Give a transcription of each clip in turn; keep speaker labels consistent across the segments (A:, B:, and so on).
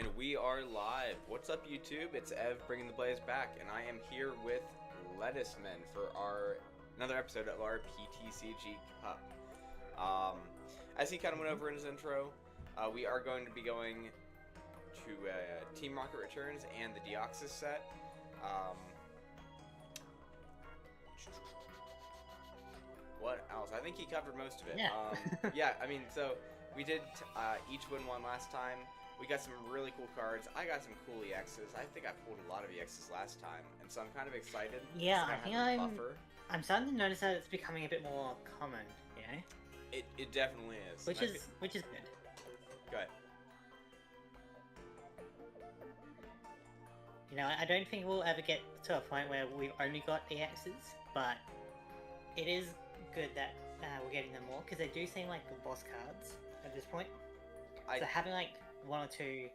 A: And we are live. What's up, YouTube? It's Ev bringing the blaze back, and I am here with Ledisman for another episode of our PTCG Cup. As he kind of went over in his intro, we are going to be going to Team Rocket Returns and the Deoxys set. What else? I think he covered most of it.
B: Yeah.
A: I mean, so we did each win one last time. We got some really cool cards. I got some cool EXs. I think I pulled a lot of EXs last time, and so I'm kind of excited.
B: Yeah, I think
A: buffer.
B: I'm starting to notice that it's becoming a bit more common, you know?
A: It definitely is.
B: Which is good.
A: Go ahead.
B: You know, I don't think we'll ever get to a point where we've only got EXs, but it is good that we're getting them more, because they do seem like the boss cards at this point. So having like one or two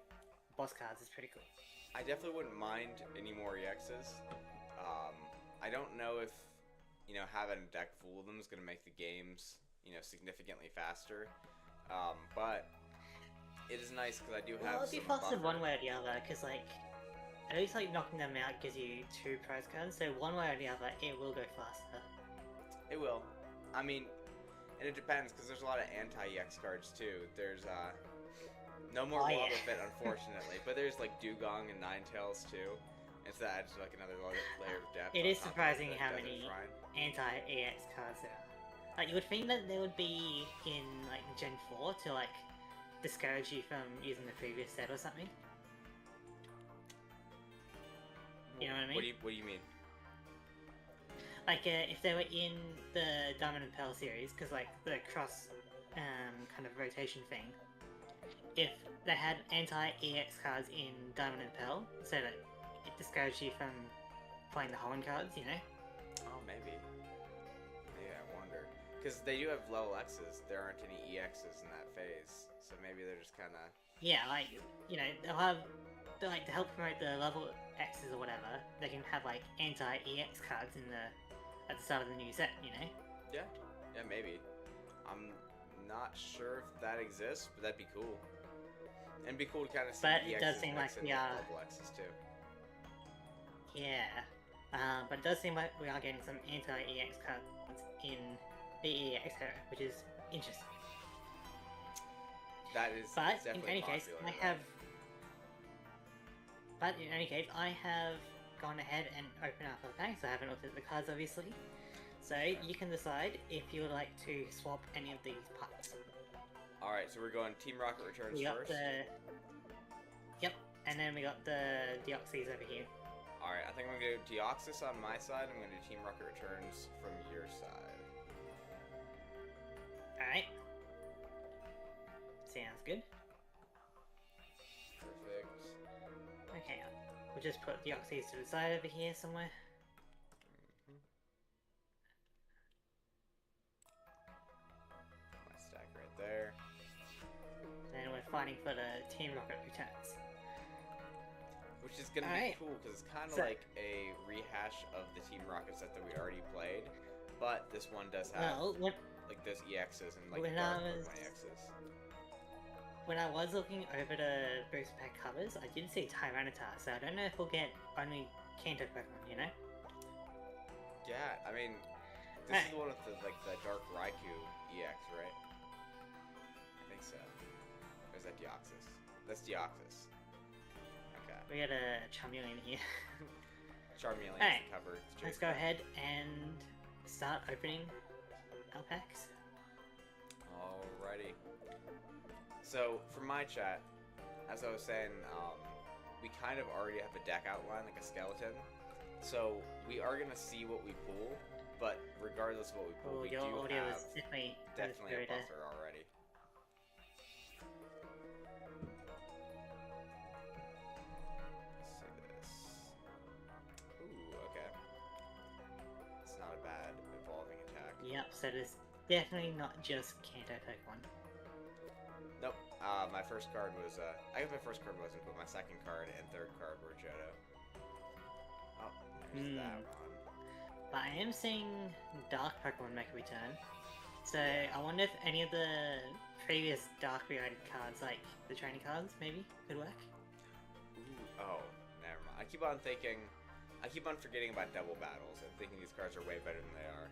B: boss cards is pretty cool.
A: I definitely wouldn't mind any more EXs. I don't know if, having a deck full of them is going to make the games, significantly faster. But it is nice because I do have
B: it'll be faster one way or the other, because like, at least like knocking them out gives you 2 prize cards, so one way or the other it will go faster.
A: It will. I mean, and it depends, because there's a lot of anti-EX cards too. There's no more Wobbuffet, unfortunately, but there's like Dugong and Ninetales too, and so that adds like another layer of depth.
B: It is surprising how many anti-EX cards there are. Like, you would think that there would be in like Gen 4 to like discourage you from using the previous set or something. You know what I mean?
A: What do you mean?
B: Like, if they were in the Diamond and Pearl series, because like the cross kind of rotation thing, if they had anti-EX cards in Diamond and Pearl, so that it discouraged you from playing the Holland cards, you know?
A: Oh, maybe. Maybe I wonder. Because they do have level X's, there aren't any EXs in that phase, so maybe they're just kind of...
B: Yeah, like, they'll have... Like, to help promote the level X's or whatever, they can have like anti-EX cards at the start of the new set, you know?
A: Yeah, maybe. I'm not sure if that exists, but that'd be cool. And it'd be cool to kind of see
B: but
A: the
B: it does seem like we are
A: level X's too.
B: Yeah, but it does seem like we are getting some anti-EX cards in the EX era, which is interesting.
A: That is definitely
B: in any case, I have gone ahead and opened up the packs. I haven't looked at the cards, obviously. So you can decide if you would like to swap any of these parts.
A: Alright, so we're going Team Rocket Returns first?
B: Yep, and then we got the Deoxys over here.
A: Alright, I think I'm going to do Deoxys on my side. I'm going to do Team Rocket Returns from your side.
B: Alright. Sounds good.
A: Perfect.
B: Okay, we'll just put Deoxys to the side over here somewhere.
A: My stack right there.
B: And we're fighting for the Team Rocket Returns.
A: Which is going to be cool, because it's kind of like a rehash of the Team Rocket set that we already played. But this one does have, like, those EXs and, like, dark Pokemon EXs.
B: When I was looking over the booster pack covers, I did see Tyranitar, so I don't know if we'll get only Kanto Pokemon, you know?
A: Yeah, I mean, this is the one with the, like, the Dark Raikou EX, right? I think so. Or is that Deoxys? That's Deoxys. Okay.
B: We got a Charmeleon here.
A: Charmeleon is the cover.
B: Let's go ahead and start opening our packs.
A: Alrighty. So, for my chat, as I was saying, we kind of already have a deck outline, like a skeleton. So, we are going to see what we pull, but regardless of what we pull, we do have definitely a buffer already. Let's see this. Ooh, okay. It's not a bad evolving attack.
B: Yep, so it's definitely not just Kanto Pokemon.
A: Nope. My first card was, I guess my first card wasn't, but my second card and third card were Johto. Oh, there's that one.
B: But I am seeing Dark Pokemon make a return. So I wonder if any of the previous Dark related cards, like the training cards, maybe, could work.
A: Ooh, oh, never mind. I keep on forgetting about double battles and thinking these cards are way better than they are.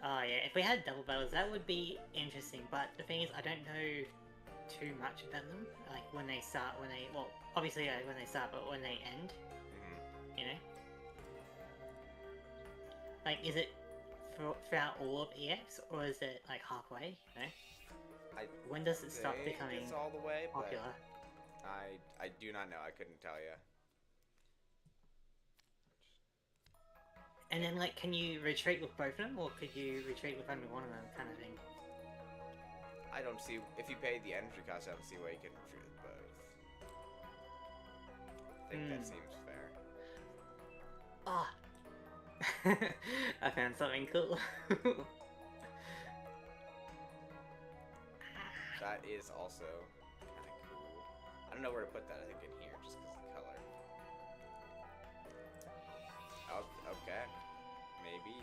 B: Oh yeah, if we had double battles, that would be interesting. But the thing is, I don't know too much about them. Like when they start, well, obviously when they start, but when they end, you know. Like, is it throughout all of EX, or is it like halfway? You know. When does it stop becoming
A: it's all the way,
B: popular?
A: But I do not know. I couldn't tell you.
B: And then, like, can you retreat with both of them, or could you retreat with only one of them, kind of thing?
A: I don't see, if you pay the entry cost, I don't see why you couldn't retreat with both. I think that seems fair.
B: Ah! I found something cool.
A: That is also kind of cool. I don't know where to put that, I think in here, just because of the color. Oh, okay. Maybe.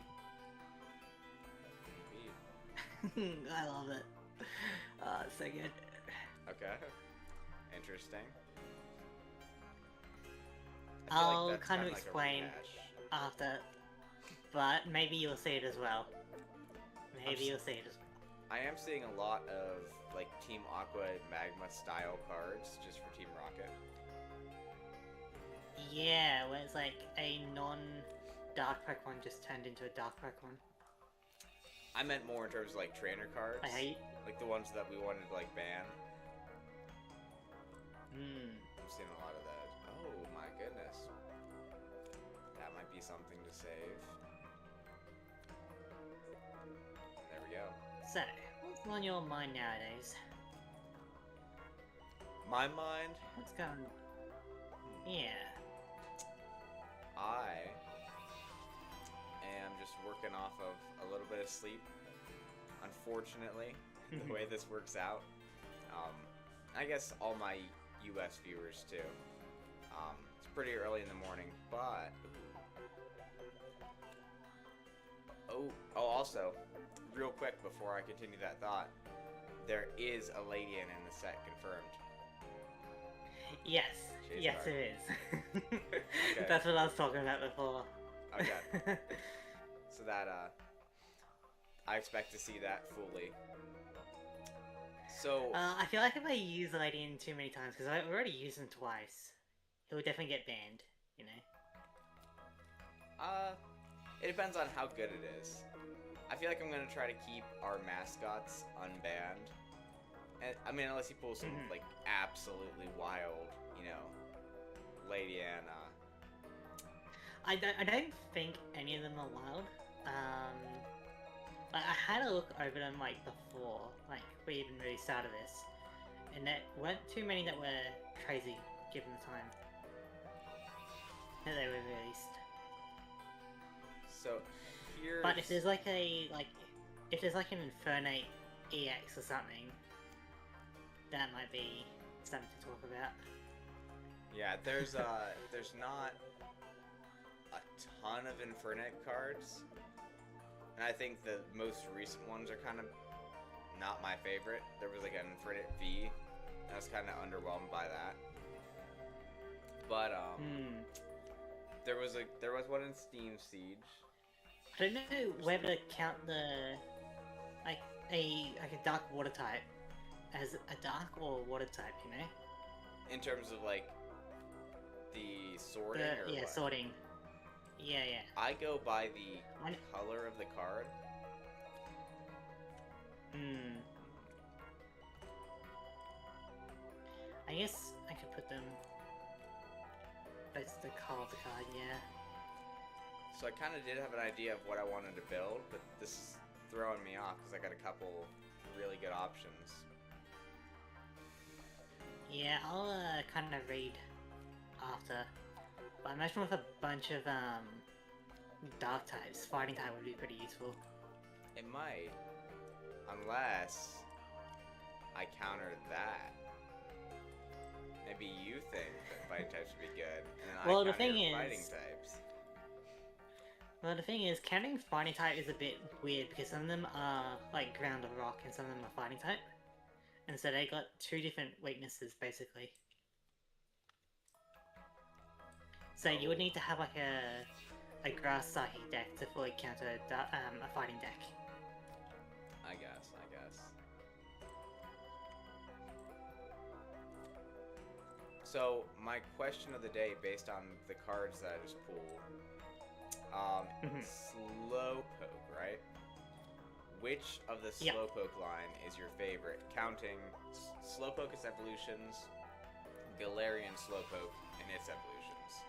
B: I love it. It's so good.
A: Okay. Interesting.
B: I'll kind of explain after, but maybe you'll see it as well. Maybe you'll see it as well.
A: I am seeing a lot of like Team Aqua and Magma style cards just for Team Rocket.
B: Yeah, where it's like a non-dark Pokemon just turned into a dark Pokemon.
A: I meant more in terms of like trainer cards.
B: Like
A: the ones that we wanted to like ban.
B: I'm
A: seeing a lot of those. Oh my goodness. That might be something to save. There we go.
B: So, what's on your mind nowadays?
A: My mind?
B: What's going on? Yeah.
A: I am just working off of a little bit of sleep. Unfortunately, the way this works out. I guess all my US viewers too. It's pretty early in the morning, but also, real quick before I continue that thought, there is a Ledian in the set confirmed.
B: Yes, yes
A: card.
B: it is.
A: Okay.
B: That's what I was talking about before.
A: Okay. So that I expect to see that fully. So
B: I feel like if I use Ledian too many times, because I've already used him twice, it would definitely get banned, you know?
A: It depends on how good it is. I feel like I'm gonna try to keep our mascots unbanned. And, I mean, unless he pulls some, like, absolutely wild, you know, Ledian,
B: I don't think any of them are wild. Like, I had a look over them, like, before, like, we even really started this, and there weren't too many that were crazy, given the time that they were released.
A: So, here.
B: But if there's, like, if there's, like, an Infernape EX or something, that might be something to talk about.
A: Yeah, there's not a ton of Infernape cards. And I think the most recent ones are kind of not my favorite. There was like an Infernape V, and I was kind of underwhelmed by that. But there was one in Steam Siege.
B: I don't know whether to count the like a dark water type as a dark or water type, you know?
A: In terms of like the sorting or
B: yeah,
A: what?
B: sorting. Yeah, yeah.
A: I go by the color of the card.
B: I guess I could put them based the color of the card, yeah.
A: So I kind of did have an idea of what I wanted to build, but this is throwing me off because I got a couple really good options.
B: Yeah, I'll kind of read after. But I imagine with a bunch of dark types, fighting type would be pretty useful.
A: It might, unless I counter that. Maybe you think that fighting types would be good, and then
B: Well,
A: I
B: the
A: counter
B: thing
A: your
B: is-
A: fighting types.
B: Well, the thing is, counting fighting type is a bit weird because some of them are like ground or rock and some of them are fighting type. and so they got two different weaknesses basically. So you would need to have like a grass psychic deck to fully counter a fighting deck.
A: I guess. So my question of the day, based on the cards that I just pulled, Slowpoke, right? Which of the Slowpoke line is your favorite? Counting Slowpoke's evolutions, Galarian Slowpoke, and its evolutions.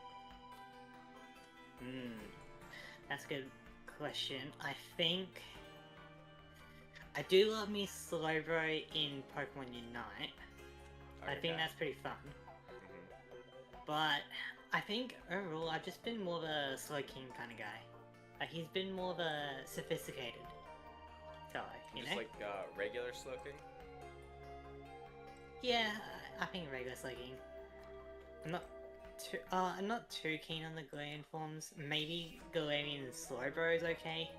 B: That's a good question. I think I do love me Slowbro in Pokemon Unite. Okay. I think that's pretty fun. But I think overall I've just been more of a Slowking kind of guy. He's been more of a sophisticated guy, you know?
A: Just like regular Slowking?
B: Yeah, I think regular Slowking. I'm not too keen on the Galarian forms. Maybe Galarian Slowbro is okay.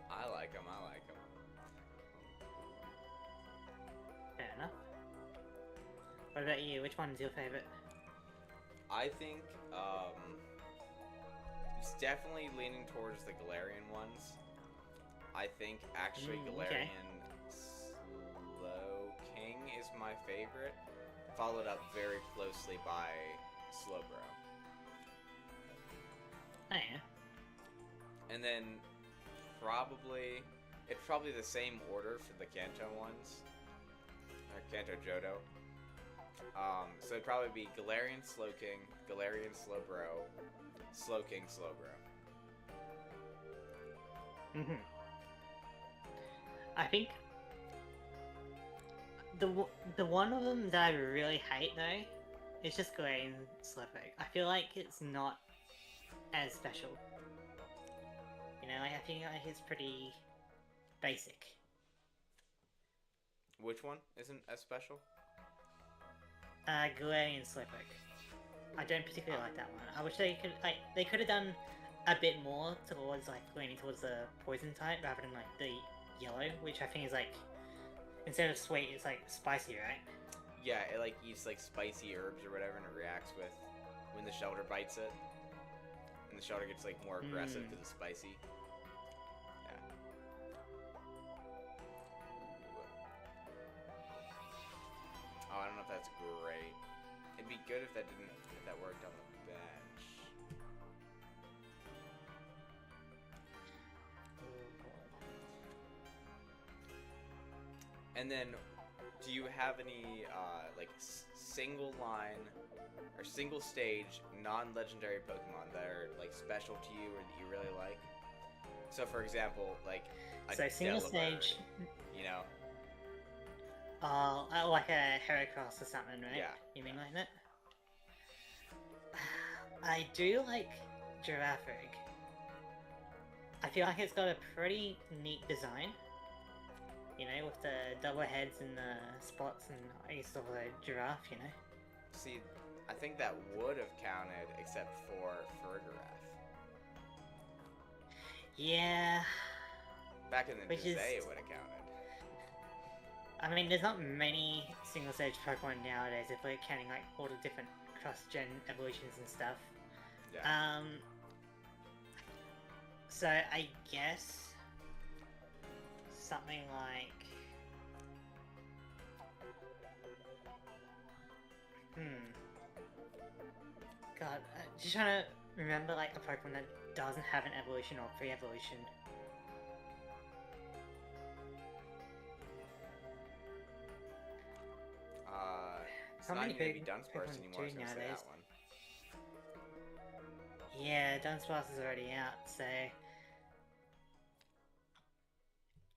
A: I like him.
B: Fair enough. What about you? Which one is your favorite?
A: I think it's definitely leaning towards the Galarian ones. I think actually Galarian Slowking is my favorite, followed up very closely by Slowbro.
B: Oh yeah.
A: And then it's probably the same order for the Kanto ones, or Kanto Johto. So it'd probably be Galarian Slowking, Galarian Slowbro, Slowking Slowbro.
B: I think the one of them that I really hate though is just Galarian Slowpoke. I feel like it's not as special. You know, I think like it's pretty basic.
A: Which one isn't as special?
B: Galarian Slowpoke. I don't particularly like that one. I wish they could have done a bit more towards like leaning towards the poison type rather than like the yellow, which I think is like instead of sweet, it's like spicy, right?
A: Yeah, it like eats like spicy herbs or whatever, and it reacts with when the shelter bites it, and the shelter gets like more aggressive to the spicy. Yeah. Oh, I don't know if that's great. It'd be good if that worked on the bench. And then, do you have any like single line or single stage non-legendary Pokemon that are like special to you or that you really like? So, for example, like a
B: single
A: Delibird,
B: stage,
A: you know.
B: Like a Heracross or something, right?
A: Yeah.
B: You mean like that? I do like Girafarig. I feel like it's got a pretty neat design. You know, with the double heads and the spots and I guess of a giraffe, you know?
A: See, I think that would have counted except for Farigiraf.
B: Yeah.
A: Back in the day, it would have counted.
B: I mean, there's not many single-stage Pokemon nowadays if we're counting like all the different cross-gen evolutions and stuff.
A: Yeah.
B: So I guess something like God, just trying to remember like a Pokemon that doesn't have an evolution or pre-evolution.
A: It's not even gonna be Dunsparce anymore, I was gonna say that one.
B: Yeah, Dunsparce is already out, so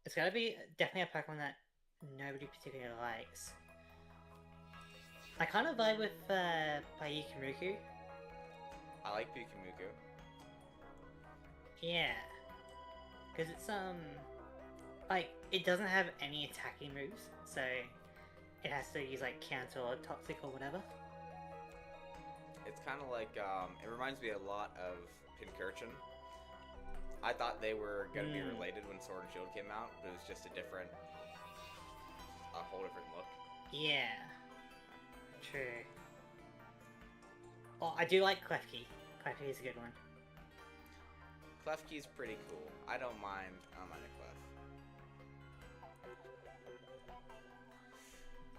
B: it's gotta be definitely a Pokemon that nobody particularly likes. I kind of vibe with Pyukumuku.
A: I like Pyukumuku.
B: Yeah, because it's like it doesn't have any attacking moves, so it has to use like Counter or Toxic or whatever.
A: It's kind of like it reminds me a lot of Pincurchin. I thought they were gonna be related when Sword and Shield came out, but it was just a different a whole different look.
B: Yeah. True. Oh, I do like Klefki. Klefki is a good one.
A: Klefki's pretty cool. I don't mind a Clef.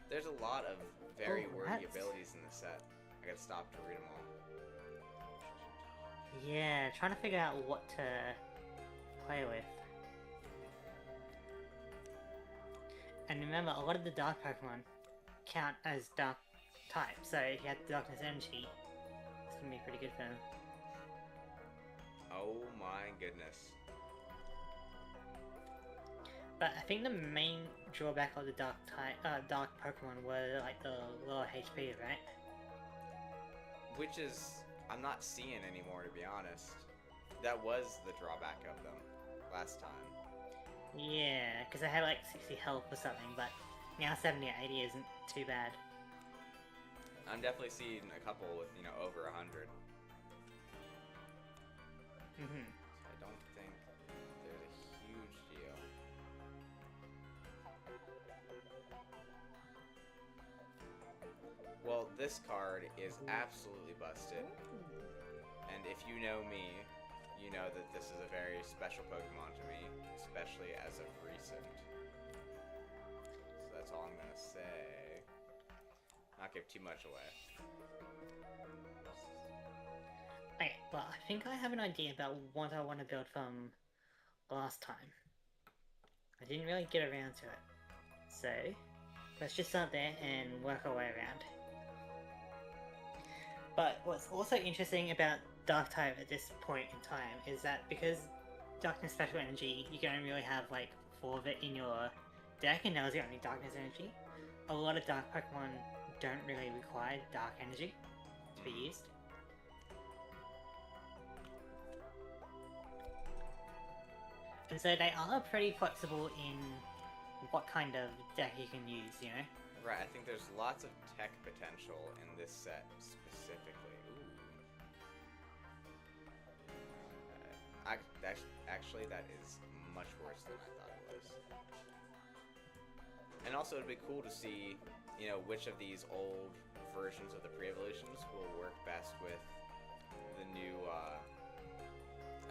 A: There's a lot of very wordy abilities in this set. I gotta stop to read them all.
B: Yeah, trying to figure out what to play with. And remember, a lot of the dark Pokemon count as dark type, so if you had Darkness Energy, it's gonna be pretty good for them.
A: Oh my goodness.
B: But I think the main drawback of the dark Pokemon were like the lower HP, right?
A: Which is, I'm not seeing anymore, to be honest. That was the drawback of them last time.
B: Yeah, because they had like 60 health or something, but now 70 or 80 isn't too bad.
A: I'm definitely seeing a couple with, you know, over 100.
B: Mm-hmm.
A: So I don't think there's a huge deal. Well, this card is absolutely busted. And if you know me, you know that this is a very special Pokemon to me, especially as of recent. So that's all I'm gonna say. Not give too much away.
B: Okay, well, I think I have an idea about what I want to build from last time. I didn't really get around to it. So, let's just start there and work our way around. But what's also interesting about Dark type at this point in time is that because Darkness Special Energy, you can only really have like 4 of it in your deck, and that was your only Darkness Energy. A lot of Dark Pokemon don't really require Dark Energy to be used. And so they are pretty flexible in what kind of deck you can use, you know?
A: Right, I think there's lots of tech potential in this set specifically. Ooh. Actually, that is much worse than I thought it was. And also, it'd be cool to see, you know, which of these old versions of the pre-evolutions will work best with the new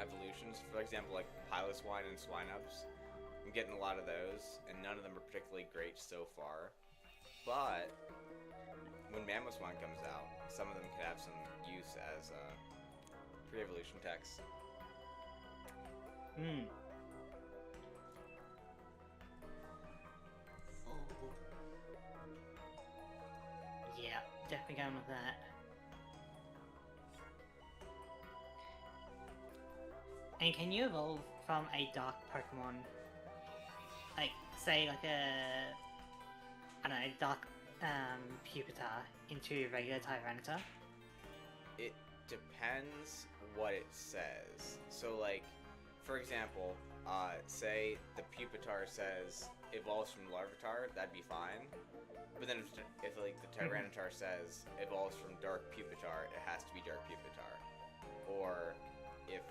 A: evolutions. For example, like Piloswine and Swinubs. I'm getting a lot of those, and none of them are particularly great so far. But when Mamoswine comes out, some of them could have some use as pre-evolution techs.
B: Hmm. Yeah, definitely going with that. And can you evolve from a dark Pokemon, like, say, like a, I don't know, dark Pupitar into regular Tyranitar?
A: It depends what it says. So, like, for example, say the Pupitar says evolves from Larvitar, that'd be fine. But then if like the Tyranitar says evolves from Dark Pupitar, it has to be Dark Pupitar. Or if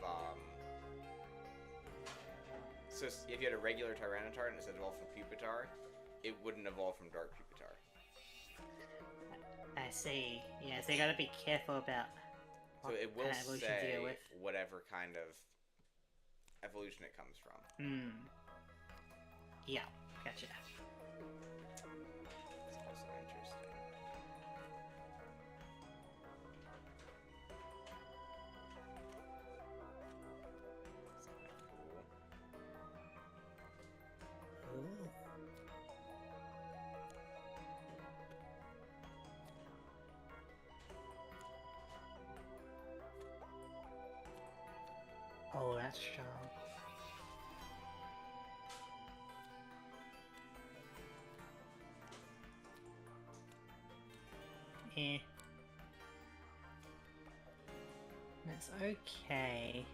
A: so if you had a regular Tyranitar and it said evolve from Pupitar, it wouldn't evolve from Dark Pupitar.
B: I see. Yeah, so you gotta be careful about
A: So it will
B: kind of evolution to
A: say
B: deal with.
A: whatever kind of evolution it comes from.
B: Hmm. Yeah, gotcha.
A: It's also interesting. It's kind of cool.
B: Ooh. Oh, that's strong. Eh. That's okay.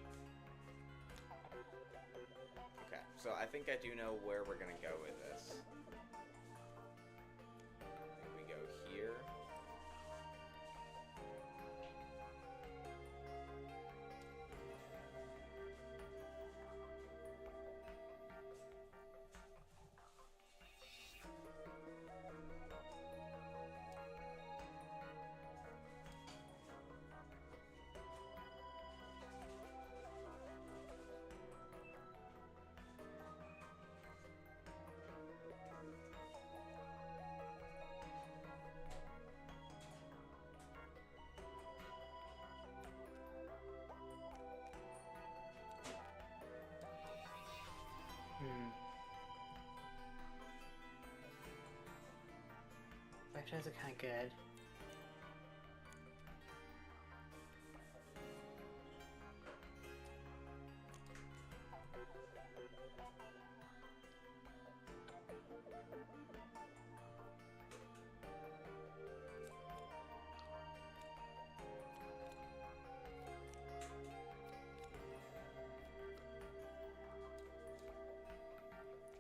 A: Okay, so I think I do know where we're gonna go with this. I think we go here.
B: those are kind of good.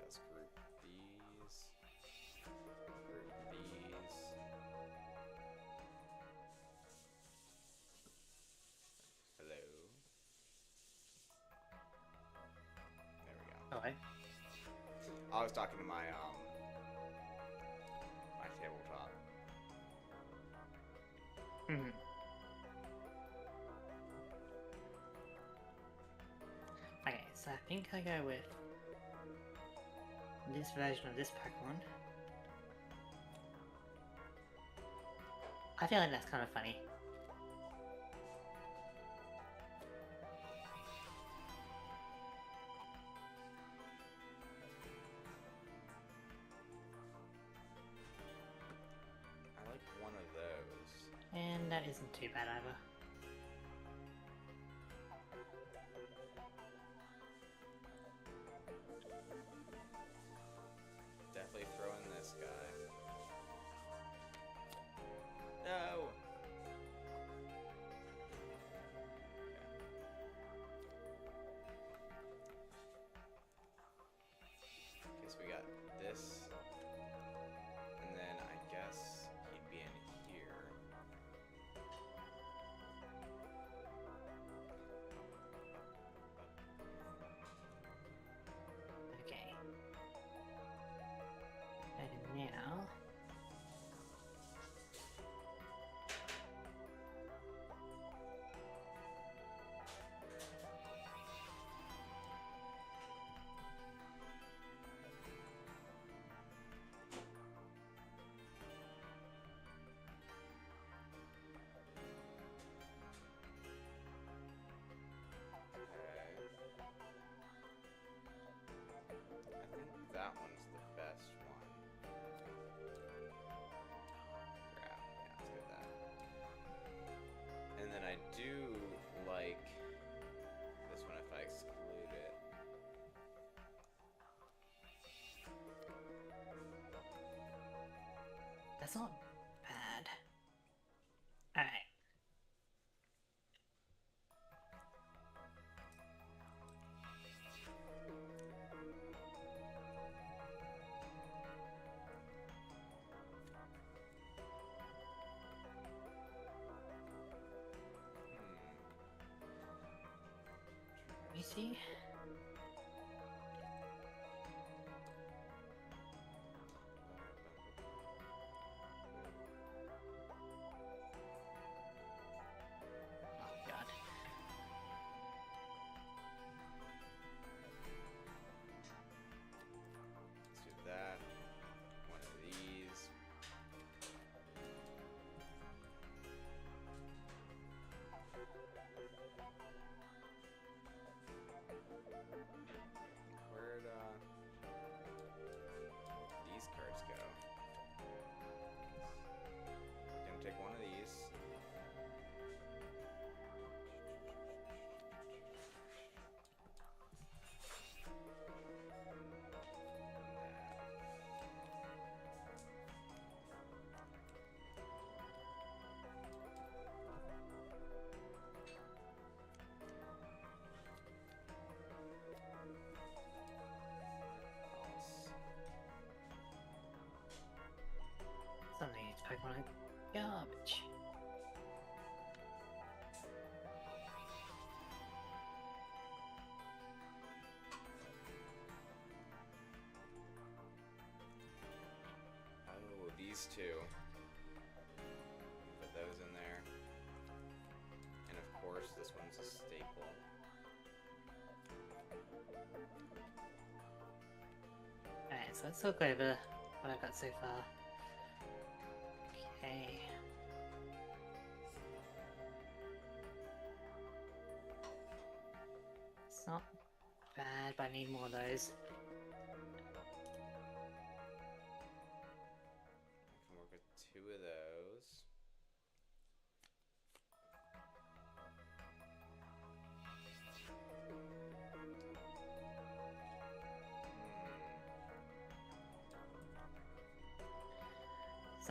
A: Just group these. Group these. Hello. There we go.
B: Okay.
A: I was talking to my my tabletop.
B: Hmm. Okay, so I think I go with this version of this Pokemon. I feel like that's kind of funny.
A: I like one of those.
B: And that isn't too bad either.
A: Definitely throw in this guy. No! Okay, so we got this. And then I guess he'd be in here.
B: Okay. And now...
A: I think that one's the best one. Crap, yeah, let's go with that. And then I do like this one if I exclude it.
B: That's not bad. Alright. You see? Oh god.
A: Let's do that. One of these. Where'd these cards go? Gonna take one of these.
B: Some of these Pokemon are garbage.
A: Oh, these two. Put those in there. And of course, this one's a staple.
B: Alright, so let's look over what I've got so far. Okay. It's not bad, but I need more of those.
A: I can work with two of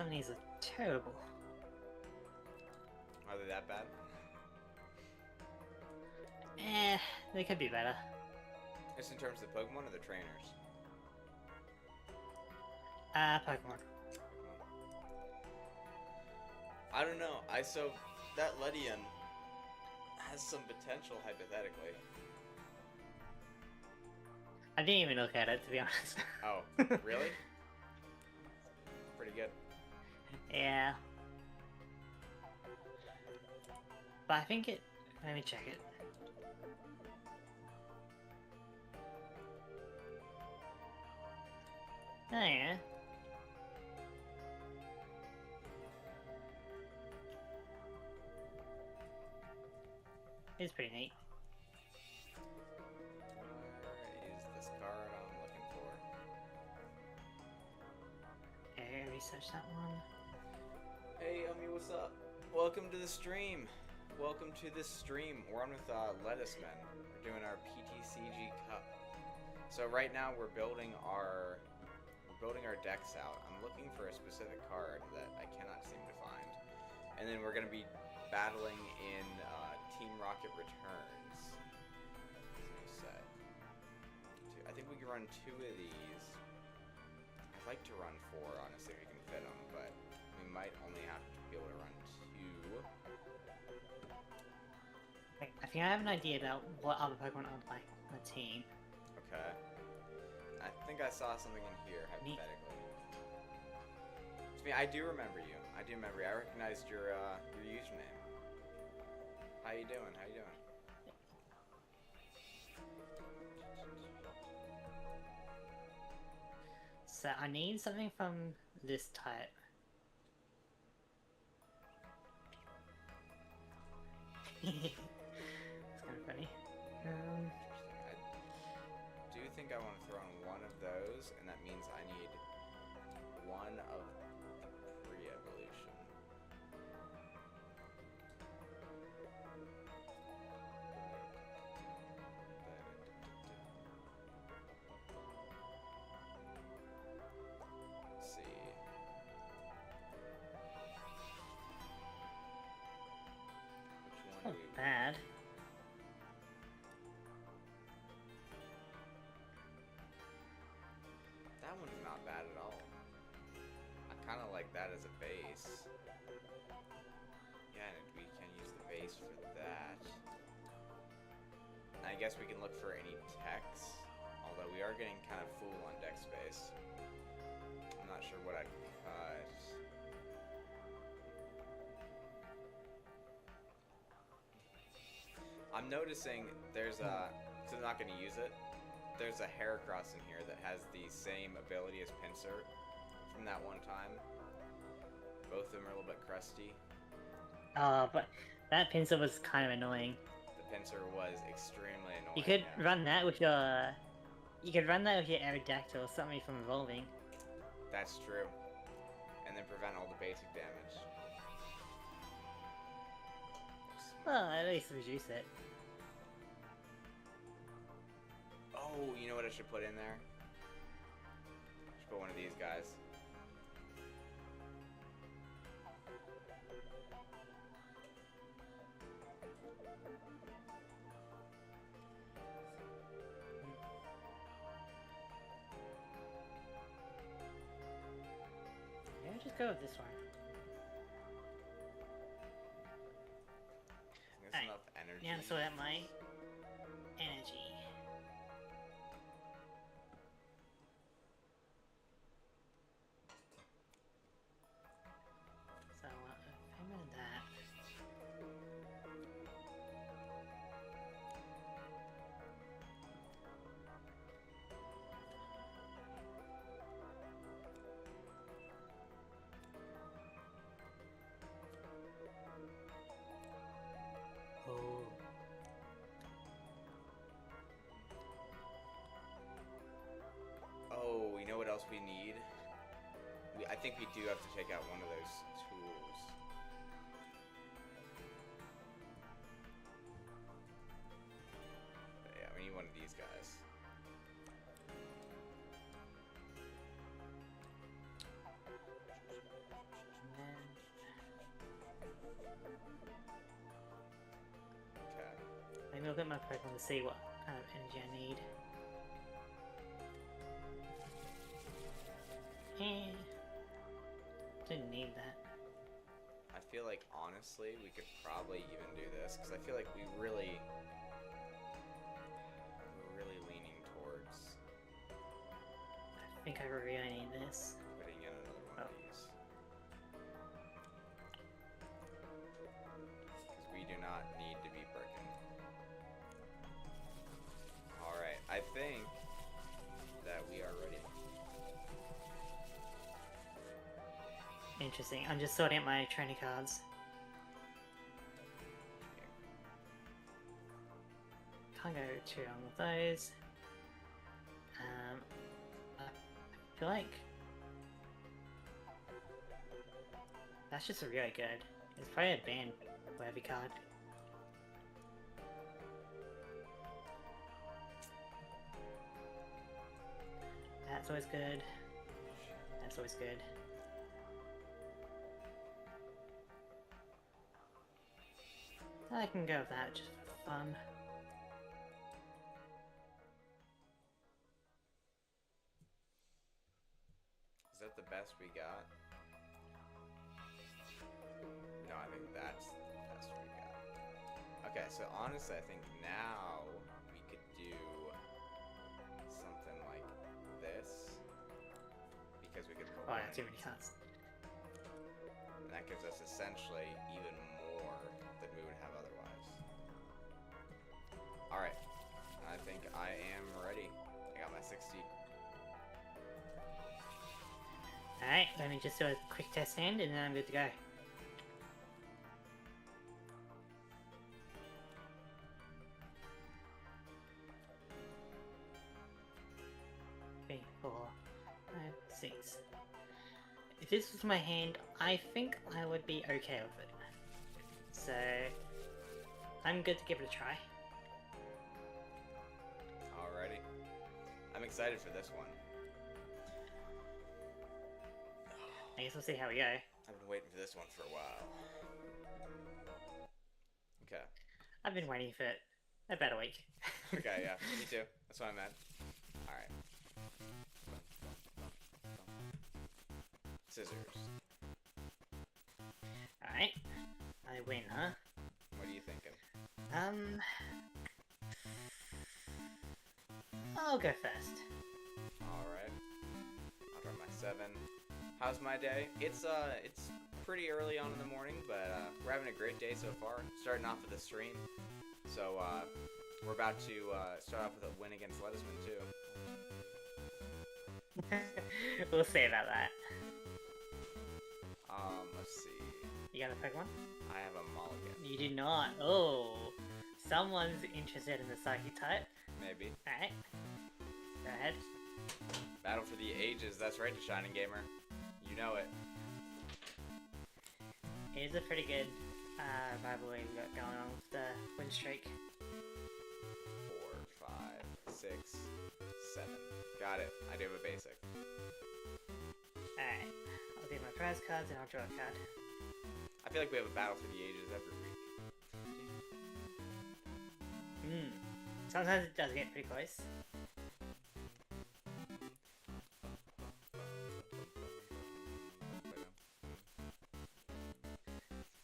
B: some of these are terrible.
A: Are they that bad?
B: They could be better.
A: Just in terms of the Pokemon or the trainers?
B: Pokemon.
A: I don't know. So that Ledisman has some potential hypothetically.
B: I didn't even look at it, to be honest.
A: Oh, really? Pretty good.
B: Yeah. But I think it... Let me check it. Oh yeah. It's pretty neat.
A: Where is this card I'm looking for?
B: Okay, research that one.
A: Hey, what's up? Welcome to the stream. Welcome to this stream. We're on with Ledisman. We're doing our PTCG Cup. So right now we're building our decks out. I'm looking for a specific card that I cannot seem to find. And then we're going to be battling in Team Rocket Returns. Set. I think we can run 2 of these. I'd like to run 4, honestly, if we can fit them, but we might only have to be able to run 2.
B: I think I have an idea about what other Pokemon I would like on the team.
A: Okay. I think I saw something in here, hypothetically. I do remember you. I do remember you. I recognized your username. How you doing? How you doing?
B: So I need something from this type. It's kind of funny.
A: Interesting. I do think I want to throw in one of those, and that means I need one of the pre-evolution. Let's see. Which one
B: Not
A: do we...
B: bad.
A: That one's not bad at all. I kind of like that as a base. Yeah, and we can use the base for that. I guess we can look for any techs, although we are getting kind of full on deck space. I'm not sure what I'd cut. I'm noticing there's a, because I'm not going to use it, there's a Heracross in here that has the same ability as Pinsir from that one time. Both of them are a little bit crusty.
B: But that pencil was kind of annoying.
A: The Pinsir was extremely annoying.
B: You could
A: yeah.
B: run that with your... You could run that with your Aerodactyl or something from evolving.
A: That's true. And then prevent all the basic damage.
B: Well, at least reduce it.
A: Oh, you know what I should put in there? Should put one of these guys.
B: Maybe just go with this one.
A: That's
B: Alright,
A: enough energy.
B: now to sort out my energy. So, payment of that. Oh.
A: Oh, you know what else we need? I think we do have to take out one of those tools. But yeah, we need one of these guys.
B: Let me look at my Pokemon to see what kind of energy I need. Didn't need that.
A: I feel like, honestly, we could probably even do this, because I feel like we're really leaning towards
B: I think I really need this.
A: putting in another one of these. Because we do not need to be broken. Alright, I think that we are ready.
B: Interesting. I'm just sorting out my trainer cards. Can't go too wrong with those. I feel like that's just really good. It's probably a ban for every card. That's always good. That's always good. I can go with that just for fun.
A: Is that the best we got? No, I think that's the best we got. Okay, so honestly, I think now we could do something like this. Because we could put
B: Oh,
A: one
B: yeah, too many cards.
A: and that gives us essentially even more than we would have otherwise. Alright, I think I am ready. I got my 60.
B: Alright, let me just do a quick test hand and then I'm good to go. Three, 4, 5, 6. If this was my hand, I think I would be okay with it. So, I'm good to give it a try.
A: Alrighty. I'm excited for this one.
B: I guess we'll see how we go.
A: I've been waiting for this one for a while. Okay.
B: I've been waiting for it about a week.
A: Okay, yeah, me too. That's what I meant. Alright. Scissors.
B: Alright. I win, huh?
A: What are you thinking?
B: I'll go first.
A: Alright. I'll draw my 7. How's my day? It's pretty early on in the morning, but we're having a great day so far. Starting off with a stream. So we're about to start off with a win against Ledisman too.
B: We'll see about that.
A: Let's see.
B: You got a Pokemon?
A: I have a mulligan.
B: You do not. Oh, someone's interested in the Psychic type.
A: Maybe.
B: Alright. Go ahead.
A: Battle for the ages. That's right, Shining Gamer. You know it.
B: It is a pretty good rivalry we've got going on with the win streak.
A: 4, 5, 6, 7. Got it. I do have a basic.
B: Alright. I'll do my prize cards and I'll draw a card.
A: I feel like we have a battle for the ages every week.
B: Sometimes it does get pretty close.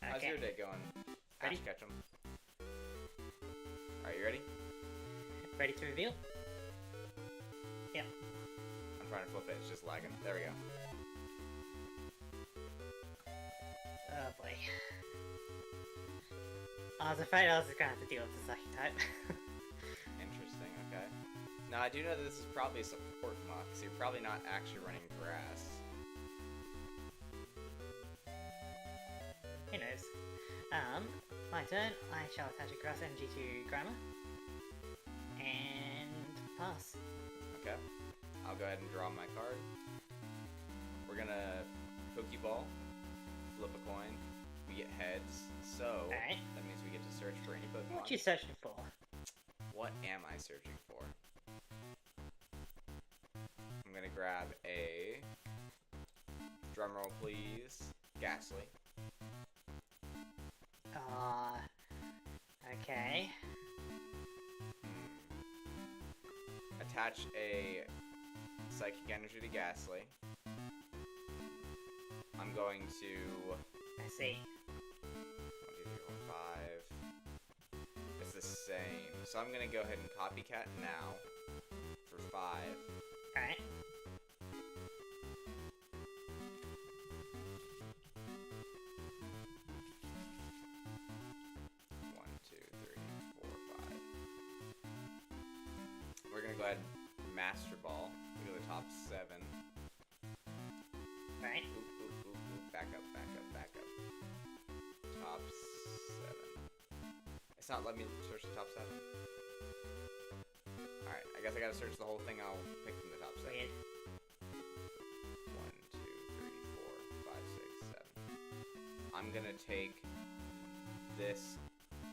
A: How's your day going?
B: Ready?
A: Ash Ketchum. Alright, you ready?
B: Ready to reveal? Yep.
A: I'm trying to flip it, it's just lagging. There we go.
B: Oh boy. I was afraid I was just gonna have to deal with the Psychic type.
A: Interesting, okay. Now, I do know that this is probably a support muck, so you're probably not actually running grass.
B: Who knows? My turn. I shall attach a grass energy to Grammar. And pass.
A: Okay. I'll go ahead and draw my card. We're gonna Pokeball, flip a coin, we get heads, so
B: Alright.
A: that means we get to search for any Pokemon.
B: What you searching for?
A: What am I searching for? I'm gonna grab a, drumroll please, Ghastly.
B: Okay.
A: attach a Psychic Energy to Ghastly. I'm going to...
B: I see.
A: 1, 2, 3, 4, 5. It's the same. So I'm going to go ahead and Copycat now for 5.
B: Alright.
A: We're gonna go ahead and Master Ball. We go to the top 7.
B: Right.
A: Back up. Top 7. It's not letting me search the top 7. Alright, I guess I gotta search the whole thing. I'll pick from the top 7.
B: Weird.
A: 1, 2, 3, 4, 5, 6, 7. I'm gonna take this.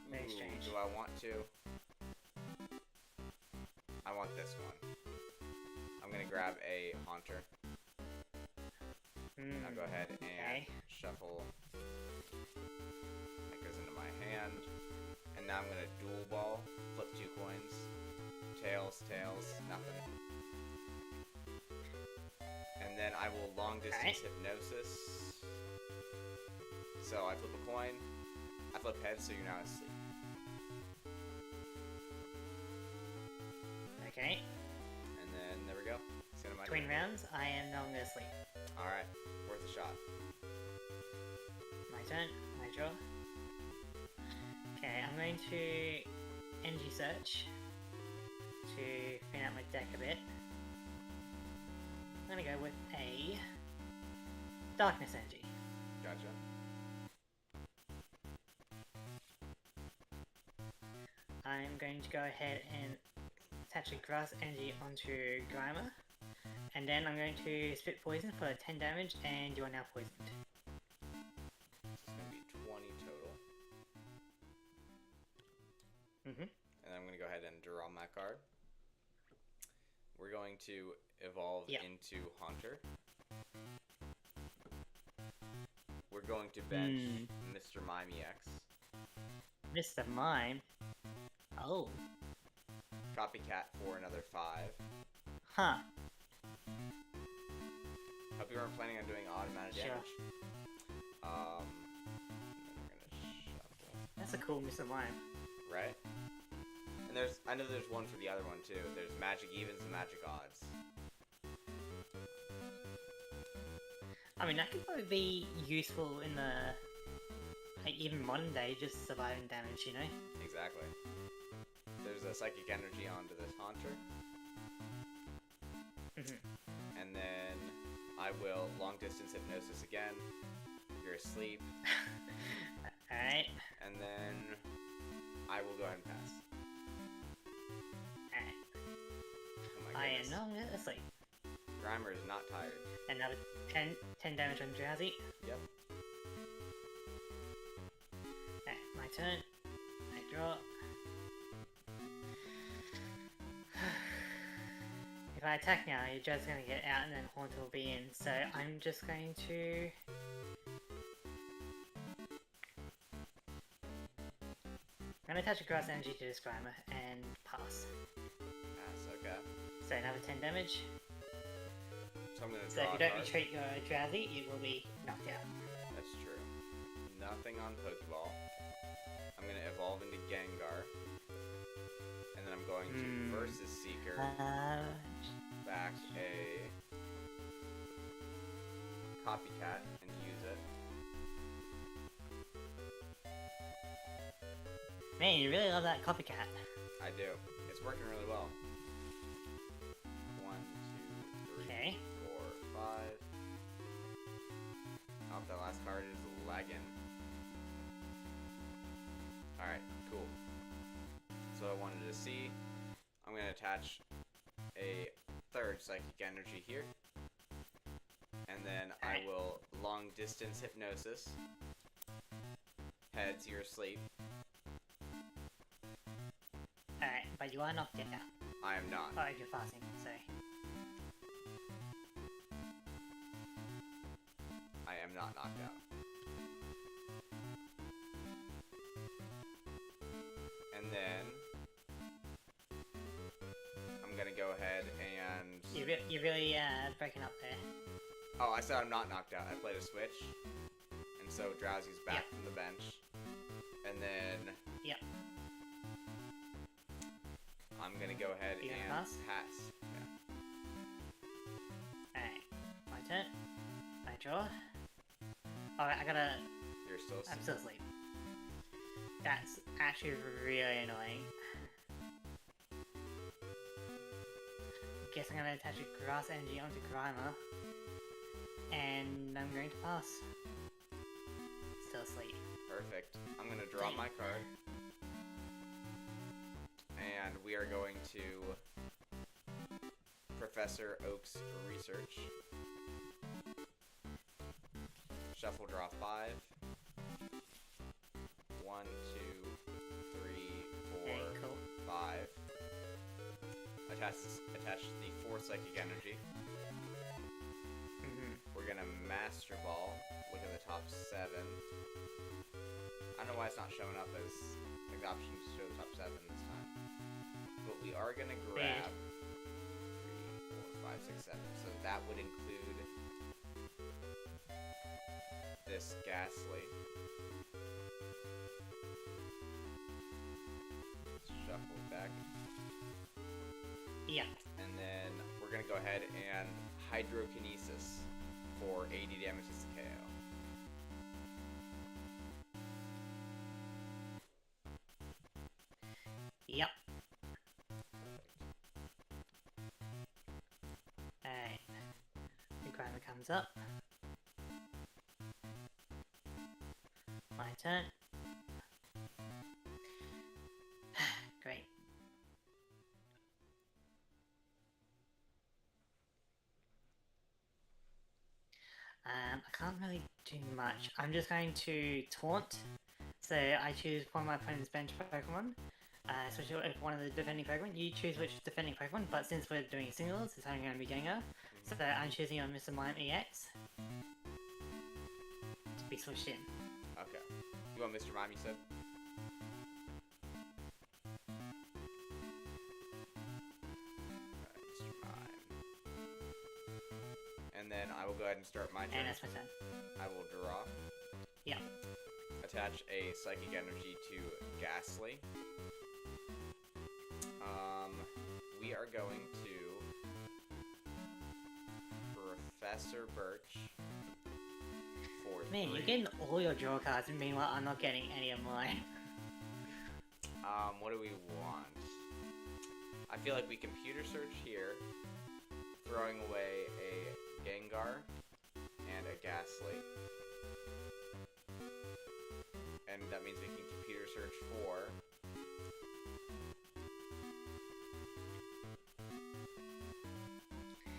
B: Very strange.
A: Do I want to? I want this one. I'm gonna grab a Haunter. I'll go ahead and shuffle. That goes into my hand. And now I'm gonna Dual Ball. Flip 2 coins. Tails, nothing. And then I will Long Distance Hypnosis. So I flip a coin. I flip heads, so you're now asleep.
B: Okay.
A: And then there we go.
B: Between rounds, I am no longer asleep.
A: Alright, worth a shot.
B: My turn, my draw. Okay, I'm going to energy search to thin out my deck a bit. I'm gonna go with a darkness energy.
A: Gotcha.
B: I'm going to go ahead and attach a grass energy onto Grimer. And then I'm going to spit poison for 10 damage, and you are now poisoned.
A: This is going to be 20 total. And then I'm going to go ahead and draw my card. We're going to evolve into Haunter. We're going to bench Mr. Mime EX.
B: Mr. Mime? Oh.
A: Copycat for another 5.
B: Huh.
A: Hope you weren't planning on doing automatic damage. Then we're gonna shuffle.
B: That's a cool Mr. Mime.
A: Right? And I know there's one for the other one too. There's Magic Evens and Magic Odds.
B: I mean, that could probably be useful in the, like, even modern day, just surviving damage, you know?
A: Exactly. There's a Psychic Energy onto this Haunter. And then I will Long Distance Hypnosis again. You're asleep.
B: Alright.
A: And then I will go ahead and pass.
B: Alright.
A: Oh my
B: I am
A: goodness.
B: no longer asleep.
A: Grimer is not tired.
B: Another 10 damage on Drowsy.
A: Yep.
B: Alright, my turn. I draw. If I attack now, you're just gonna get out and then Haunter will be in, so I'm just going to... I'm gonna attach a grass energy to this Grimer and pass.
A: Pass, okay.
B: So another 10 damage.
A: So I'm gonna
B: So
A: draw
B: if you
A: a
B: don't
A: card.
B: retreat your Drowsy, you will be knocked out.
A: That's true. Nothing on Pokeball. I'm gonna evolve into Gengar. And then I'm going to Versus Seeker. Back a Copycat and use it.
B: Man, you really love that copycat.
A: I do. It's working really well. 1, 2, 3,
B: Okay.
A: 4, 5. Oh, that last card is lagging. Alright, cool. So I wanted to see. I'm going to attach a third Psychic Energy here. And then I will Long Distance Hypnosis. Heads, you're asleep.
B: Alright, but you are knocked out.
A: I am not.
B: Oh, you're fasting, so...
A: I am not knocked out. And then I'm gonna go ahead
B: you're really breaking up there.
A: Oh, I said I'm not knocked out. I played a switch, and so Drowsy's back from the bench, and then I'm gonna go ahead
B: You
A: and
B: gonna pass?
A: Yeah.
B: Alright, my turn. I draw. Alright,
A: You're still
B: I'm
A: asleep.
B: still asleep. That's actually really annoying. Guess I'm gonna attach a grass energy onto Grimer. And I'm going to pass. Still asleep.
A: Perfect. I'm gonna draw my card. And we are going to Professor Oak's Research. Shuffle, draw 5. 1, 2, 3, 4,
B: Okay, cool.
A: 5. Attach the 4 Psychic Energy. We're gonna Master Ball. Look at the top 7. I don't know why it's not showing up as like the option to show the top 7 this time. But we are gonna grab 3, 4, 5, 6, 7. So that would include this Ghastly. Shuffle back.
B: Yeah.
A: And then we're gonna go ahead and Hydrokinesis for 80 damage as a KO.
B: Yep. Alright. The Grimer comes up. My turn. Great. I can't really do much. I'm just going to taunt. So I choose one of my opponent's bench Pokemon. Especially if one of the defending Pokemon. You choose which defending Pokemon, but since we're doing singles, it's only going to be Gengar. So I'm choosing on Mr. Mime EX to be switched in.
A: Okay. You want Mr. Mime, you said? Alright, Mr. Mime. And then I will go ahead and start my turn.
B: And that's my turn.
A: I will draw.
B: Yeah.
A: Attach a Psychic Energy to Ghastly. We are going to Professor Birch for
B: Man,
A: 3.
B: you're getting all your draw cards, and meanwhile I'm not getting any of mine.
A: What do we want? I feel like we computer search here, throwing away a Gengar and a Ghastly. And that means we can computer search for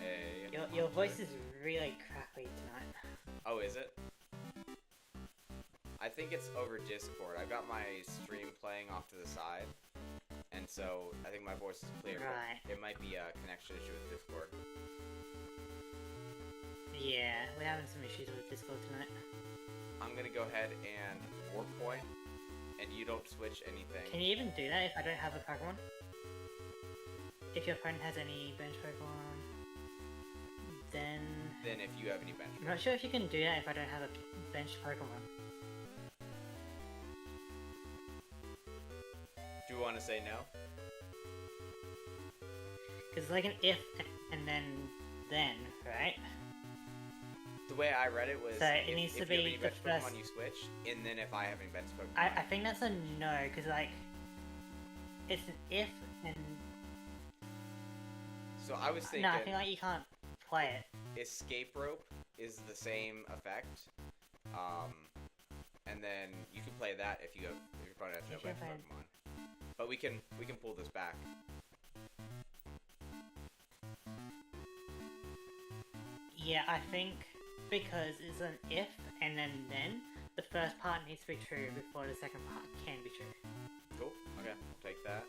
A: a...
B: Your voice is really crackly tonight.
A: Oh, is it? I think it's over Discord. I've got my stream playing off to the side, and so I think my voice is clear.
B: Right.
A: But it might be a connection issue with Discord.
B: Yeah, we're having some issues with Discord tonight.
A: I'm gonna go ahead and Warp Point, and you don't switch anything.
B: Can you even do that if I don't have a Pokemon? If your opponent has any bench Pokemon, then
A: Then if you have any bench.
B: I'm not sure if you can do that if I don't have a bench Pokemon.
A: Do you want to say no?
B: Because it's like an if and then, right?
A: The way I read it was,
B: So it
A: if,
B: needs to
A: if you have
B: be
A: any
B: the
A: bench Pokemon,
B: first-
A: you switch, and then if I have any bench Pokemon,
B: I think that's a no, because like, it's an if and...
A: So I was thinking,
B: No, I think like you can't play it.
A: Escape Rope is the same effect, and then you can play that if your opponent has no
B: If your
A: bench
B: opponent-
A: Pokemon. But we can pull this back.
B: Yeah, I think because it's an if and then, the first part needs to be true before the second part can be true.
A: Cool. Okay, I'll take that.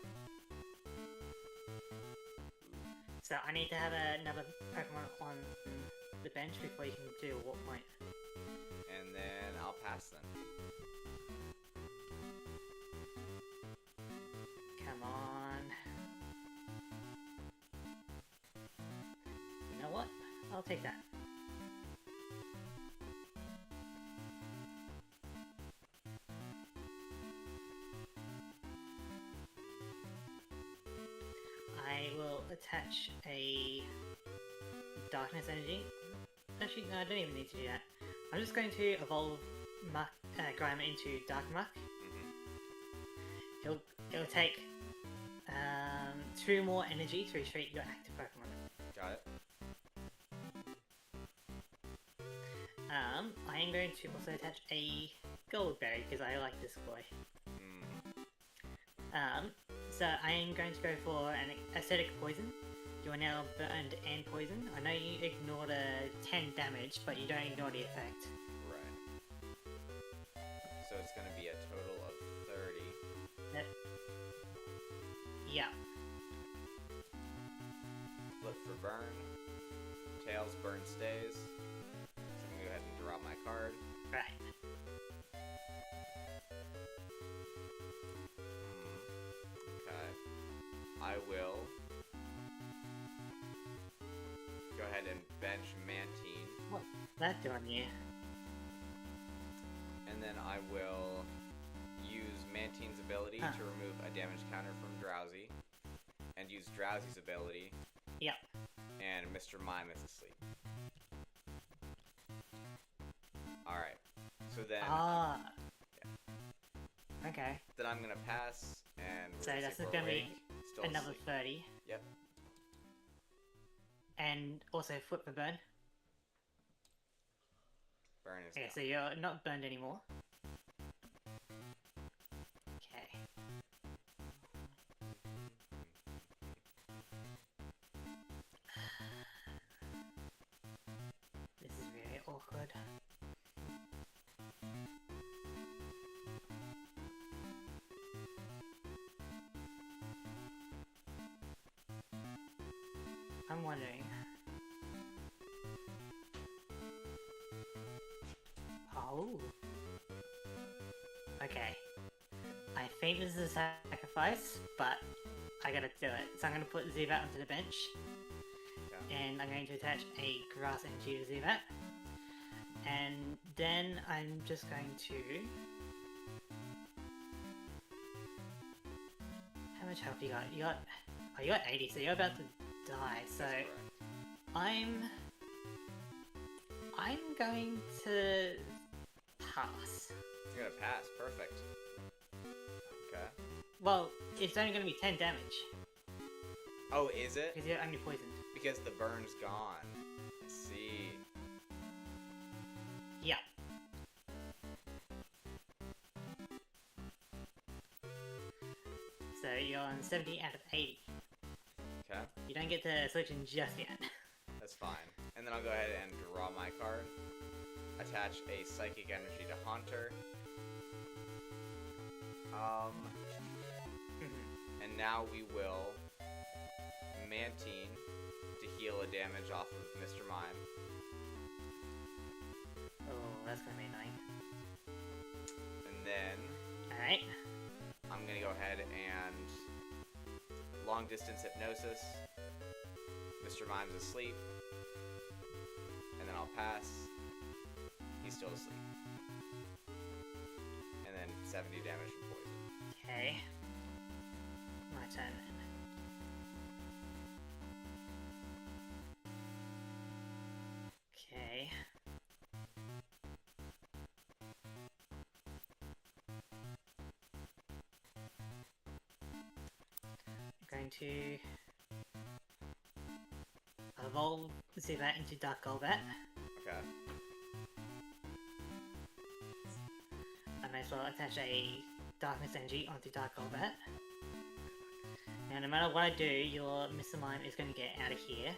B: So I need to have another Pokemon on the bench before you can do a Warp Point.
A: And then I'll pass then.
B: Come on. I'll take that. I will attach a darkness energy. Actually, no, I don't even need to do that. I'm just going to evolve Grimer into Dark Muck. It'll take 2 more energy to retreat your active Pokemon.
A: Got it.
B: I am going to also attach a Goldberry because I like this boy. So I am going to go for an acidic poison. You are now burned and poisoned. I know you ignored a 10 damage, but you don't ignore the effect.
A: Right. So it's going to be a total of 30.
B: Yeah.
A: Flip for burn. Tails, burn stays. So I'm going to go ahead and drop my card.
B: Right.
A: Okay. I will go ahead and bench Mantine.
B: What's that doing here?
A: And then I will use Mantine's ability to remove a damage counter from Drowsy. And use Drowsy's ability.
B: Yep.
A: And Mr. Mime is asleep. Alright. So then...
B: yeah.
A: Yeah.
B: Okay.
A: Then I'm gonna pass, and...
B: So that's gonna be another
A: asleep.
B: 30.
A: Yep.
B: And also flip the burn.
A: Burn is
B: Okay,
A: gone.
B: so you're not burned anymore. Okay. This is very awkward. I'm wondering. Oh. Okay. I think this is a sacrifice, but I gotta do it. So I'm gonna put Zubat onto the bench.
A: Okay.
B: And I'm going to attach a grass energy to Zubat. And then I'm just going to... How much health you got? Oh, you got 80, so you're about to die. So
A: That's correct.
B: I'm going to pass.
A: You're gonna pass. Perfect. Okay.
B: Well, it's only going to be 10 damage
A: Oh, is it?
B: because you're only poisoned.
A: Because the burn's gone. Let's see.
B: Yeah. So you're on 70 out of 80.
A: Okay.
B: You don't get to switch in just yet.
A: That's fine. And then I'll go ahead and draw my card. Attach a Psychic Energy to Haunter. And now we will Mantine to heal a damage off of Mr. Mime.
B: Oh, that's gonna be annoying.
A: And then
B: Alright.
A: I'm gonna go ahead and long distance hypnosis. Mr. Mime's asleep. And then I'll pass. He's still asleep. And then 70 damage from poison.
B: Okay. My turn then. Okay. I'm going to evolve Zubat into Dark Golbat.
A: Okay.
B: I may as well attach a Darkness Energy onto Dark Golbat. Now, no matter what I do, your Mr. Mime is going to get out of here,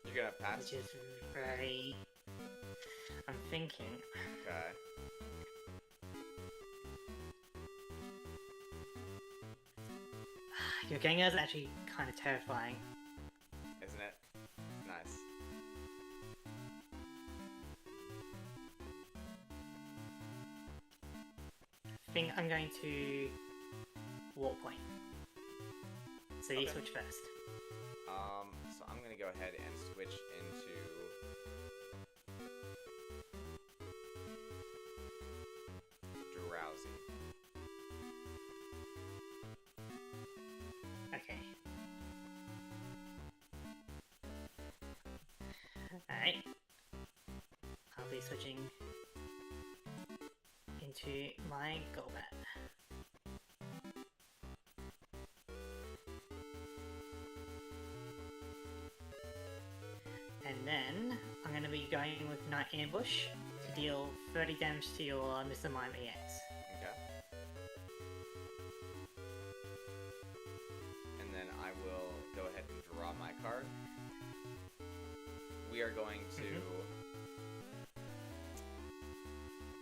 A: You're gonna pass?
B: which is very... I'm thinking.
A: Okay.
B: Your Gengar is actually kind of terrifying.
A: Isn't it? Nice.
B: I think I'm going to Warp Point. So you
A: Okay.
B: switch first.
A: So I'm gonna go ahead and switch into Drowsy.
B: Okay. Alright. I'll be switching into my Golbat. And then I'm going to be going with Night Ambush to deal 30 damage to your Mr. Mime EX.
A: Okay. And then I will go ahead and draw my card. We are going to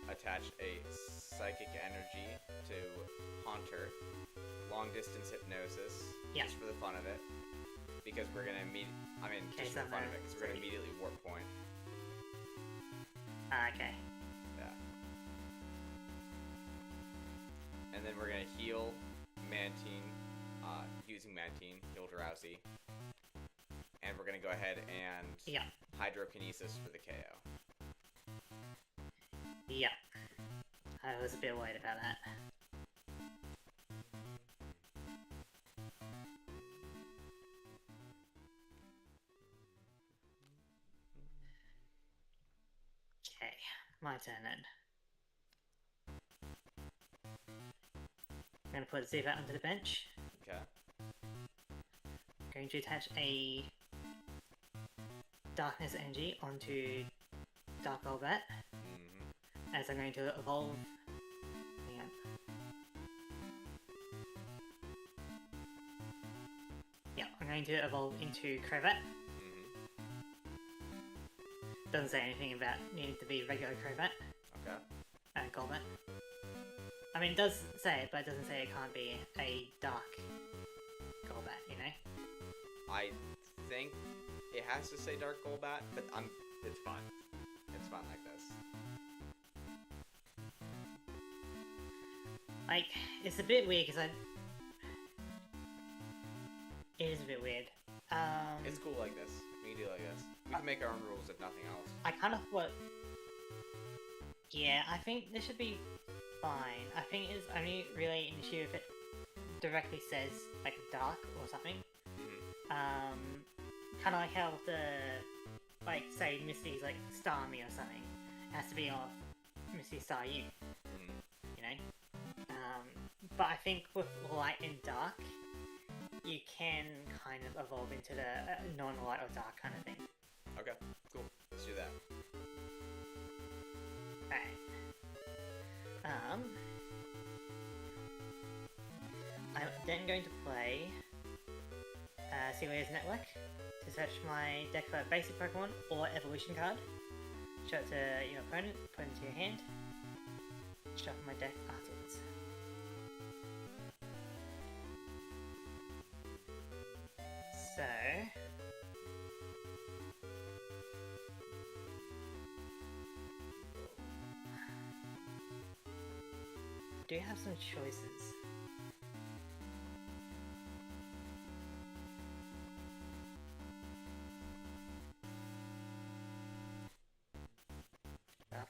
A: attach a Psychic Energy to Haunter. Long Distance Hypnosis.
B: Yeah.
A: Just for the fun of it. Because we're going to just for the fun of it, because we're going to immediately Warp Point.
B: Okay.
A: Yeah. And then we're going to heal Mantine, using Mantine, heal Drowsy. And we're going to go ahead and Hydrokinesis for the KO.
B: Yeah. I was a bit worried about that. Okay, my turn then. I'm going to put Ziva onto the bench.
A: Okay.
B: I'm going to attach a Darkness Energy onto Dark Golbat. As I'm going to evolve. Hang on. Yeah, I'm going to evolve into Crobat. Doesn't say anything about needing to be regular Crobat.
A: Okay.
B: Golbat. I mean, it does say it, but it doesn't say it can't be a dark Golbat, you know?
A: I think it has to say Dark Golbat, but it's fine. It's fine like this.
B: Like, it's a bit weird, because it is a bit weird.
A: It's cool like this. We can do like this. We can make our own rules if nothing else.
B: I kind of Yeah, I think this should be fine. I think it's only really an issue if it directly says, like, dark or something. Kind of like how the, like, say Misty's, like, Starmie or something. It has to be off Misty Star U. You know? But I think with light and dark, you can kind of evolve into the non-light or dark kind of thing.
A: Okay, cool. Let's do that.
B: Alright. I'm then going to play Celia's Network to search my deck for basic Pokemon or evolution card. Show it to your opponent, put it into your hand, shuffle my deck afterwards. So... I do have some choices.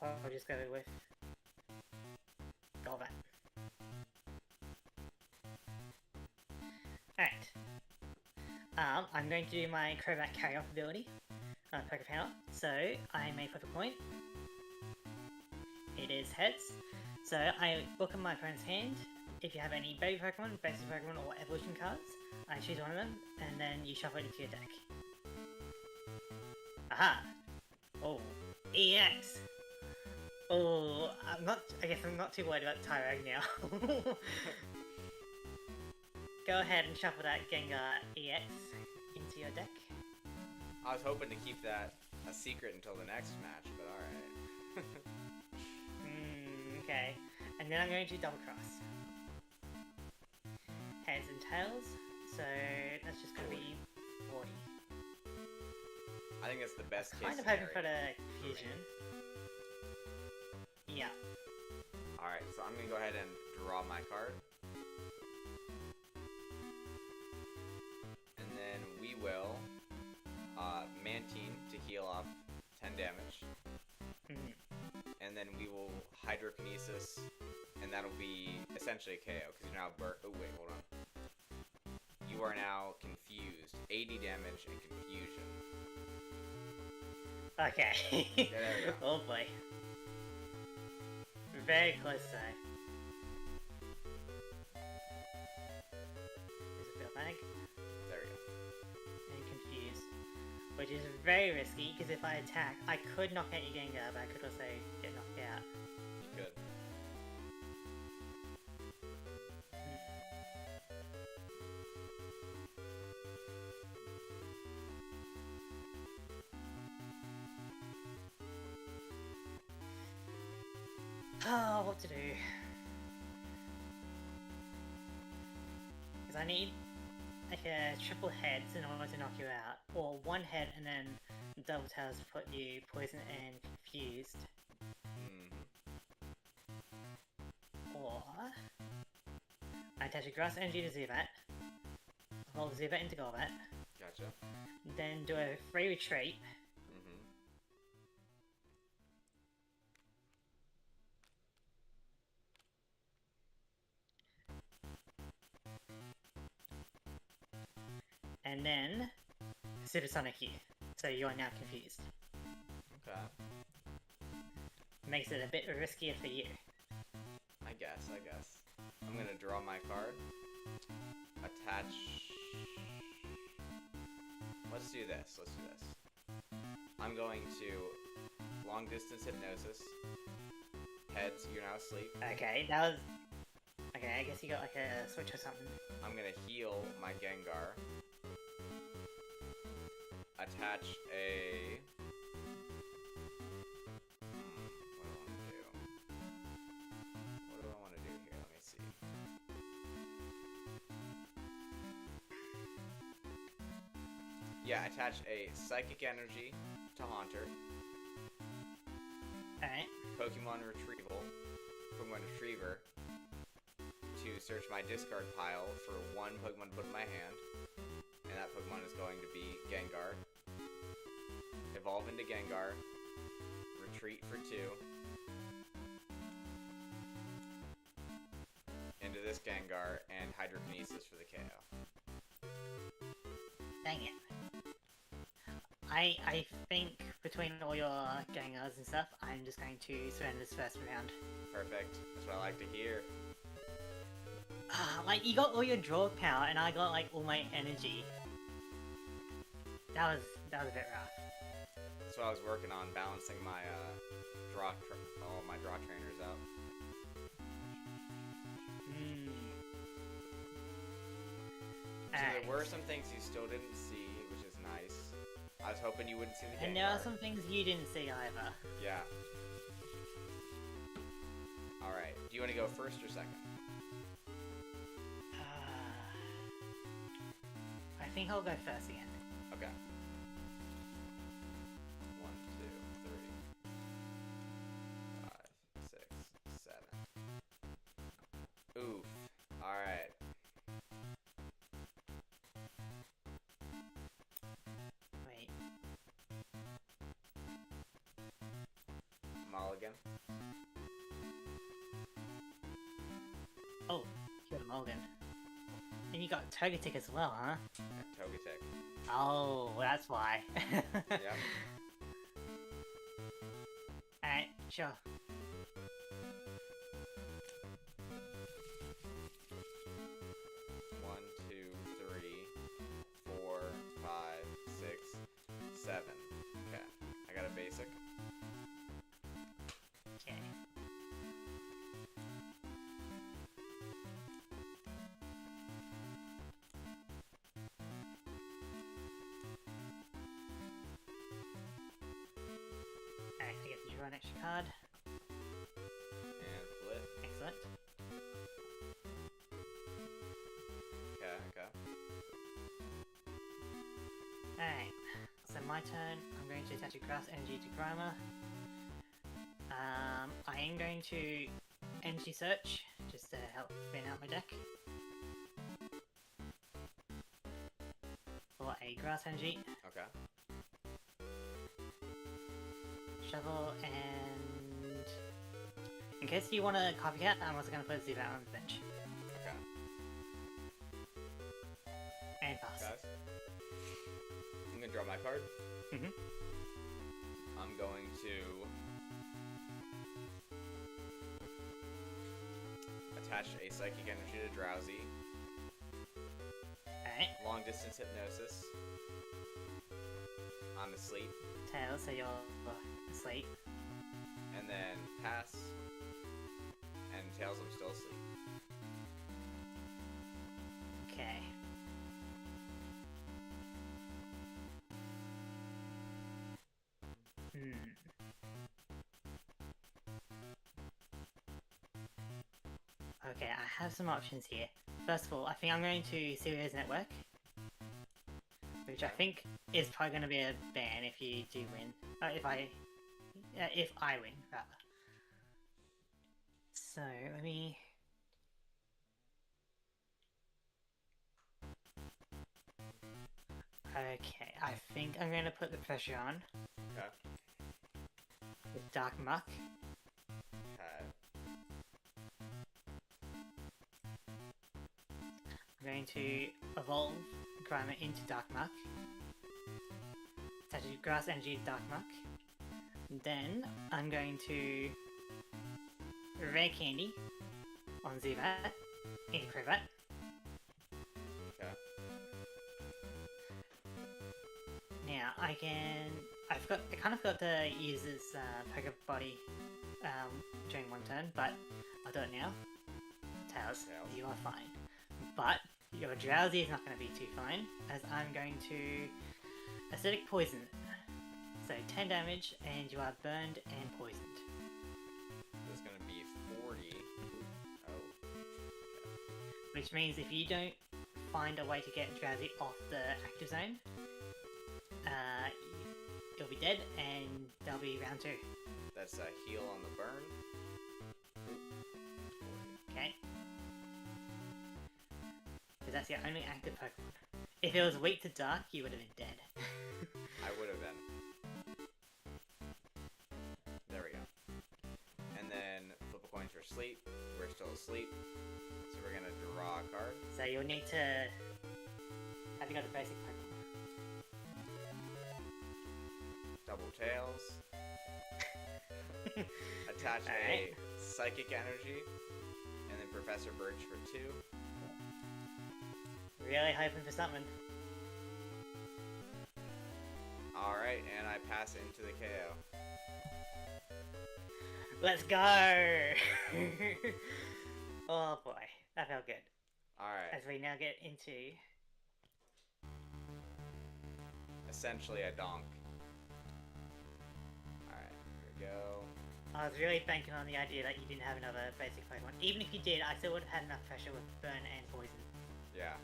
B: I'll just go with Golbat. Alright. I'm going to do my Crobat Carry Off ability on Poké Power. So I may flip a coin. It is heads. So I look at my opponent's hand. If you have any baby Pokemon, basic Pokemon, or evolution cards, I choose one of them, and then you shuffle it into your deck. Aha! Oh, EX! Oh, I guess I'm not too worried about Tyrag now. Go ahead and shuffle that Gengar EX into your deck.
A: I was hoping to keep that a secret until the next match, but alright.
B: Okay. And then I'm going to double cross. Heads and tails, so that's just going to be 40.
A: I think that's the best case
B: Kind of hoping for the fusion. Yeah.
A: Alright, so I'm going to go ahead and draw my card. And then we will Mantine to heal off 10 damage.
B: Mhm.
A: And then we will Hydrokinesis, and that'll be essentially a KO, because you're now oh wait, hold on. You are now confused. 80 damage and confusion.
B: Okay.
A: Yeah, there we go.
B: Oh boy. Very close though. There's a bit of lag.
A: There we go.
B: And confused. Which is very risky, because if I attack, I could knock out your Gengar, but I could also get knocked out.
A: You could.
B: Oh, what to do? Because I need like a triple heads in order to knock you out, or one head and then double tails to put you poisoned and confused, or I attach a grass energy to Zubat, roll Zubat into Golbat,
A: Gotcha.
B: then do a free retreat. And then Supersonic you, so you are now confused.
A: Okay.
B: Makes it a bit riskier for you.
A: I guess. I'm gonna draw my card. Attach... Let's do this. I'm going to long distance hypnosis. Heads, you're now asleep.
B: Okay, that was... Okay, I guess you got like a switch or something.
A: I'm gonna heal my Gengar. Attach a... What do I want to do here? Let me see. Yeah, attach a Psychic Energy to Haunter.
B: Alright.
A: Pokemon Retriever to search my discard pile for one Pokemon to put in my hand. And that Pokemon is going to be Gengar. Evolve into Gengar. Retreat for 2. Into this Gengar, and Hydrokinesis for the KO.
B: Dang it. I think between all your Gengars and stuff, I'm just going to surrender this first round.
A: Perfect. That's what I like to hear.
B: Like, you got all your draw power, and I got, like, all my energy. That was a bit rough.
A: That's what I was working on, balancing my, all my draw trainers out. So there were some things you still didn't see, which is nice. I was hoping you wouldn't see the Gengar.
B: And there are some things you didn't see either.
A: Yeah. Alright, do you want to go first or second?
B: I think I'll go first again.
A: Okay. 1, 2, 3, 5, 6, 7. Oof. Alright.
B: Wait.
A: Mulligan.
B: Oh, you got a Mulligan. And you got Togetic as well, huh?
A: Yeah, Togetic.
B: Oh, that's why.
A: Yep.
B: Alright, sure.
A: One, 2, 3, 4, 5, 6, 7. Okay. I got a basic.
B: Okay. Alright, I get to draw an extra card.
A: And flip.
B: Excellent.
A: Okay, okay.
B: Alright, so my turn. I'm going to attach a Grass Energy to Grimer. I am going to Energy Search, just to help thin out my deck. For a Grass Energy.
A: Okay.
B: shuffle, and in case you want to copycat, I'm also gonna put Ziva on the bench.
A: Okay.
B: And pass.
A: Guys, I'm gonna draw my card.
B: Mm-hmm.
A: I'm going to attach a Psychic Energy to Drowsy.
B: Alright.
A: Long Distance Hypnosis. I'm asleep.
B: Tails, so you're asleep.
A: And then pass. And Tails, I'm still asleep.
B: Okay. Okay, I have some options here. First of all, I think I'm going to Serious Network, which I think is probably going to be a ban if you do win. If I win, rather. So, let me... Okay, I think I'm going to put the pressure on.
A: Okay.
B: With Dark Muck.
A: Okay.
B: I'm going to evolve Grimer into Dark Muck. Attach Grass Energy to Dark Muck. Then I'm going to Rare Candy on Zubat into Crobat.
A: Okay.
B: Now I kind of got to use this Poke Body during one turn, but I'll do it now. Tails, you are fine. But your Drowsy is not going to be too fine, as I'm going to Acidic Poison it. So 10 damage, and you are burned and poisoned.
A: There's gonna be 40. Oh.
B: Which means if you don't find a way to get Drowsy off the active zone, you'll be dead, and that'll be round 2.
A: That's a heal on the burn.
B: Okay. Because that's your only active Pokemon. If it was weak to Dark, you would have been dead.
A: I would have been. There we go. And then flip a coin for sleep. We're still asleep. So we're gonna draw a card.
B: So you'll need to... Have you got the basic Pokemon?
A: Double Tails. Attach
B: Alright.
A: a Psychic Energy. And then Professor Birch for 2.
B: Really hoping for something.
A: Alright, and I pass it into the KO.
B: Let's go! Oh boy, that felt good.
A: Alright.
B: As we now get into...
A: Essentially a donk. Alright, here we go.
B: I was really banking on the idea that you didn't have another basic Pokemon. Even if you did, I still would have had enough pressure with Burn and Poison.
A: Yeah.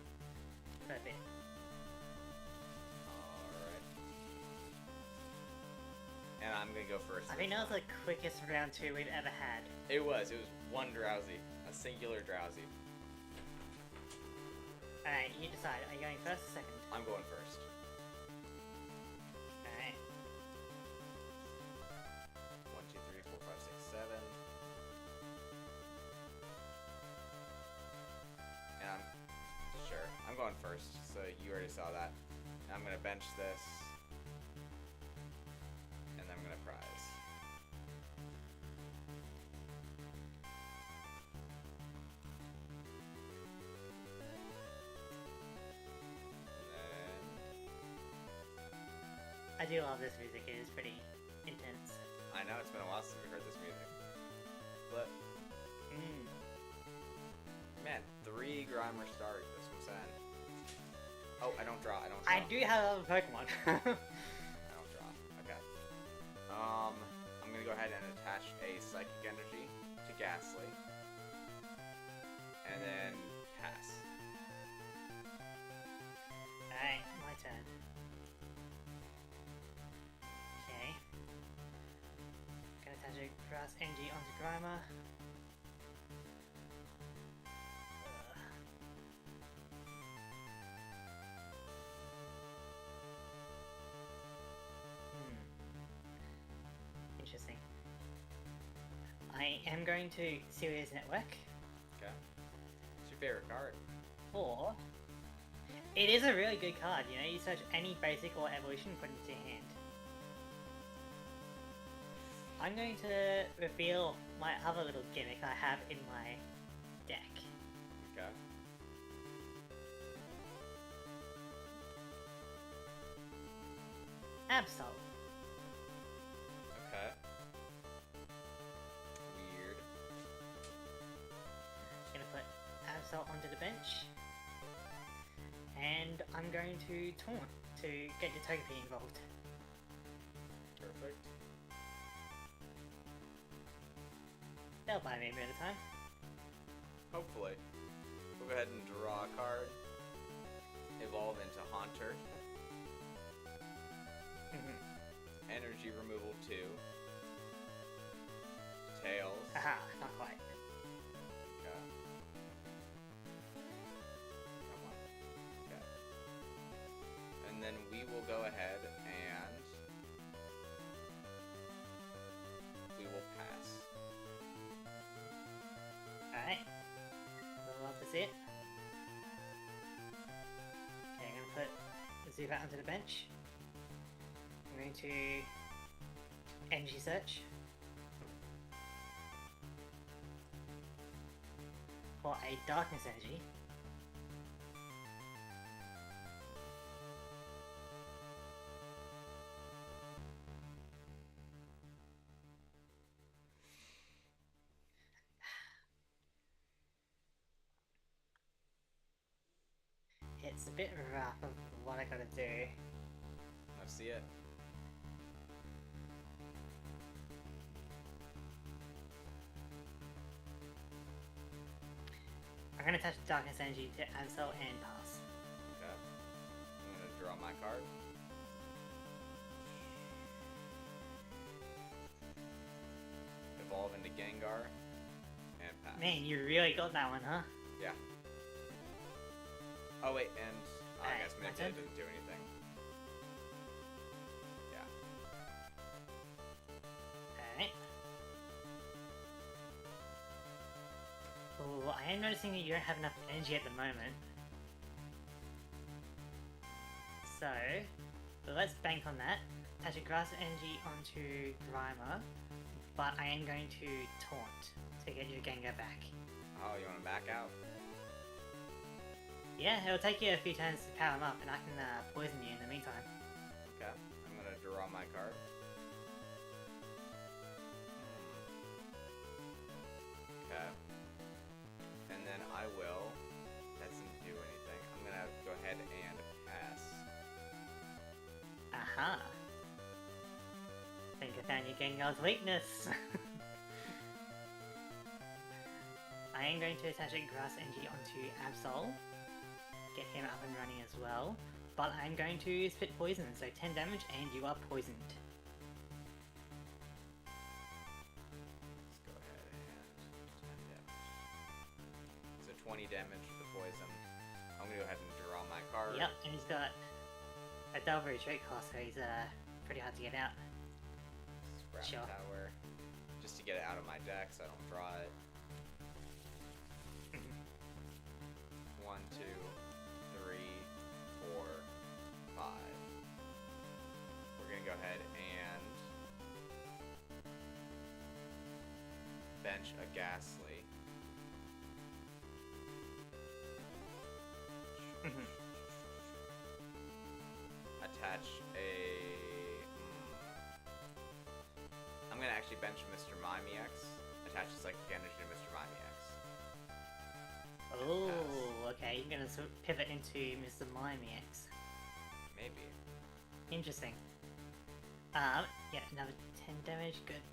B: For a bit.
A: Alright. And I'm gonna go first.
B: I think that was the quickest round 2 we've ever had.
A: It was one Drowsy. A singular Drowsy.
B: Alright, you decide. Are you going first or second?
A: I'm going first.
B: Alright.
A: 1, 2, 3, 4, 5, 6, 7. And I'm going first, so you already saw that. And I'm gonna bench this. And then I'm gonna prize.
B: I do love this music. It is pretty intense.
A: I know, it's been a while since we heard this music. But, man, 3 Grimer start this one's in. Oh, I don't draw.
B: I do have other Pokemon.
A: I don't draw. Okay. I'm gonna go ahead and attach a Psychic Energy to Ghastly. And then pass.
B: Alright, my turn. Okay. Gonna attach a Grass Energy onto Grimer. I am going to Serious Network.
A: Okay. What's your favorite card?
B: Or it is a really good card. You know, you search any basic or evolution, put it into your hand. I'm going to reveal my other little gimmick I have in my deck.
A: Okay.
B: Absol.
A: Okay. Weird.
B: Just gonna put Absol onto the bench. And I'm going to taunt to get the Togepi involved.
A: Perfect.
B: They'll buy me a bit of time.
A: Hopefully. We'll go ahead and draw a card. Evolve into Haunter. Energy removal 2. Tails.
B: Haha, not quite.
A: Okay. Come on. Okay. And then we will go ahead and we will pass.
B: Alright. Love to see it. Okay, I'm gonna put the Zubat onto the bench. I'm going to Energy Search for a Darkness Energy. It's a bit rough of what I gotta do.
A: Let's see it.
B: I'm gonna attach Darkness Energy to Ansel and pass.
A: Okay. I'm gonna draw my card. Evolve into Gengar and pass.
B: Man, you really got that one, huh?
A: Yeah. Oh wait, and I guess
B: my
A: Minute
B: turn?
A: didn't do anything. Yeah.
B: Alright. Oh, I am noticing that you don't have enough energy at the moment. So, let's bank on that. Attach a Grass Energy onto Grimer, but I am going to Taunt to get your Gengar back.
A: Oh, you wanna back out?
B: Yeah, it'll take you a few turns to power him up, and I can poison you in the meantime.
A: Okay. I'm gonna draw my card. Okay. And then I will. That doesn't do anything. I'm gonna go ahead and pass.
B: Aha! Think I found your Gengar's weakness! I am going to attach a Grass Energy onto Absol. Get him up and running as well. But I'm going to spit poison, so 10 damage and you are poisoned.
A: Let's go ahead and 10 damage. So 20 damage with the poison. I'm gonna go ahead and draw my card.
B: Yep, and he's got a double retreat cost, so he's pretty hard to get out.
A: Sprout
B: Sure.
A: Tower. Just to get it out of my deck so I don't draw it. 1, 2, 3, 4, 5. We're gonna go ahead and bench a Ghastly. Attach a. I'm gonna actually bench Mr. Mimiex. Attach a Psychic Energy to Mr. Mimiex.
B: Oh, okay, you're gonna sort of pivot into Mr. Mimiex.
A: Maybe.
B: Interesting. Yeah, another 10 damage, good.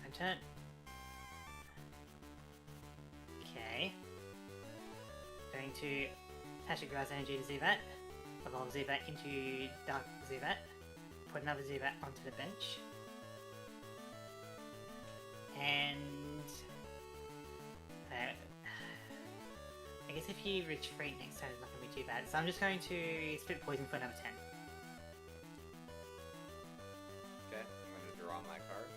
B: My turn. Okay. Going to attach a Grass Energy to Zubat. Evolve Zubat into Dark Zubat. Put another Zubat onto the bench. And... I guess if you retreat next turn, it's not going to be too bad. So I'm just going to spit poison for another 10.
A: Okay, I'm gonna draw my card.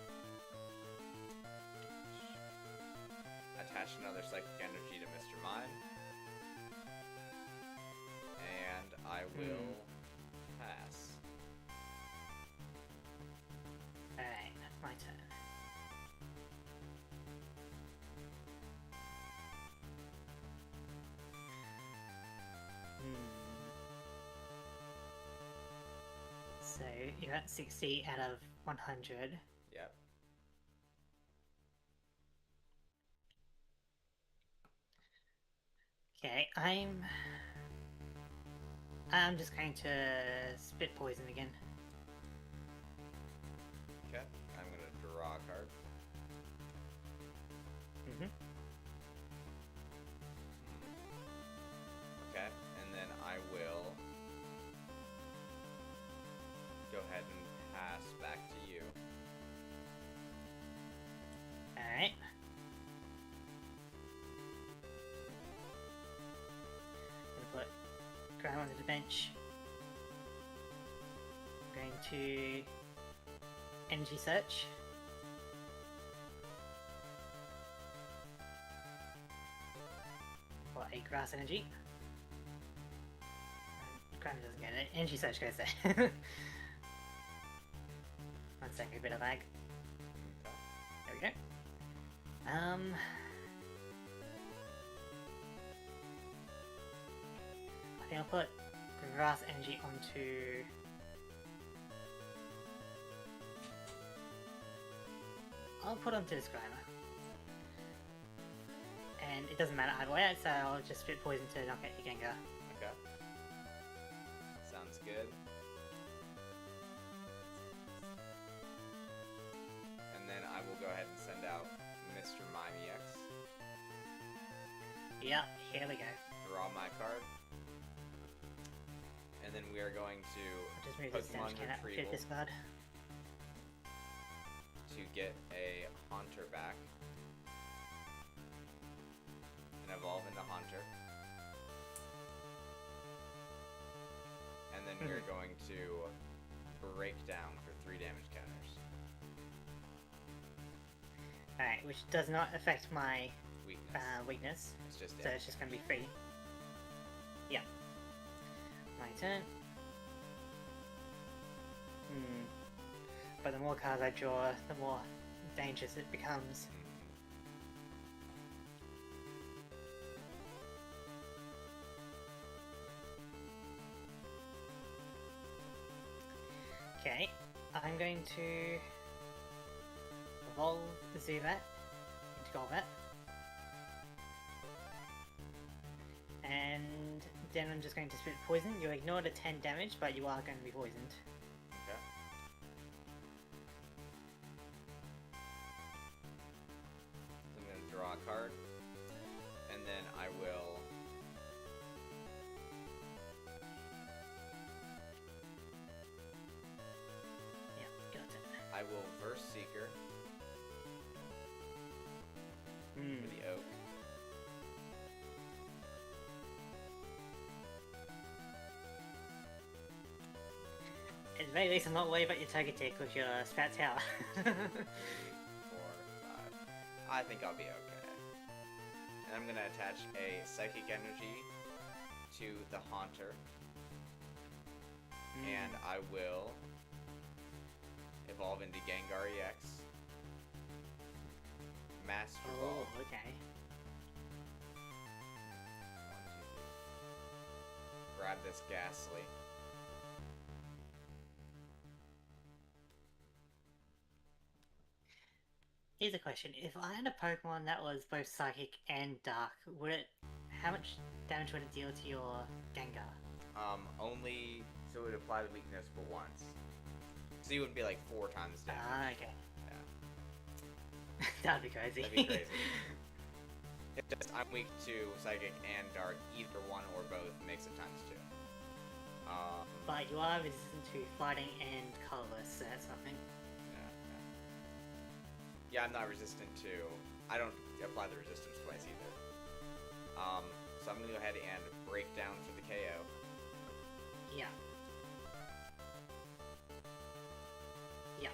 B: you got 60 out of 100.
A: Yep.
B: Okay, I'm just going to spit poison again.
A: Okay. I'm gonna draw a card.
B: Mm-hmm.
A: Okay, and then I will go ahead and pass back to you.
B: Alright. I'm gonna put Graham onto the bench. I'm going to energy search. For a grass energy. Graham doesn't get it. Energy search goes there. 1 second, a bit of lag.
A: Okay.
B: There we go. I think I'll put grass energy onto. I'll put onto this grimer. And it doesn't matter either way, so I'll just spit poison to knock out your Gengar.
A: Okay. Sounds good. And then I will go ahead and send out Mr. Mime EX.
B: Yep, here we go.
A: Draw my card. And then we are going to
B: I'll just move this
A: Pokemon
B: damage can out
A: Retrieval
B: with this card.
A: to get a Haunter back. And evolve into Haunter. And then we are going to break down for 3 damage counters.
B: Alright, which does not affect my
A: Weakness.
B: weakness,
A: It's just
B: so
A: damage.
B: it's just going to be free. Yeah. My turn. But the more cards I draw, the more dangerous it becomes. Okay, I'm going to evolve the Zubat into Golbat. And then I'm just going to spit poison. You ignore the 10 damage, but you are going to be poisoned.
A: Okay. I'm going to draw a card. And then I will
B: Yeah, got it.
A: I will Verse Seeker for the Oak.
B: At the very least, I'm not worried about your Togetic with your Spat Tower.
A: 3, 4, 5. I think I'll be okay. And I'm going to attach a Psychic Energy to the Haunter. And I will evolve into Gengar EX. Master Ball.
B: Oh, okay.
A: 1, 2, 3. Grab this Ghastly.
B: Here's a question. If I had a Pokemon that was both Psychic and Dark, would it... How much damage would it deal to your Gengar?
A: Only... So it would apply the weakness but once. So you wouldn't be like 4 times damage.
B: Ah, okay.
A: Yeah.
B: That'd be crazy.
A: That'd be crazy. It's just, I'm weak to Psychic and Dark. Either one or both makes it times 2.
B: But you are resistant to fighting and colorless, so that's nothing.
A: Yeah, I'm not resistant to... I don't apply the resistance twice either. So I'm going to go ahead and break down for the KO.
B: Yeah. Yeah.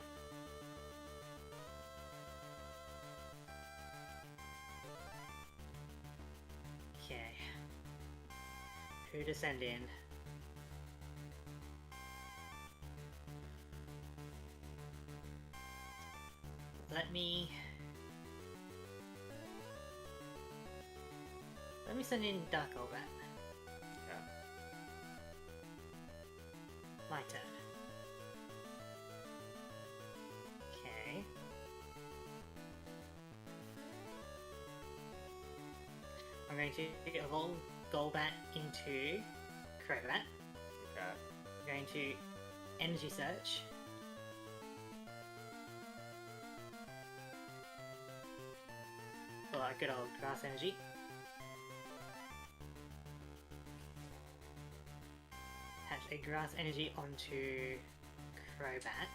B: Okay. Who to send in? Let me send in Dark Golbat.
A: Okay.
B: My turn. going to evolve Golbat into Crobat.
A: Okay.
B: I'm going to Energy Search. For a good old Grass Energy. Attach a Grass Energy onto Crobat.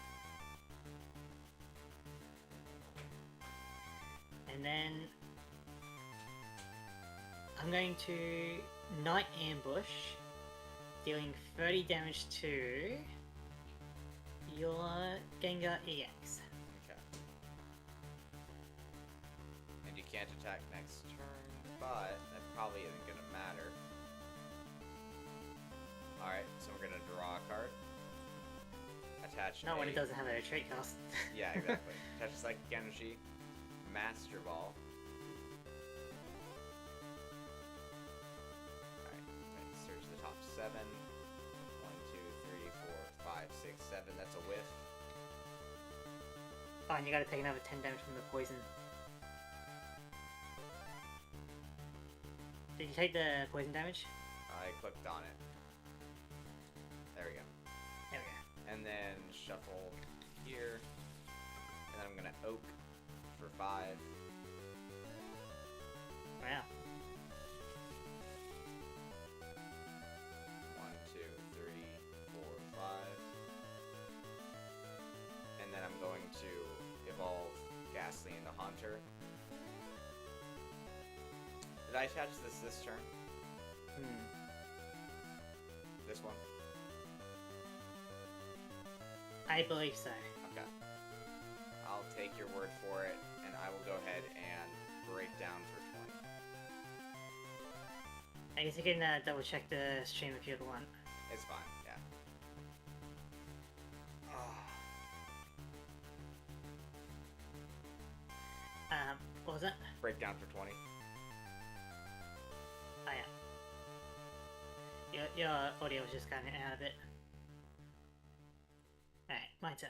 B: And then I'm going to Night Ambush, dealing 30 damage to your Gengar EX.
A: Okay. And you can't attack next turn, but that probably isn't gonna matter. Alright, so we're gonna draw a card. Attach
B: Not when it doesn't have a trait cost.
A: Yeah, exactly. Attach a Psychic Energy. Master Ball. Alright, let's search the top 7. 1, 2, 3, 4, 5, 6, 7. That's a whiff.
B: Oh, and you gotta take another 10 damage from the poison. Did you take the poison damage?
A: I clicked on it. There we go.
B: There we go.
A: And then shuffle here. And then I'm gonna Oak for 5.
B: Wow.
A: 1, 2, 3, 4, 5. And then I'm going to evolve Ghastly into Haunter. Did I attach this turn? This one?
B: I believe so.
A: Okay. I'll take your word for it, and I will go ahead and break down for 20.
B: I guess you can double check the stream if you ever want.
A: It's fine, yeah.
B: What was that?
A: Break down for 20.
B: Oh yeah. Your audio was just cutting out a bit. Alright, my turn.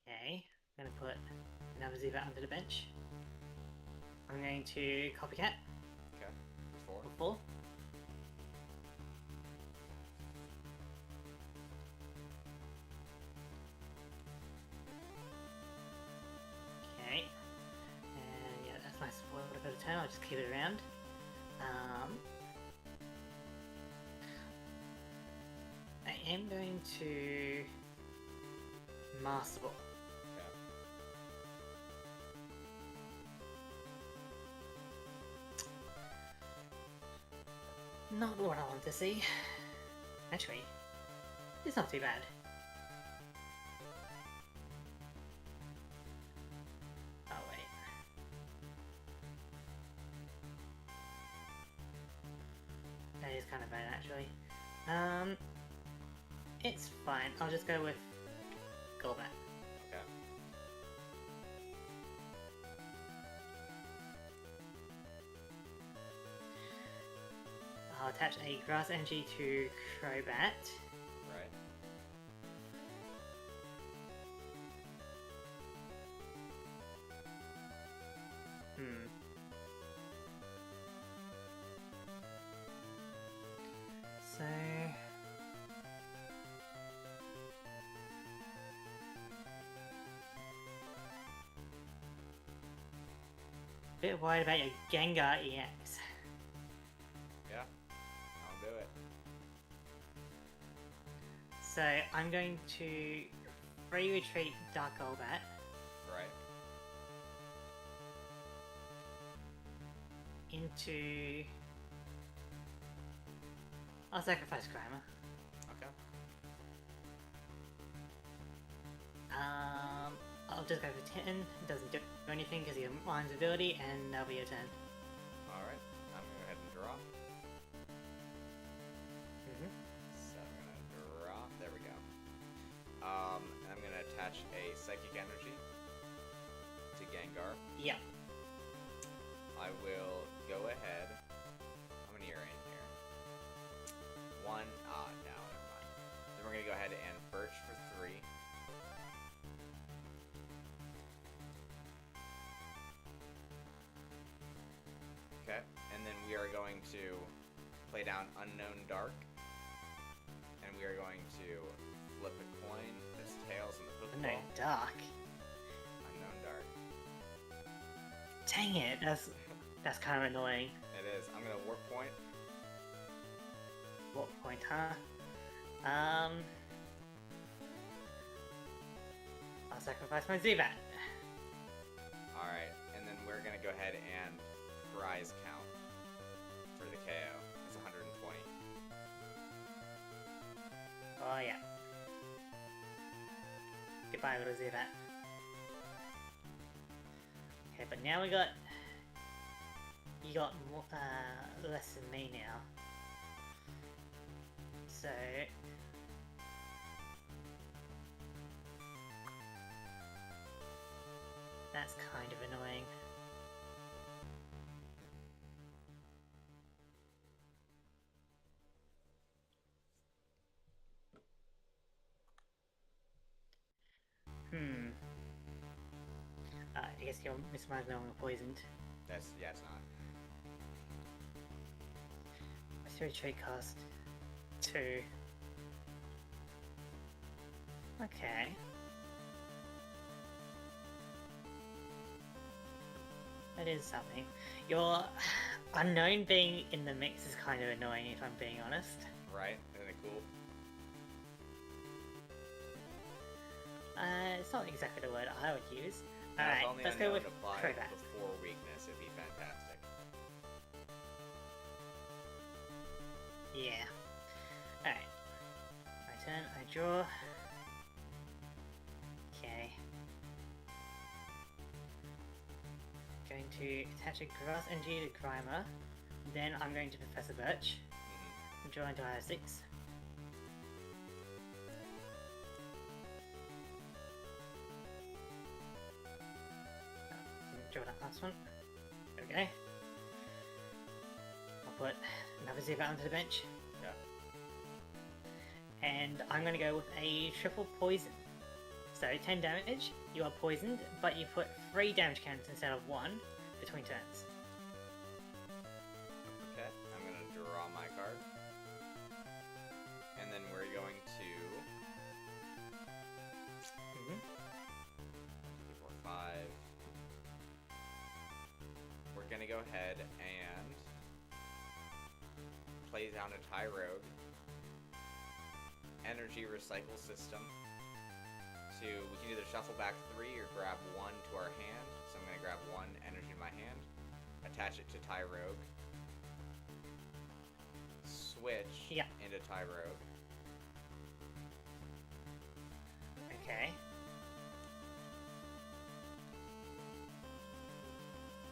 B: Okay, I'm gonna put another Zubat onto the bench. I'm going to Copycat
A: Okay. 4.
B: for 4. Okay. And yeah, that's my support for the turn. I'll just keep it around. I am going to Master Ball.
A: Okay.
B: Not what I want to see. Actually, it's not too bad. Oh wait. That is kind of bad actually. It's fine. I'll just go with Golbat.
A: Okay.
B: I'll attach a Grass Energy to Crobat.
A: Right.
B: So... bit worried about your Gengar EX.
A: Yeah. I'll do it.
B: So I'm going to free retreat Dark Golbat.
A: Right.
B: Into... I'll sacrifice Grimer.
A: Okay.
B: I'll just go for 10. It doesn't do anything because he lines ability, and that'll be your turn.
A: Alright. I'm gonna go ahead and draw.
B: Mm-hmm.
A: So I'm gonna draw. There we go. And I'm gonna attach a Psychic Energy to Gengar.
B: Yeah.
A: I will go ahead. How many are in here? 1. No, never mind. Then we're gonna go ahead and Birch for 3. then we are going to play down Unknown Dark. And we are going to flip a coin. There's tails in the Pokeball.
B: Unknown Dark.
A: Unknown Dark.
B: Dang it, that's kind of annoying.
A: It is. I'm gonna Warp Point.
B: What point, huh? I'll sacrifice my Zubat.
A: Alright, and then we're gonna go ahead and prize count for the KO. It's 120.
B: Oh yeah. Goodbye, little Zubat. Okay, but now you got more, less than me now. So that's kind of annoying. I guess your Miss Mine's no longer poisoned.
A: Yeah, it's not.
B: What's your retreat cost? 2. Okay. That is something. Your Unknown being in the mix is kind of annoying, if I'm being honest.
A: Right? Isn't it cool?
B: It's not exactly the word I would use.
A: Now, if
B: Alright,
A: only
B: let's go
A: Unknown
B: with
A: applied
B: Crobat.
A: before weakness, it'd be fantastic.
B: Yeah. Alright. My turn, I draw. Okay. Going to attach a Grass Energy to Grimer. Then I'm going to Professor Birch. Draw into IO6. Draw that last one. There we go. I'll put another Zubat onto the bench.
A: Yeah.
B: And I'm going to go with a triple poison. So 10 damage, you are poisoned, but you put 3 damage counters instead of 1 between turns.
A: Okay, I'm gonna draw my card. And then we're going to... 4, 5. We're gonna go ahead and play down a Tyrogue. Energy Recycle System. We can either shuffle back 3 or grab 1 to our hand. So I'm going to grab 1 energy in my hand, attach it to Tyrogue, switch into Tyrogue.
B: Okay.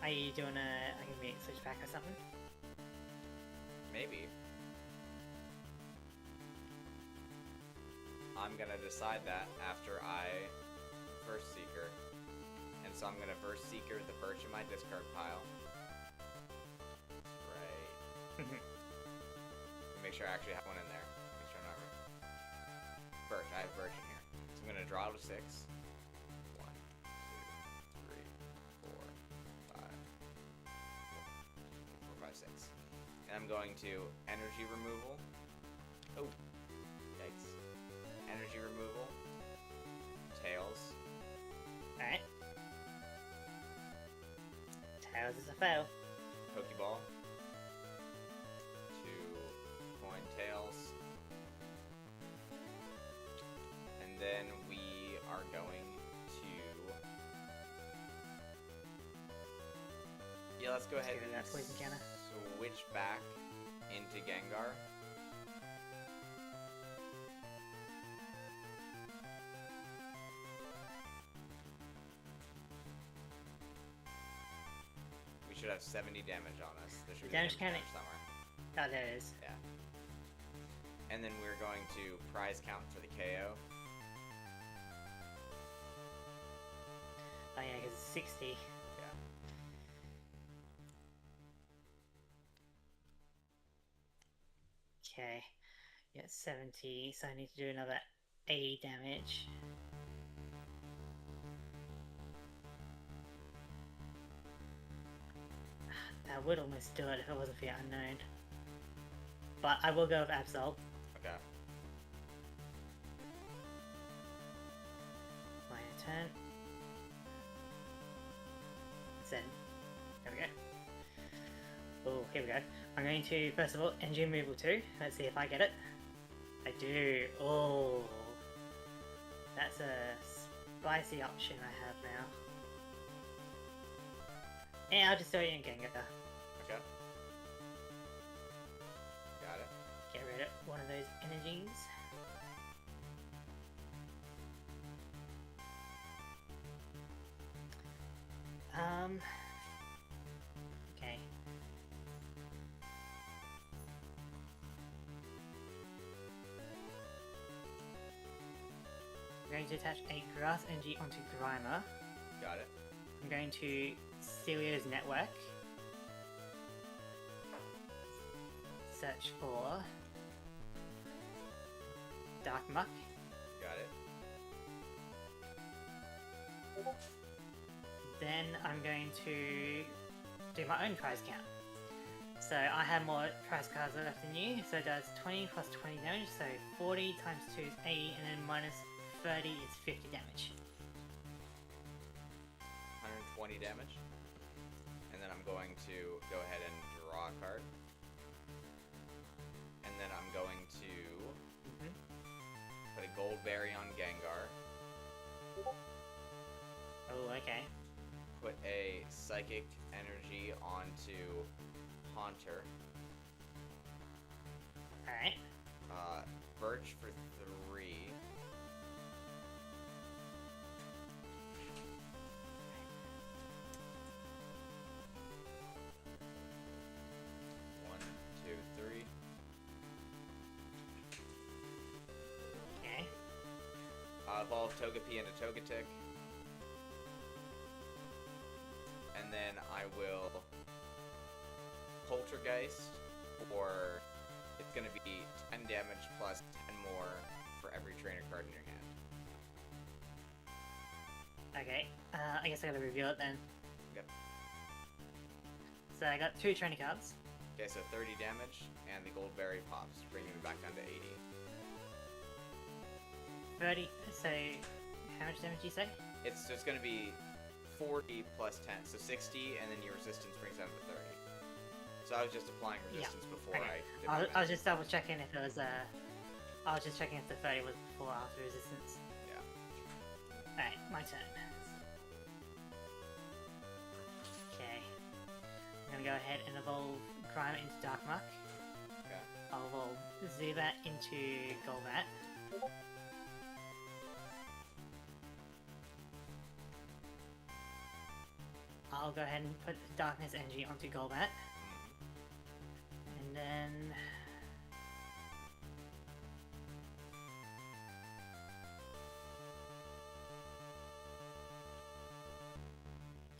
B: Are you doing a immediate switch back or something?
A: Maybe. I'm gonna decide that after I First Seeker. And so I'm gonna First Seeker the Birch in my discard pile. Right. Make sure I actually have one in there. Make sure I'm not... Birch, I have Birch in here. So I'm gonna draw to 6. 1, 2, 3, 4, 5, 4, 5, 6. And I'm going to Energy Removal. Oh. Yikes. Energy Removal. Tails.
B: Alright. Tails is a fail.
A: Pokeball. 2 coin tails. And then we are going to... Yeah, let's go ahead and
B: poison counter.
A: switch back into Gengar. We should have 70 damage on us. There should be
B: Damage
A: damage
B: counter.
A: somewhere.
B: Oh, there it is.
A: Yeah. And then we're going to prize count for the KO.
B: Oh yeah, because it's 60.
A: Yeah.
B: Okay. Yeah, 70, so I need to do another 80 damage. I would almost do it if it wasn't for the unknown. But I will go with Absol.
A: Okay.
B: My turn. Then, there we go. Oh, here we go. I'm going to, first of all, Engine Removal 2. Let's see if I get it. I do. Oh. That's a spicy option I have now. Yeah, I'll just throw you in Gengar.
A: Okay. Got it.
B: Get rid of one of those energies. Okay. I'm going to attach a grass energy onto Grimer.
A: Got it.
B: I'm going to Celio's Network. Search for Dark Muck.
A: Got it.
B: Then I'm going to do my own prize count. So I have more prize cards left than you, so it does 20 plus 20 damage, so 40 times 2 is 80, and then minus 30 is 50 damage.
A: 120 damage. And then I'm going to go ahead and draw a card. And then I'm going to put a gold berry on Gengar.
B: Oh, okay.
A: Put a psychic energy onto Haunter.
B: Alright.
A: Birch for 3. One, two, three.
B: Okay.
A: Evolve Togepi into Togetic. And then I will Poltergeist, or it's going to be 10 damage plus 10 more for every trainer card in your hand.
B: Okay. I guess I gotta reveal it then.
A: Yep.
B: So I got 2 training cards.
A: Okay, so 30 damage, and the gold berry pops, bringing me back down to 80.
B: 30. So, how much damage do you say?
A: It's just going to be 40 plus 10, so 60, and then your resistance brings down to 30. So I was just applying resistance before
B: Okay.
A: I did my
B: I was just double checking if it was I was just checking if the 30 was before or after resistance.
A: Yeah.
B: Alright, my turn. Okay. I'm gonna go ahead and evolve Grimer into Darkmark.
A: Okay.
B: I'll evolve Zubat into Golbat. I'll go ahead and put Darkness Energy onto Golbat. And then...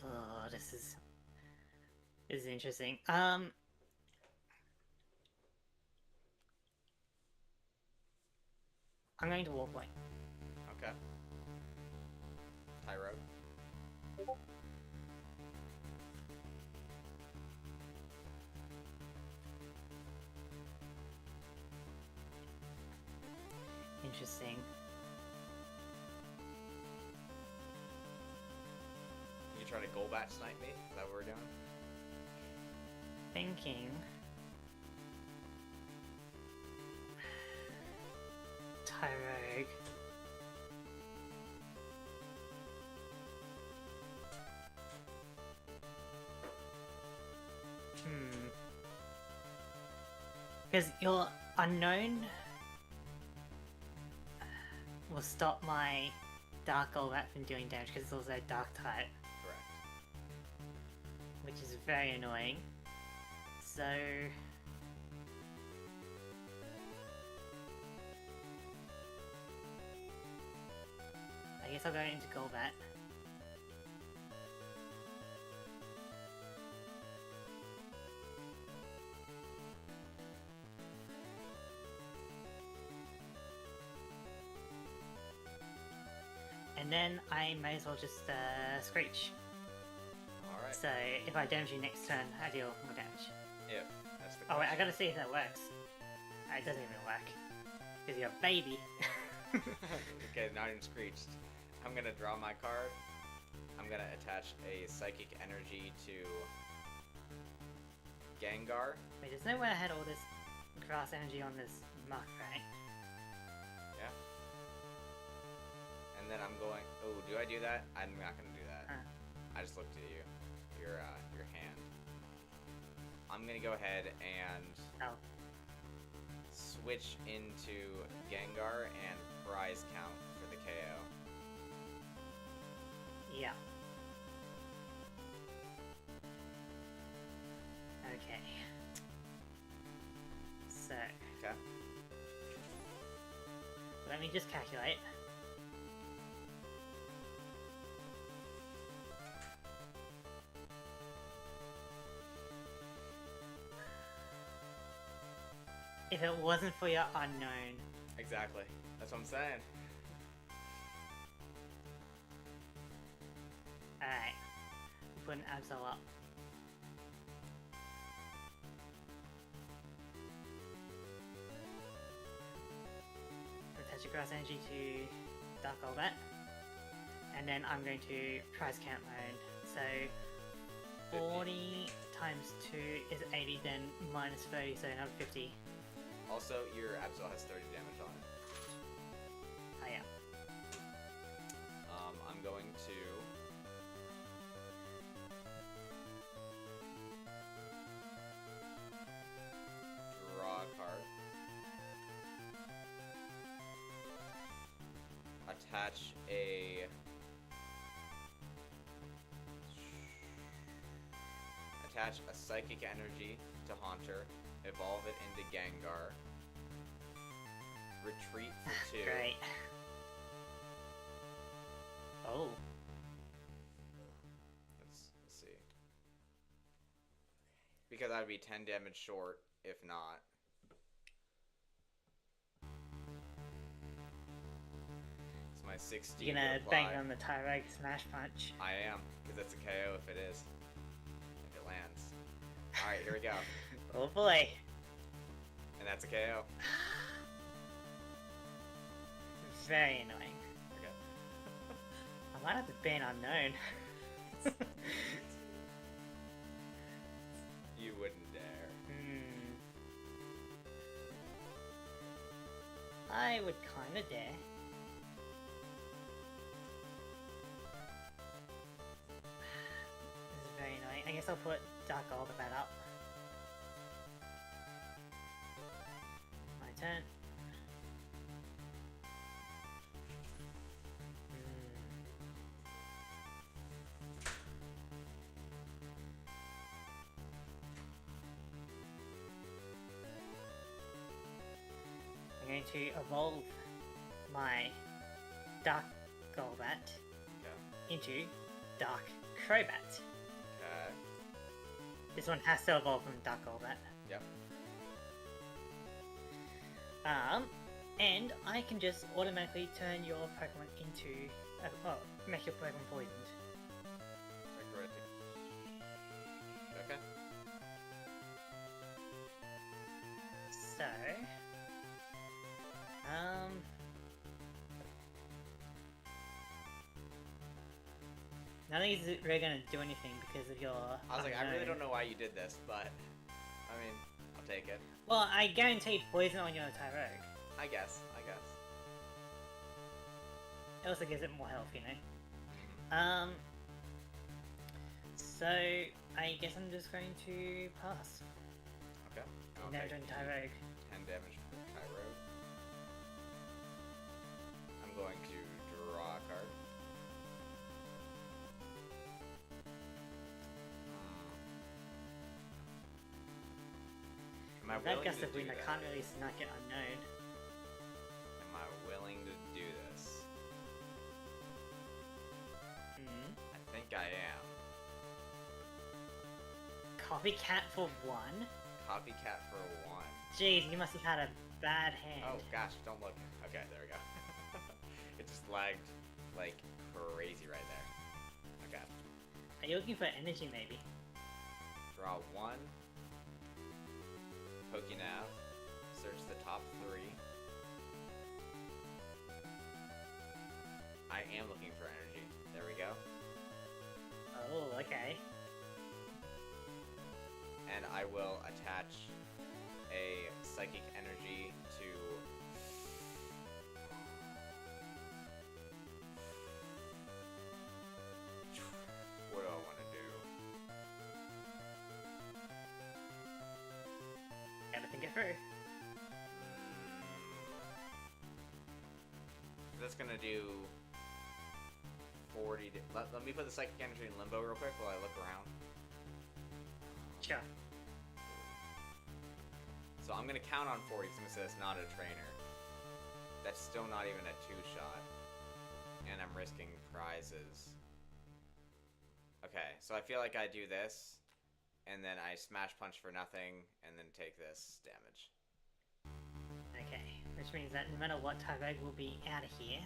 B: oh, this is interesting. I'm going to Warpoint.
A: Okay. Tyro.
B: Interesting.
A: You try to Golbat snipe me? Is that what we're doing?
B: Thinking... Tyrogue. Because your unknown will stop my Dark Golbat from doing damage because it's also a Dark type.
A: Correct.
B: Which is very annoying. So... I guess I'll go into Golbat. And then I may as well just Screech.
A: Alright.
B: So if I damage you next turn, I deal more damage.
A: If that's the
B: Oh wait, I
A: question.
B: gotta see if that works. It doesn't even work. Because you're a baby.
A: Okay, not even screeched. I'm gonna draw my card. I'm gonna attach a psychic energy to Gengar.
B: Wait, there's no way I had all this grass energy on this mark, right?
A: Yeah. And then I'm going. Oh, do I do that? I'm not gonna do that. I just looked at you. Your hand. I'm gonna go ahead and
B: Oh.
A: switch into Gengar and prize count for the KO.
B: Yeah. Okay. So,
A: Okay.
B: let me just calculate. If it wasn't for your unknown,
A: Exactly. That's what I'm saying.
B: alright. Put an Absol up. Attach a grass energy to Dark Golbat. And then I'm going to price count mode. So 40 times 2 is 80, then minus 30, so another 50.
A: Also, your Absol has 30 damage on it.
B: Oh yeah.
A: I'm going to draw a card. Attach a psychic energy to Haunter. Evolve it into Gengar. Retreat for 2.
B: Great. Oh.
A: Let's see. Because I would be 10 damage short if not. It's my 16.
B: You're gonna bang on the Tyreg Smash Punch.
A: I am, because it's a KO if it is. If it lands. Alright, here we go.
B: Oh boy.
A: And that's a KO.
B: Very annoying.
A: Okay.
B: I might have to ban unknown.
A: You wouldn't dare.
B: I would kinda dare. This is very annoying. I guess I'll put Dark Golbat up. My turn. I'm going to evolve my Dark Golbat
A: Okay.
B: into Dark Crobat.
A: Okay.
B: This one has to evolve from Dark Golbat.
A: Yep.
B: And I can just automatically turn your Pokemon into, make your Pokemon poisoned.
A: Okay.
B: So, none of these are really gonna do anything because of your.
A: I was like, I really
B: unknown.
A: don't know why you did this, but I mean, I'll take it.
B: Well, I guaranteed poison on your Tyrogue.
A: I guess.
B: It also gives it more health, you know. So I guess I'm just going to pass.
A: Okay. I'll
B: Damage
A: take
B: on Tyrogue.
A: 10 damage from Tyrogue. I'm going to draw a card. Am I
B: That
A: willing
B: gust
A: to
B: of
A: do
B: wind, I
A: that?
B: can't really snuck it unknown.
A: Am I willing to do this? I think I am.
B: Copycat for 1?
A: Copycat for 1.
B: Jeez, you must have had a bad hand.
A: Oh gosh, don't look. Okay, there we go. It just lagged like crazy right there. Okay.
B: Are you looking for energy, maybe?
A: Draw 1. Pokenav. Search the top 3. I am looking for energy. There we go.
B: Oh, okay.
A: And I will attach a psychic energy to... What do I want to do?
B: Gotta think it through.
A: That's gonna do 40. Let me put the psychic energy in limbo real quick while I look around.
B: Sure.
A: So I'm gonna count on 40 because I'm gonna say that's not a trainer. That's still not even a 2-shot. And I'm risking prizes. Okay, so I feel like I do this, and then I smash punch for nothing, and then take this damage.
B: Okay, which means that no matter what, Tyreg will be out of here.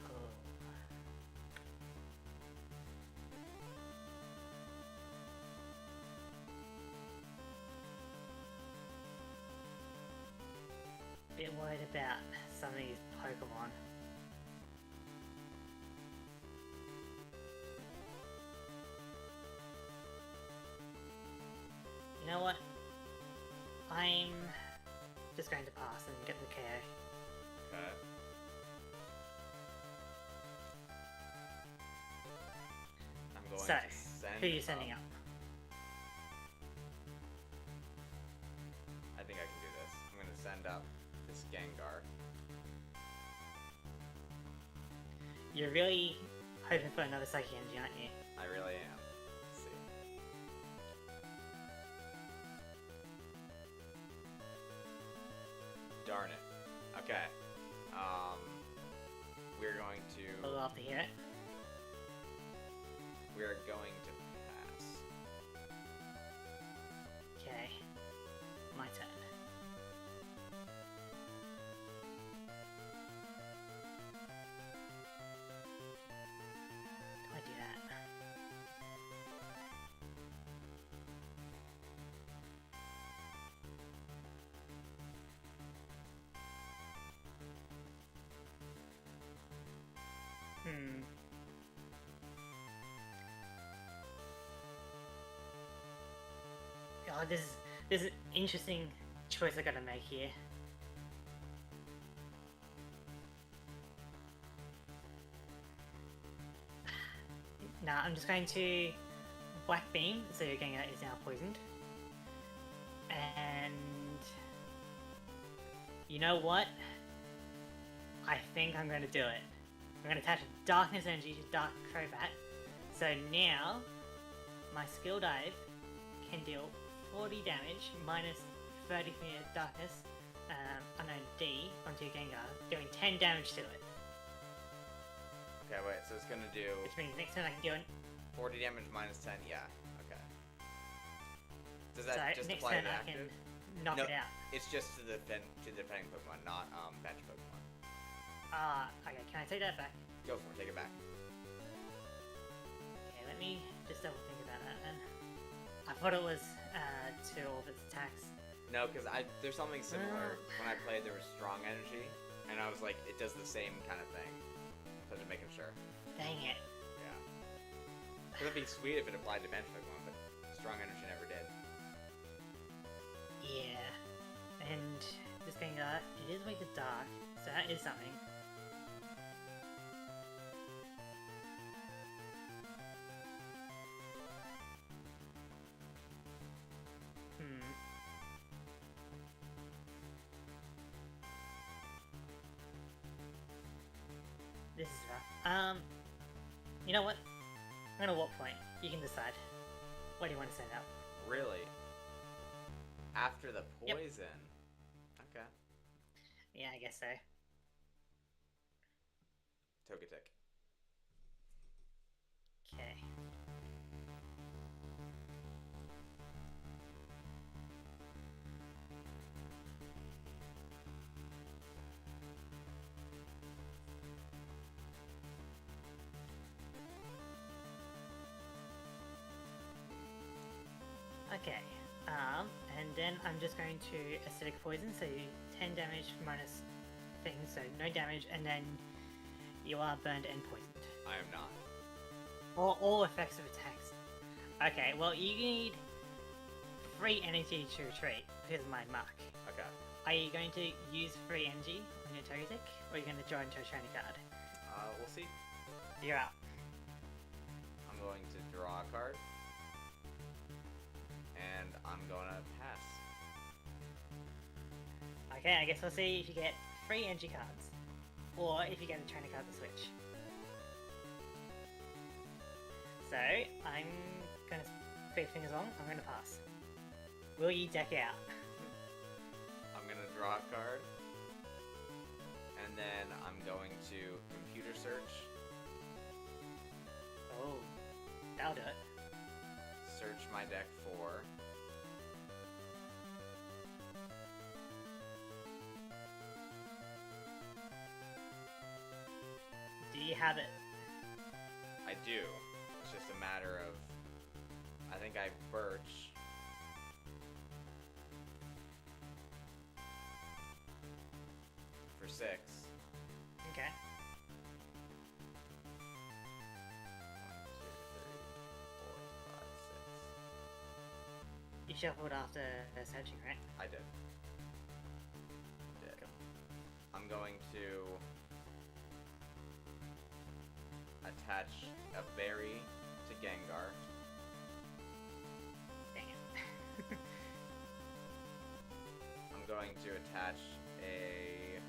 B: Oh. Bit worried about some of these Pokemon. You know what? I'm just going to pass and get the KO.
A: Okay. I'm going
B: So,
A: to send
B: who are you sending up?
A: I think I can do this. I'm going to send up this Gengar.
B: You're really hoping for another Psychic Energy, aren't you?
A: I really am. Let's see. Darn it. Okay. We're going to...
B: I'll love to hear it.
A: We're going to pass.
B: Okay. My turn. Do I do that? Oh, this is an interesting choice I gotta make here. Nah, I'm just going to Black Beam, so your Gengar is now poisoned. And you know what? I think I'm going to do it. I'm going to attach Darkness Energy to Dark Crobat. So now, my Skill Dive can deal 40 damage minus 30 from your Darkness unknown D onto your Gengar, doing 10 damage to it.
A: Okay, wait, so it's gonna do...
B: Which means next turn I can do it.
A: 40 damage minus 10, yeah. Okay. Does that
B: So
A: just
B: next
A: apply
B: turn
A: to
B: I can
A: active?
B: knock
A: No,
B: it out.
A: it's just to the defending Pokemon, not bench Pokemon.
B: Okay, can I take that back?
A: Go for it, take it back.
B: Okay, let me just double think about that then. I thought it was to all of its attacks.
A: No, because there's something similar. When I played, there was strong energy, and I was like, it does the same kind of thing. So I'm just making sure.
B: Dang it.
A: Yeah. It would be sweet if it applied to bench Pokemon, but strong energy never did.
B: Yeah. And this Gengar, it is weak to dark, so that is something. This is rough. You know what? I'm gonna Warp Point. You can decide. What do you want to send out?
A: Really? After the
B: Yep.
A: poison? Okay.
B: Yeah, I guess so.
A: Togetic.
B: Okay. Okay. And then I'm just going to acidic poison, so 10 damage minus things, so no damage, and then you are burned and poisoned.
A: I am not.
B: All effects of attacks. Okay, well you need 3 energy to retreat because of my mark.
A: Okay.
B: Are you going to use 3 energy on your Togetic, or are you going to draw into a shiny card?
A: We'll see.
B: You're up.
A: I'm going to draw a card. And I'm gonna pass.
B: Okay, I guess we'll see if you get 3 energy cards, or if you get a trainer card to switch. So, I'm gonna keep fingers long, I'm gonna pass. Will you deck out?
A: I'm gonna draw a card. And then I'm going to computer search.
B: Oh, that'll do it.
A: Search my deck for
B: Do you have it?
A: I do. It's just a matter of I think I birch. For 6.
B: Okay.
A: 1, 2, 3, 4, 5, 6.
B: You shuffled after searching, right?
A: I did. I'm going to attach a berry to Gengar.
B: Dang it.
A: I'm going to attach a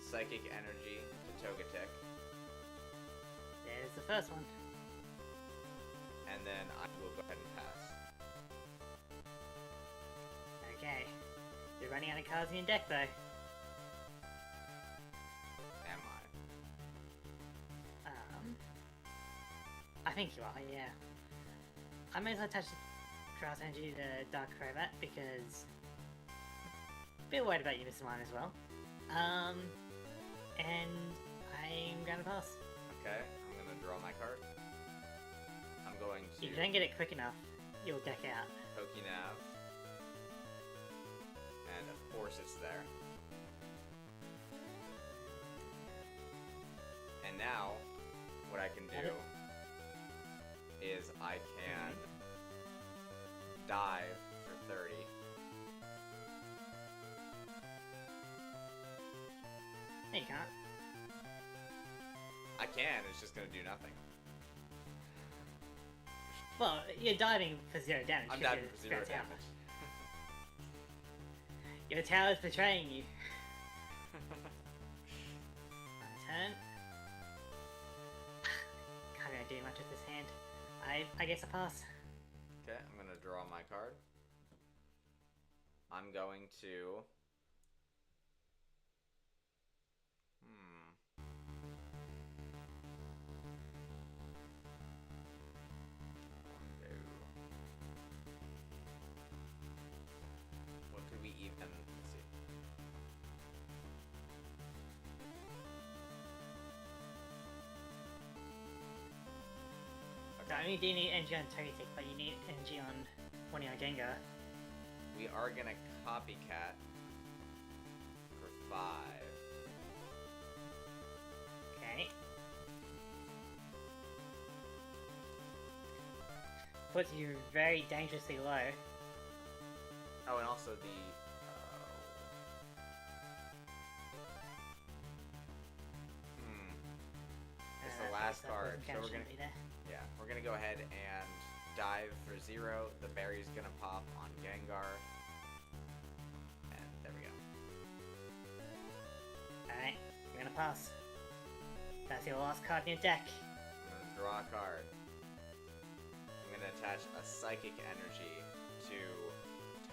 A: psychic energy to Togetic.
B: There's the first one.
A: And then I will go ahead and pass.
B: Okay. You're running out of cards in your deck, though.
A: Am I?
B: I think you are, yeah. I may as well attach the Grass Energy to Dark Crobat because a bit worried about you, Mr. Mine, as well. And I'm gonna pass.
A: Okay, I'm gonna draw my card. I'm going to
B: If you don't get it quick enough, you'll deck out.
A: Pokinav. And of course it's there. And now, what I can do is I can dive for 30.
B: No, you can't.
A: I can, it's just gonna do nothing.
B: Well, you're diving for 0 damage.
A: I'm
B: 'cause
A: diving
B: you're
A: for 0
B: Spirit Tower.
A: damage.
B: Your tower's betraying you. My turn. Can't really do much with this hand. I guess I pass.
A: Okay, I'm gonna draw my card. I'm going to... What could we even... Let's see.
B: So I mean, do you need energy on Togetic, but you need energy on one of your Gengar.
A: We are gonna copycat for 5.
B: Okay. Puts you very dangerously low.
A: Oh, and also the... It's the last card, so we're gonna... Yeah, we're gonna go ahead and dive for 0. The berry's gonna pop on Gengar. And there we go.
B: Alright, I'm gonna pass. That's your last card in your deck.
A: I'm gonna draw a card. I'm gonna attach a psychic energy to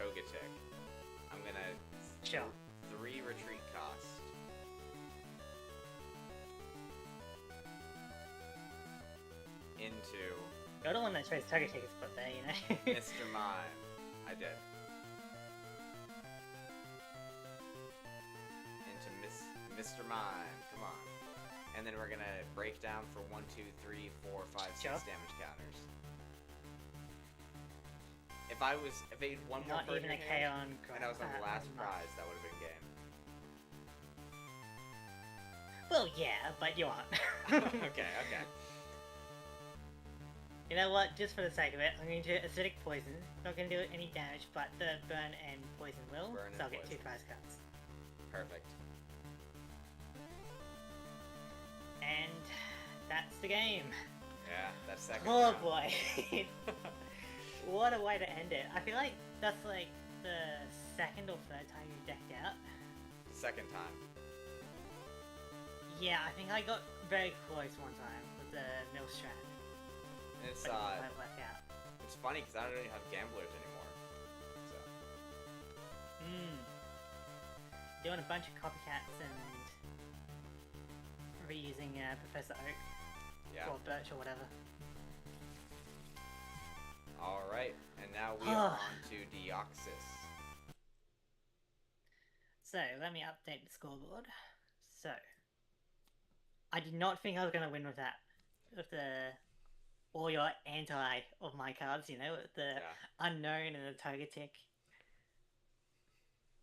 A: Togetic. I'm gonna...
B: Sure.
A: 3 retreat cost. Into
B: You're the one that chose Togetic's spot there, you know?
A: Mr. Mime. I did. Into Mr. Mime. Come on. And then we're gonna break down for 1, 2, 3, 4, 5, 6
B: Sure.
A: damage counters. If they had one more
B: Not
A: card
B: even
A: in
B: a
A: your hand,
B: K on.
A: and I was on the last
B: Mark.
A: prize, that would have been game.
B: Well, yeah, but you aren't.
A: Okay.
B: You know what? Just for the sake of it, I'm going to do Acidic Poison. Not going to do any damage, but the Burn and Poison will.
A: Burn
B: so I'll
A: and
B: get 2
A: poison.
B: prize cards.
A: Perfect.
B: And that's the game.
A: Yeah, that's second
B: Oh
A: round.
B: boy. What a way to end it. I feel like that's like the second or third time you decked out.
A: Second time.
B: Yeah, I think I got very close one time with the Millstrand.
A: It's
B: But it didn't quite work out.
A: it's funny because I don't really have gamblers anymore. So
B: Doing a bunch of copycats and reusing Professor Oak
A: yeah.
B: or Birch or whatever.
A: All right, and now we are on to Deoxys.
B: So let me update the scoreboard. So I did not think I was going to win with that. With all your anti of my cards, you know, with the unknown and the Togetic.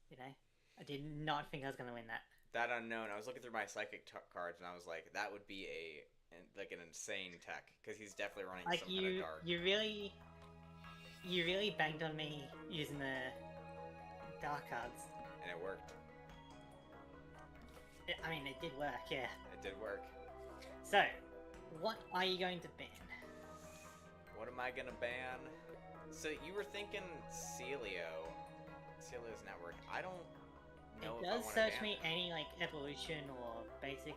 B: You know, I did not think I was going to win that.
A: That unknown. I was looking through my psychic cards and I was like, that would be an insane tech because he's definitely running
B: Like
A: some kind of dark.
B: you really banged on me using the dark cards.
A: And it worked.
B: I mean, it did work, yeah.
A: It did work.
B: So, what are you going to ban?
A: What am I gonna ban? So you were thinking Celio's network. I don't know
B: It
A: if I
B: does
A: want
B: search
A: to ban
B: me any like evolution or basic.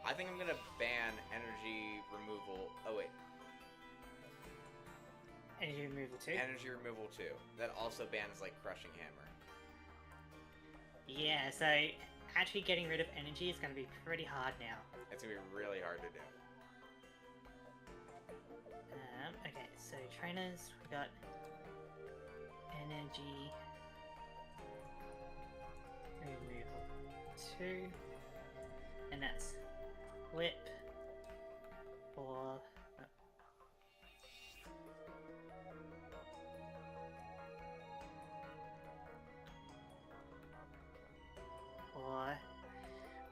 A: I think I'm gonna ban energy removal. Oh wait,
B: Energy removal too?
A: energy removal too. That also bans like crushing hammer.
B: Yeah, so actually getting rid of energy is going to be pretty hard now.
A: It's gonna be really hard to do.
B: Okay, so trainers, we got energy removal 2, and that's whip or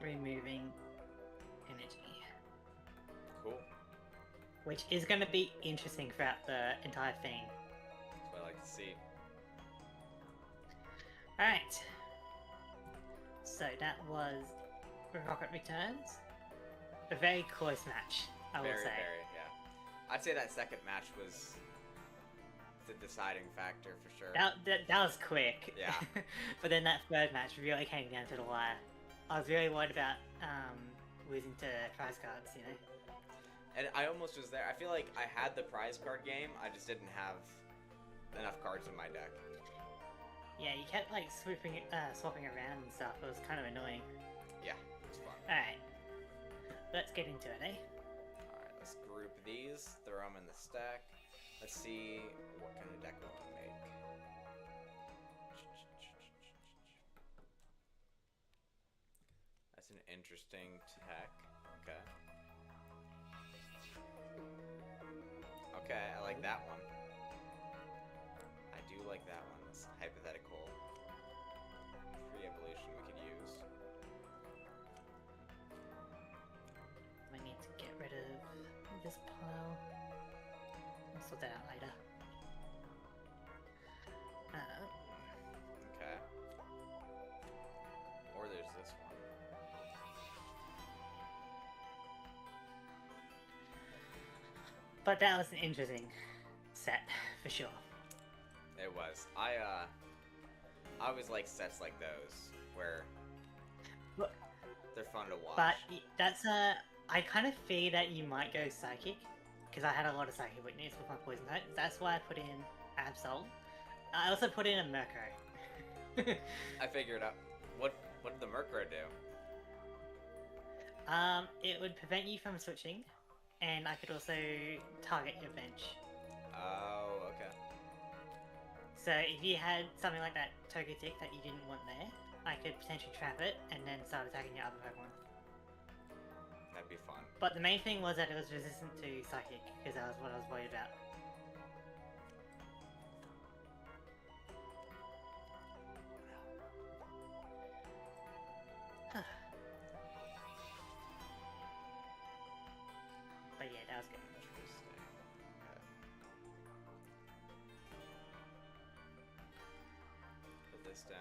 B: removing energy.
A: Cool.
B: Which is going to be interesting throughout the entire thing.
A: That's what I like to see.
B: Alright. So that was Rocket Returns. A very close match, I will say.
A: Very, yeah. I'd say that second match was the deciding factor for sure.
B: That was quick.
A: Yeah.
B: But then that third match really came down to the wire. I was really worried about losing to prize cards, you know?
A: And I almost was there. I feel like I had the prize card game, I just didn't have enough cards in my deck.
B: Yeah, you kept like swapping around and stuff. It was kind of annoying.
A: Yeah, it's fun.
B: Alright. Let's get into it, eh?
A: Alright, let's group these, throw them in the stack. Let's see what kind of deck we want to make. That's an interesting tech. Okay. Okay, I like that one. I do like that one. It's hypothetical. Free evolution we could use.
B: I need to get rid of this pile. I'll sort that out later.
A: Okay. Or there's this one.
B: But that was an interesting set, for sure.
A: It was. I always like sets like those where
B: But,
A: they're fun to watch.
B: but that's I kind of fear that you might go Psychic, because I had a lot of Psychic Witness with my Poison type. That's why I put in Absol. I also put in a Murkrow.
A: I figured out what did the Murkrow do?
B: It would prevent you from switching, and I could also target your bench.
A: Oh, okay.
B: So if you had something like that Togetic that you didn't want there, I could potentially trap it and then start attacking your other Pokemon.
A: That'd be fun.
B: But the main thing was that it was resistant to Psychic, because that was what I was worried about.
A: this down.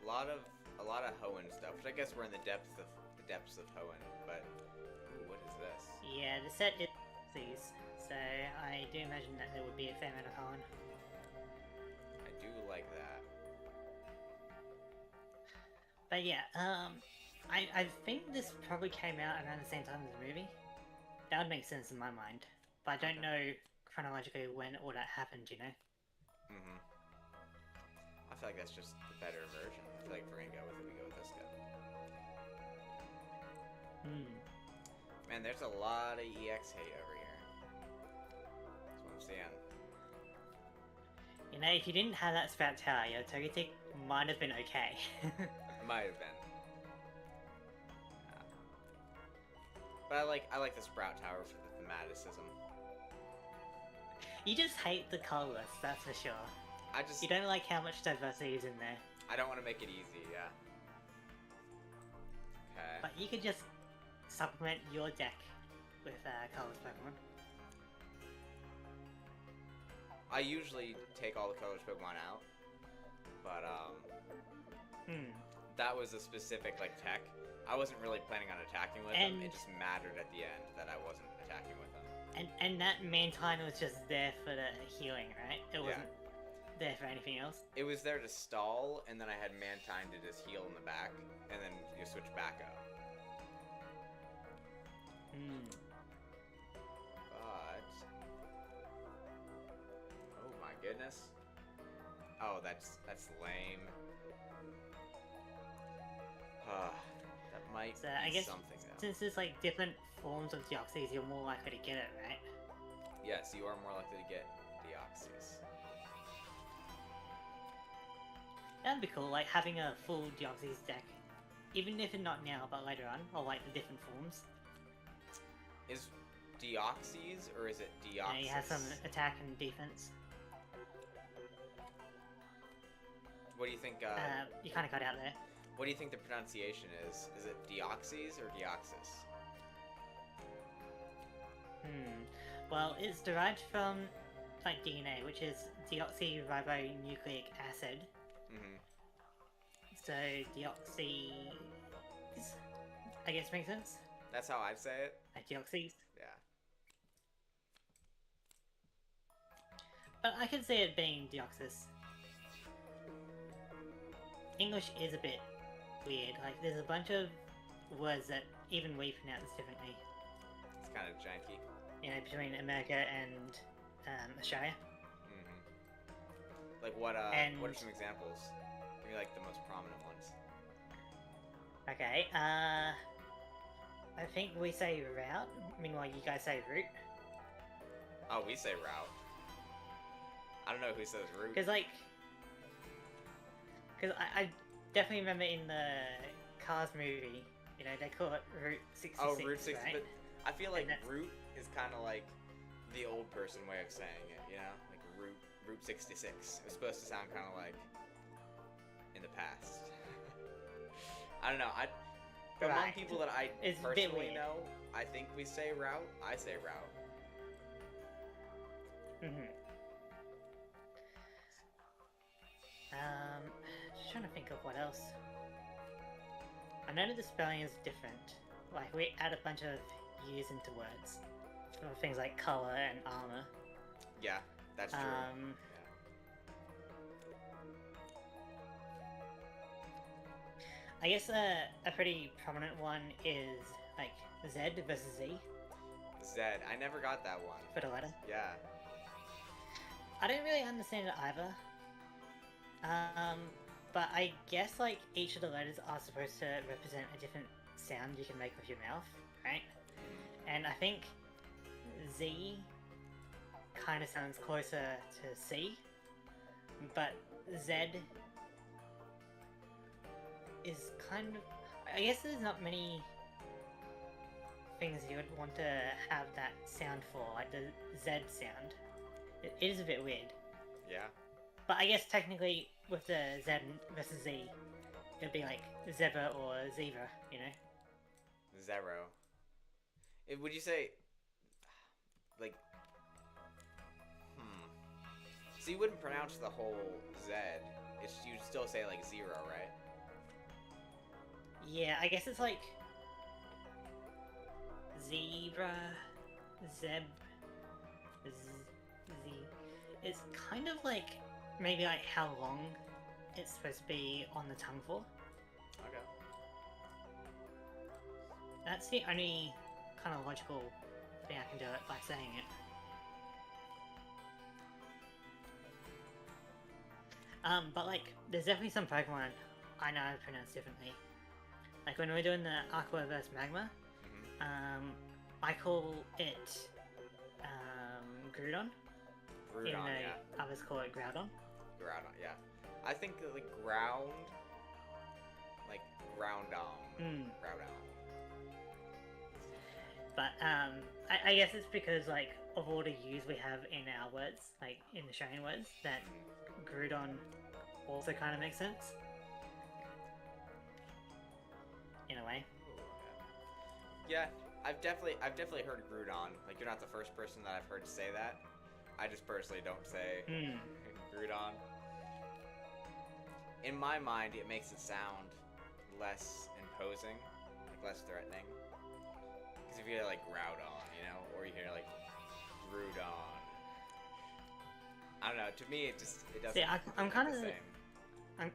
A: A lot of Hoenn stuff, which I guess we're in the depths of Hoenn. But ooh, what is this?
B: Yeah, the set is these, so I do imagine that there would be a fair amount of Hoenn.
A: I do like that.
B: But yeah, I think this probably came out around the same time as the movie. That would make sense in my mind, but I don't know chronologically when all that happened. You know.
A: I feel like that's just the better version. I feel like if we're gonna go with it, we go with this guy. Man, there's a lot of EX hate over here. That's what I'm seeing.
B: You know, if you didn't have that Sprout Tower, your Togetic might have been okay.
A: It might have been. But I like the Sprout Tower for the thematicism.
B: You just hate the colorless, that's for sure. You don't like how much diversity is in there.
A: I don't want to make it easy, yeah. Okay.
B: But you could just supplement your deck with colorless Pokemon.
A: I usually take all the colorless Pokemon out, but that was a specific tech. I wasn't really planning on attacking with them. It just mattered at the end that I wasn't attacking with them.
B: And that Mantine was just there for the healing, right? It wasn't there for anything else.
A: It was there to stall, and then I had Mantine to just heal in the back, and then you switch back up. But oh my goodness. Oh, that's lame. That might
B: So
A: be
B: I guess
A: something though.
B: Since there's different forms of Deoxys, you're more likely to get it, right?
A: Yes, you are more likely to get Deoxys.
B: That'd be cool, having a full Deoxys deck. Even if it's not now, but later on, or the different forms.
A: Is Deoxys or is it Deoxys?
B: Yeah, you have some attack and defense.
A: What do you think?
B: You kind of cut out there.
A: What do you think the pronunciation is? Is it Deoxys or Deoxys?
B: Well, it's derived from DNA, which is deoxyribonucleic acid. So deoxy, I guess, makes sense.
A: That's how I'd say it.
B: Deoxys.
A: Yeah.
B: But I could see it being Deoxys. English is a bit weird. There's a bunch of words that even we pronounce differently.
A: It's kind of janky.
B: You know, between America and Australia.
A: What are some examples? Give me the most prominent ones.
B: Okay, I think we say route, meanwhile you guys say route.
A: Oh, we say route. I don't know who says route.
B: Because I definitely remember in the Cars movie, you know, they call it Route 66,
A: Oh, Route 66,
B: right?
A: but I feel like route is kind of the old person way of saying it, you know? Route 66. It was supposed to sound kind of in the past. I don't know. Among people that I personally know, I think we say route. I say route.
B: Just trying to think of what else. I know that the spelling is different. We add a bunch of U's into words. For things like color and armor.
A: Yeah, that's true.
B: I guess a pretty prominent one is Z versus Z.
A: Z. I never got that one.
B: For the letter.
A: Yeah.
B: I don't really understand it either. But I guess each of the letters are supposed to represent a different sound you can make with your mouth, right? And I think Z kind of sounds closer to C, but Z is kind of... I guess there's not many things you would want to have that sound for, the Z sound. It is a bit weird.
A: Yeah.
B: But I guess technically with the Z versus Z, it'd be zebra or zebra, you know?
A: Zero. Would you say, So you wouldn't pronounce the whole Z. You'd still say like 0, right?
B: Yeah, I guess it's like zebra, zeb, z. It's kind of like maybe like how long it's supposed to be on the tongue for.
A: Okay.
B: That's the only kind of logical thing I can do it by saying it. But like, there's definitely some Pokemon I know how to pronounce differently. Like when we're doing the Aqua vs Magma, I call it Groudon.
A: Groudon,
B: even though
A: yeah.
B: others call it Groudon.
A: Groudon, yeah. I think that, like ground, like Groudon. Groudon.
B: But I guess it's because like of all the U's we have in our words, like in the Australian words, that Groudon also kind of makes sense. In a way.
A: Ooh, okay. Yeah, I've definitely heard Groudon. Like you're not the first person that I've heard say that. I just personally don't say Groudon. In my mind, it makes it sound less imposing, like less threatening. Because if you hear like Groudon, you know, or you hear like Groudon, I don't know. To me, it doesn't.
B: See, I'm kind of
A: the same.
B: I'm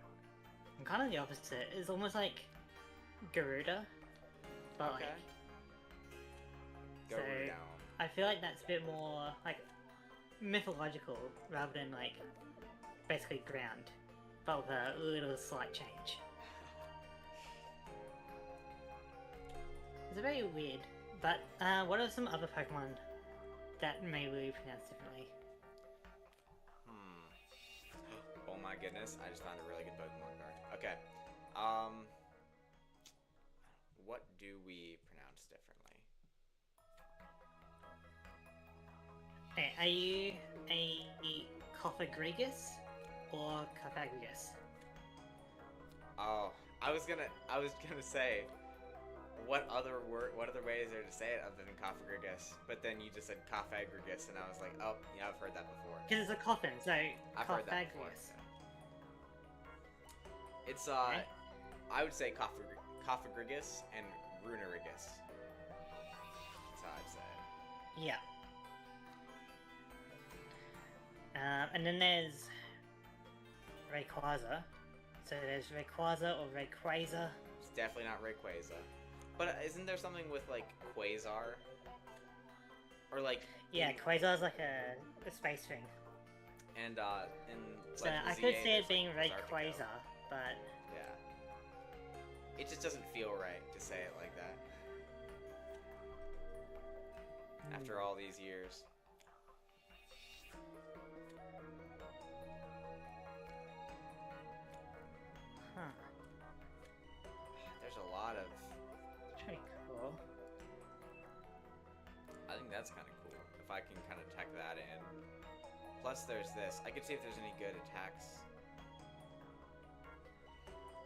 B: kind of the opposite. It's almost like Garuda, but
A: Okay.
B: like
A: Go down.
B: I feel like that's a bit more like mythological rather than like basically ground, but with a little slight change. It's very weird. But what are some other Pokemon that may be pronounced differently?
A: Oh my goodness, I just found a really good Pokemon card. Okay. What do we pronounce differently?
B: Hey, are you a Cophagrigus or Cophagrigus?
A: Oh, I was gonna say, what other ways are to say it other than Cophagrigus? But then you just said Cophagrigus, and I was like, oh, yeah, I've heard that before.
B: Because it's a coffin, so
A: I've heard that before.
B: Cophagrigus.
A: It's I would say Cophagrigus and Runerigus. That's how I'd say it.
B: Yeah. And then there's Rayquaza. So there's Rayquaza or Rayquaza.
A: It's definitely not Rayquaza. But isn't there something with like Quasar? Or like
B: Yeah, Quasar's like a space thing.
A: And
B: So
A: Legend of
B: I
A: ZA,
B: could see
A: there's,
B: it being
A: like,
B: Rayquaza,
A: Zartico.
B: but
A: Yeah. It just doesn't feel right to say it like that. After all these years.
B: huh.
A: There's a lot of...
B: Pretty cool.
A: I think that's kind of cool. If I can kind of tech that in. Plus there's this. I could see if there's any good attacks.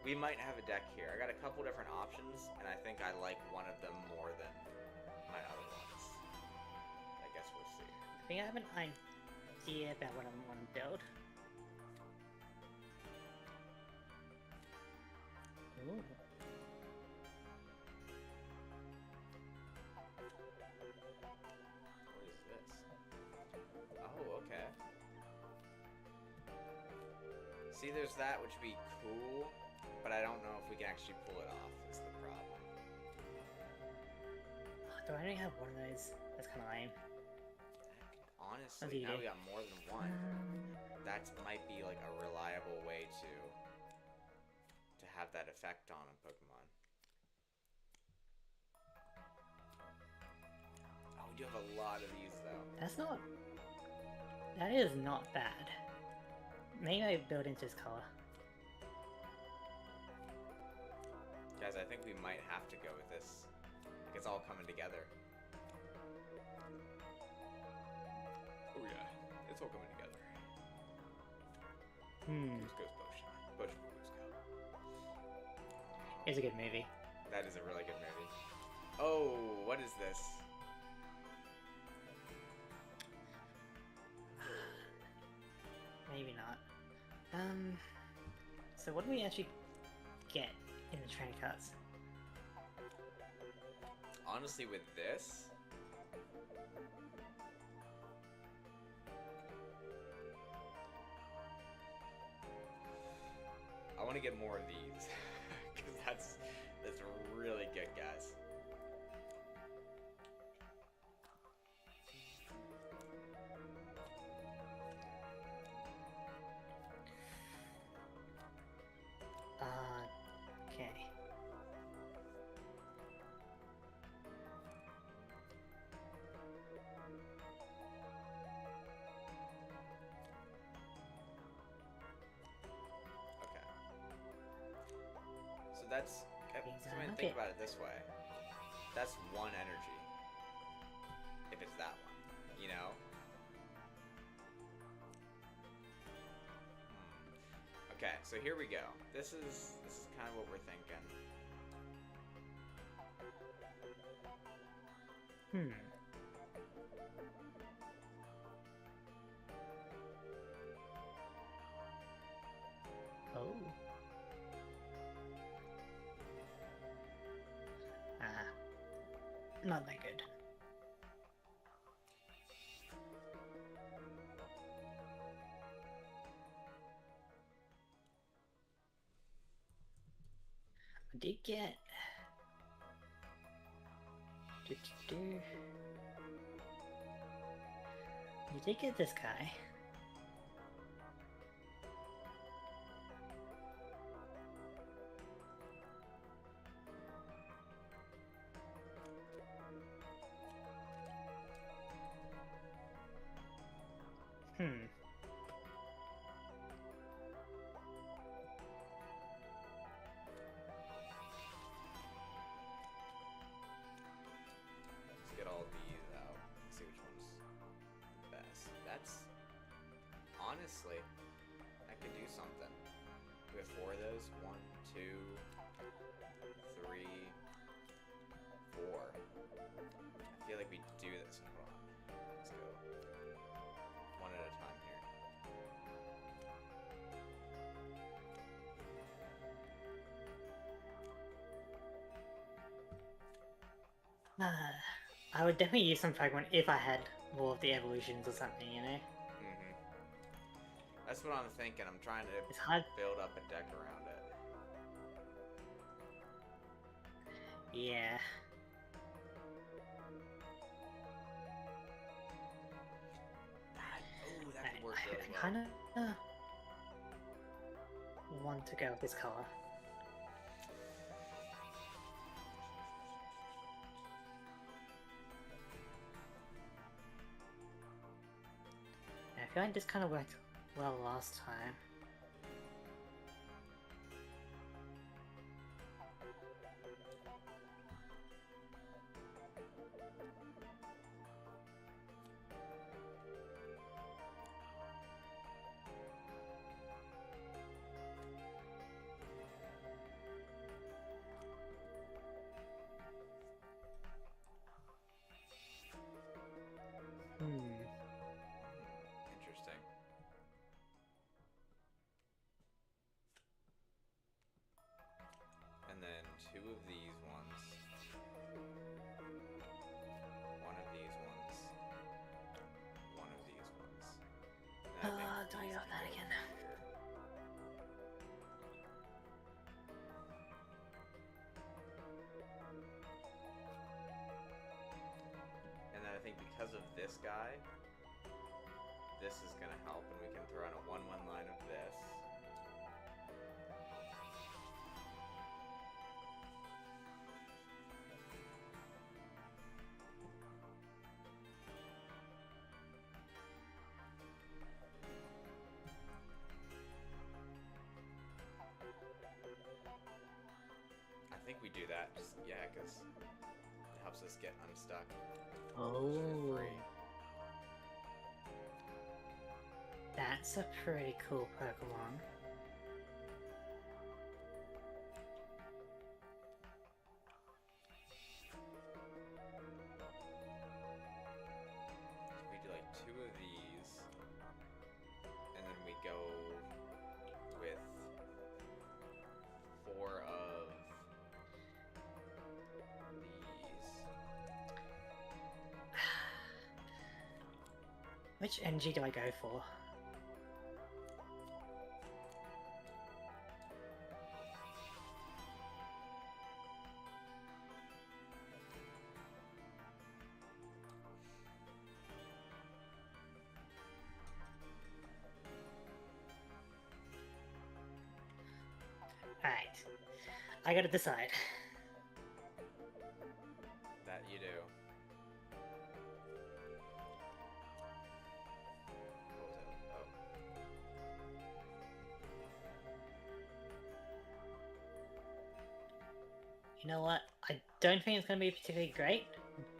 A: We might have a deck here. I got a couple different options, and I think I like one of them more than my other ones. I guess we'll see.
B: I think I have an idea about what I want to build. Ooh.
A: What is this? Oh, okay. See, there's that, which would be cool, but I don't know if we can actually pull it off, is the problem.
B: Do I only have one of those? That's kind of lame.
A: Honestly, now we got more than one. That might be like a reliable way to have that effect on a Pokemon. Oh, we do have a lot of these though.
B: That is not bad. Maybe I build into his color.
A: Guys, I think we might have to go with this. Like it's all coming together. Oh yeah, it's all coming together. Goose Ghost Potion. Potion for Goose Go.
B: It's a good movie.
A: That is a really good movie. Oh, what is this?
B: maybe not. So what do we actually get in the training cards?
A: Honestly, with this, I want to get more of these because that's really good, guys.
B: Okay.
A: Okay. So that's, I mean, think about it this way. That's one energy. If it's that one, you know? Okay, so here we go. This is kind of what we're thinking.
B: Oh. Not that good. I did get... You did get this guy.
A: Let's get all these out. See which one's best. That's honestly, I could do something. We have 4 of those. 1, 2, 3, 4. I feel like we do this. Hold on. Let's go one at a time here.
B: I would definitely use some Pokemon if I had more of the evolutions or something, you know?
A: That's what I'm thinking. I'm trying to
B: It's hard.
A: build up a deck around it.
B: Yeah.
A: That could work really well.
B: I kind of want to go with this color. I feel like this kind of worked well last time.
A: Interesting. And then 2 of these ones. 1 of these ones. 1 of these ones. And then I think
B: don't
A: these
B: go
A: can
B: that
A: go
B: again.
A: here. And then I think because of this guy, this is going to help, and we can throw in a 1/1 line of this. I think we do that, just, yeah, because it helps us get unstuck.
B: Oh.
A: Free.
B: That's a pretty cool Pokemon.
A: So we do like 2 of these, and then we go
B: Which energy do I go for? Alright. I gotta decide.
A: That you do. What was it? Oh.
B: You know what? I don't think it's gonna be particularly great,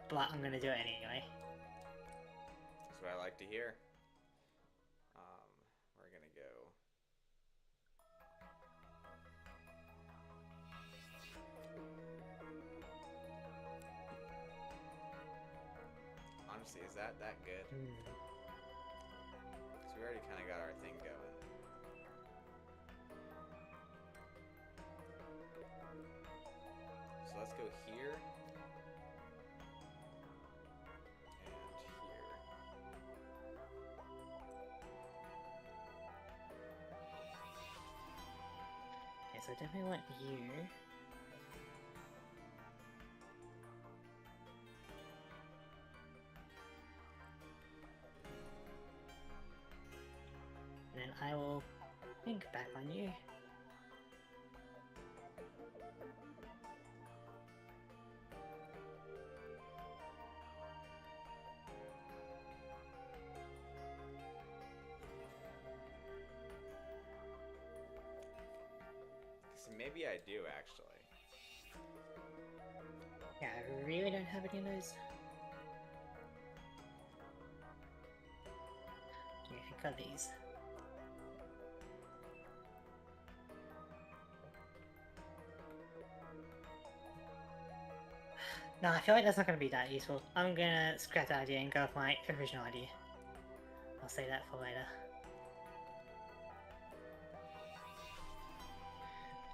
B: but I'm gonna do it anyway.
A: That's what I like to hear. We're gonna go. Honestly, is that good? Because we already kind of got our thing going. So let's go here. And here.
B: Okay, so I definitely want you. And then I will think back on you.
A: So maybe I do, actually.
B: Yeah, I really don't have any of those. Yeah, I got these. No, I feel like that's not going to be that useful. I'm going to scrap that idea and go with my original idea. I'll save that for later.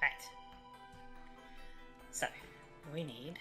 B: Right. So, we need...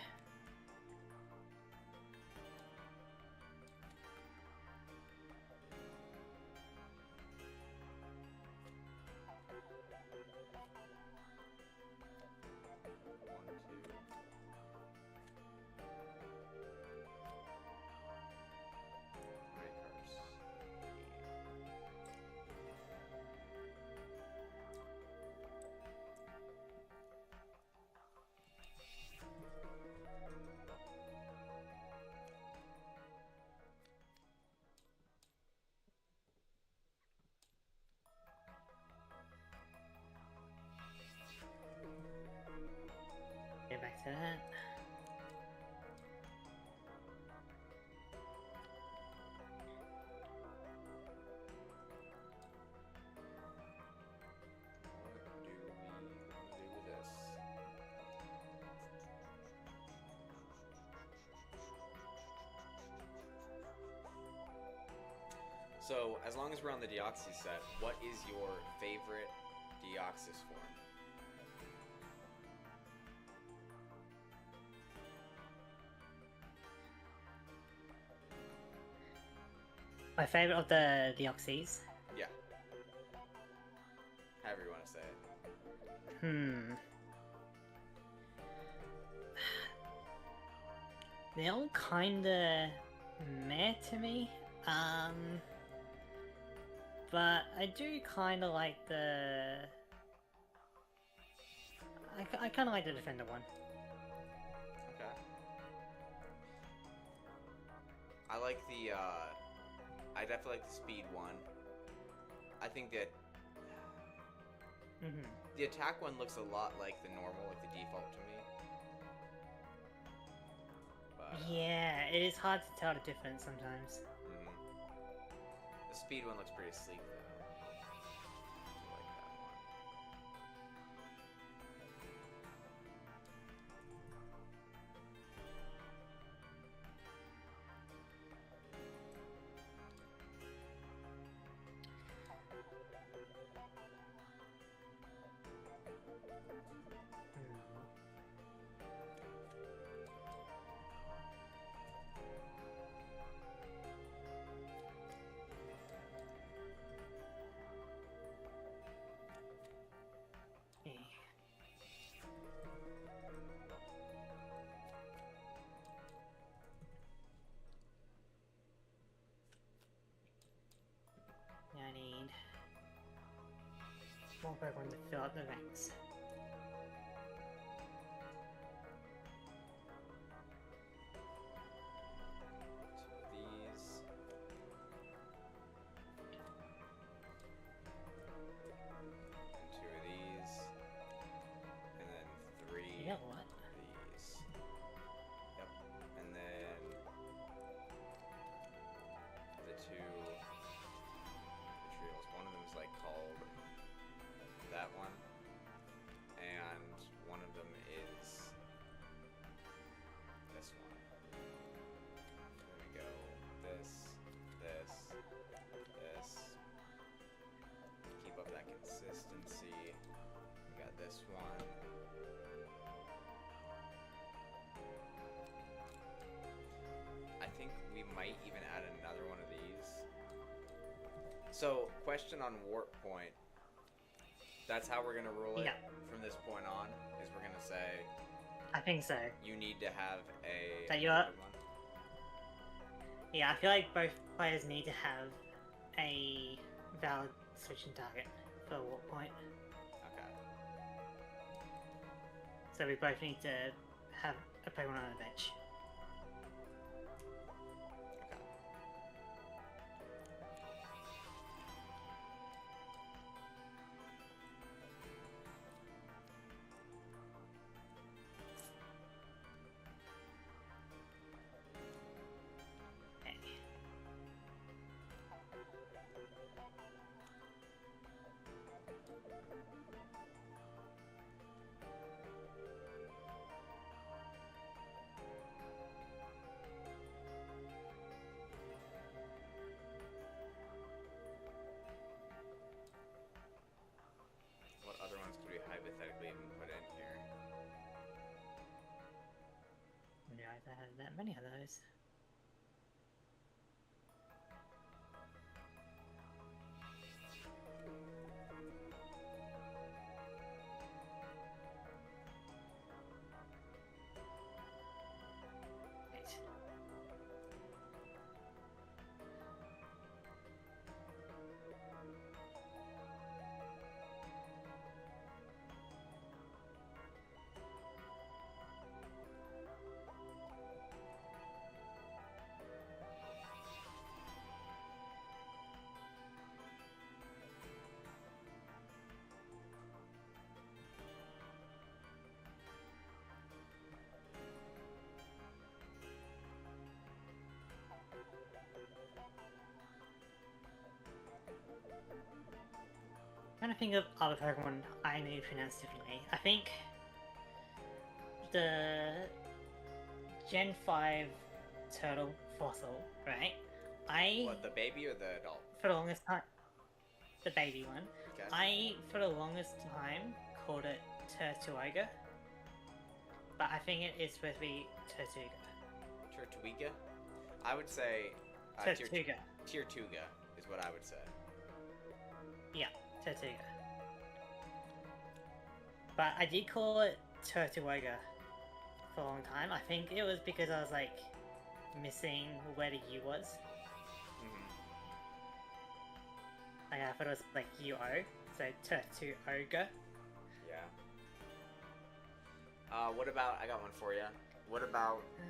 B: Get back to that.
A: What do we want to do with this? So, as long as we're on the Deoxys set, what is your favorite Deoxys form?
B: My favorite of the Deoxys.
A: Yeah. However you want to say it.
B: They're all kinda meh to me. But I do kinda like the... I kinda like the Defender one.
A: Okay. I like the, I definitely like the speed one. I think that the attack one looks a lot like the normal, like the default to me. But,
B: yeah, it is hard to tell the difference sometimes.
A: The speed one looks pretty sleek though. I like that one.
B: need more Pokemon to fill up the ranks.
A: Two of these, and then three.
B: You know what?
A: These. Yep. And then the two vitrials. One of them is like called that one, and one of them is this one. There we go. This. Keep up that consistency. We got this one. I think we might even add another one of these. So, question on Warp Point. That's how we're gonna rule it from this point on. Is we're gonna say.
B: I think so.
A: You need to have a.
B: That you're. Yeah, I feel like both players need to have a valid switching target for Warp Point.
A: Okay.
B: So we both need to have a Pokemon on the bench.
A: Hypothetically even put in here.
B: I didn't realize I had that many of those. I'm trying to think of other Pokemon I need to pronounce differently. I think the Gen 5 Turtle Fossil, right?
A: What, the baby or the adult?
B: For the longest time, the baby one.
A: Okay.
B: I, for the longest time, called it Turtuoga. But I think it is supposed to be Turtuga.
A: Turtuiga? I would say...
B: Turtuga.
A: Tirtuga is what I would say.
B: Yeah, Turtuga. But I did call it Turtuoga for a long time. I think it was because I was like missing where the U was. Like, I thought it was like UO, so Turtuoga.
A: Yeah. What about, I got one for you. What about
B: 1,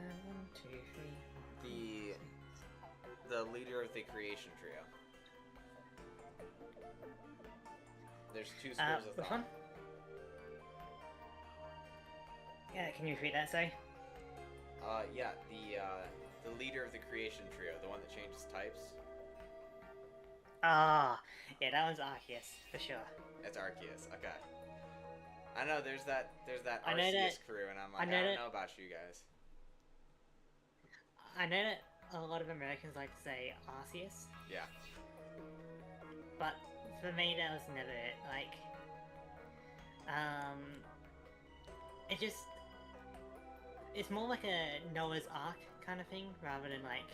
B: 2, 3, 4,
A: the leader of the creation trio? There's two schools of
B: which
A: thought.
B: one? Yeah, can you repeat that, sorry?
A: Yeah, the leader of the creation trio, the one that changes types.
B: Ah, yeah, that one's Arceus, for sure.
A: It's Arceus, okay. I know there's that
B: I know
A: Arceus
B: that-
A: crew, and I'm like,
B: I
A: I
B: know
A: don't
B: that-
A: know about you guys.
B: I know that a lot of Americans like to say Arceus,
A: Yeah.
B: but for me that was never it. Like, it just, it's more like a Noah's Ark kind of thing, rather than like,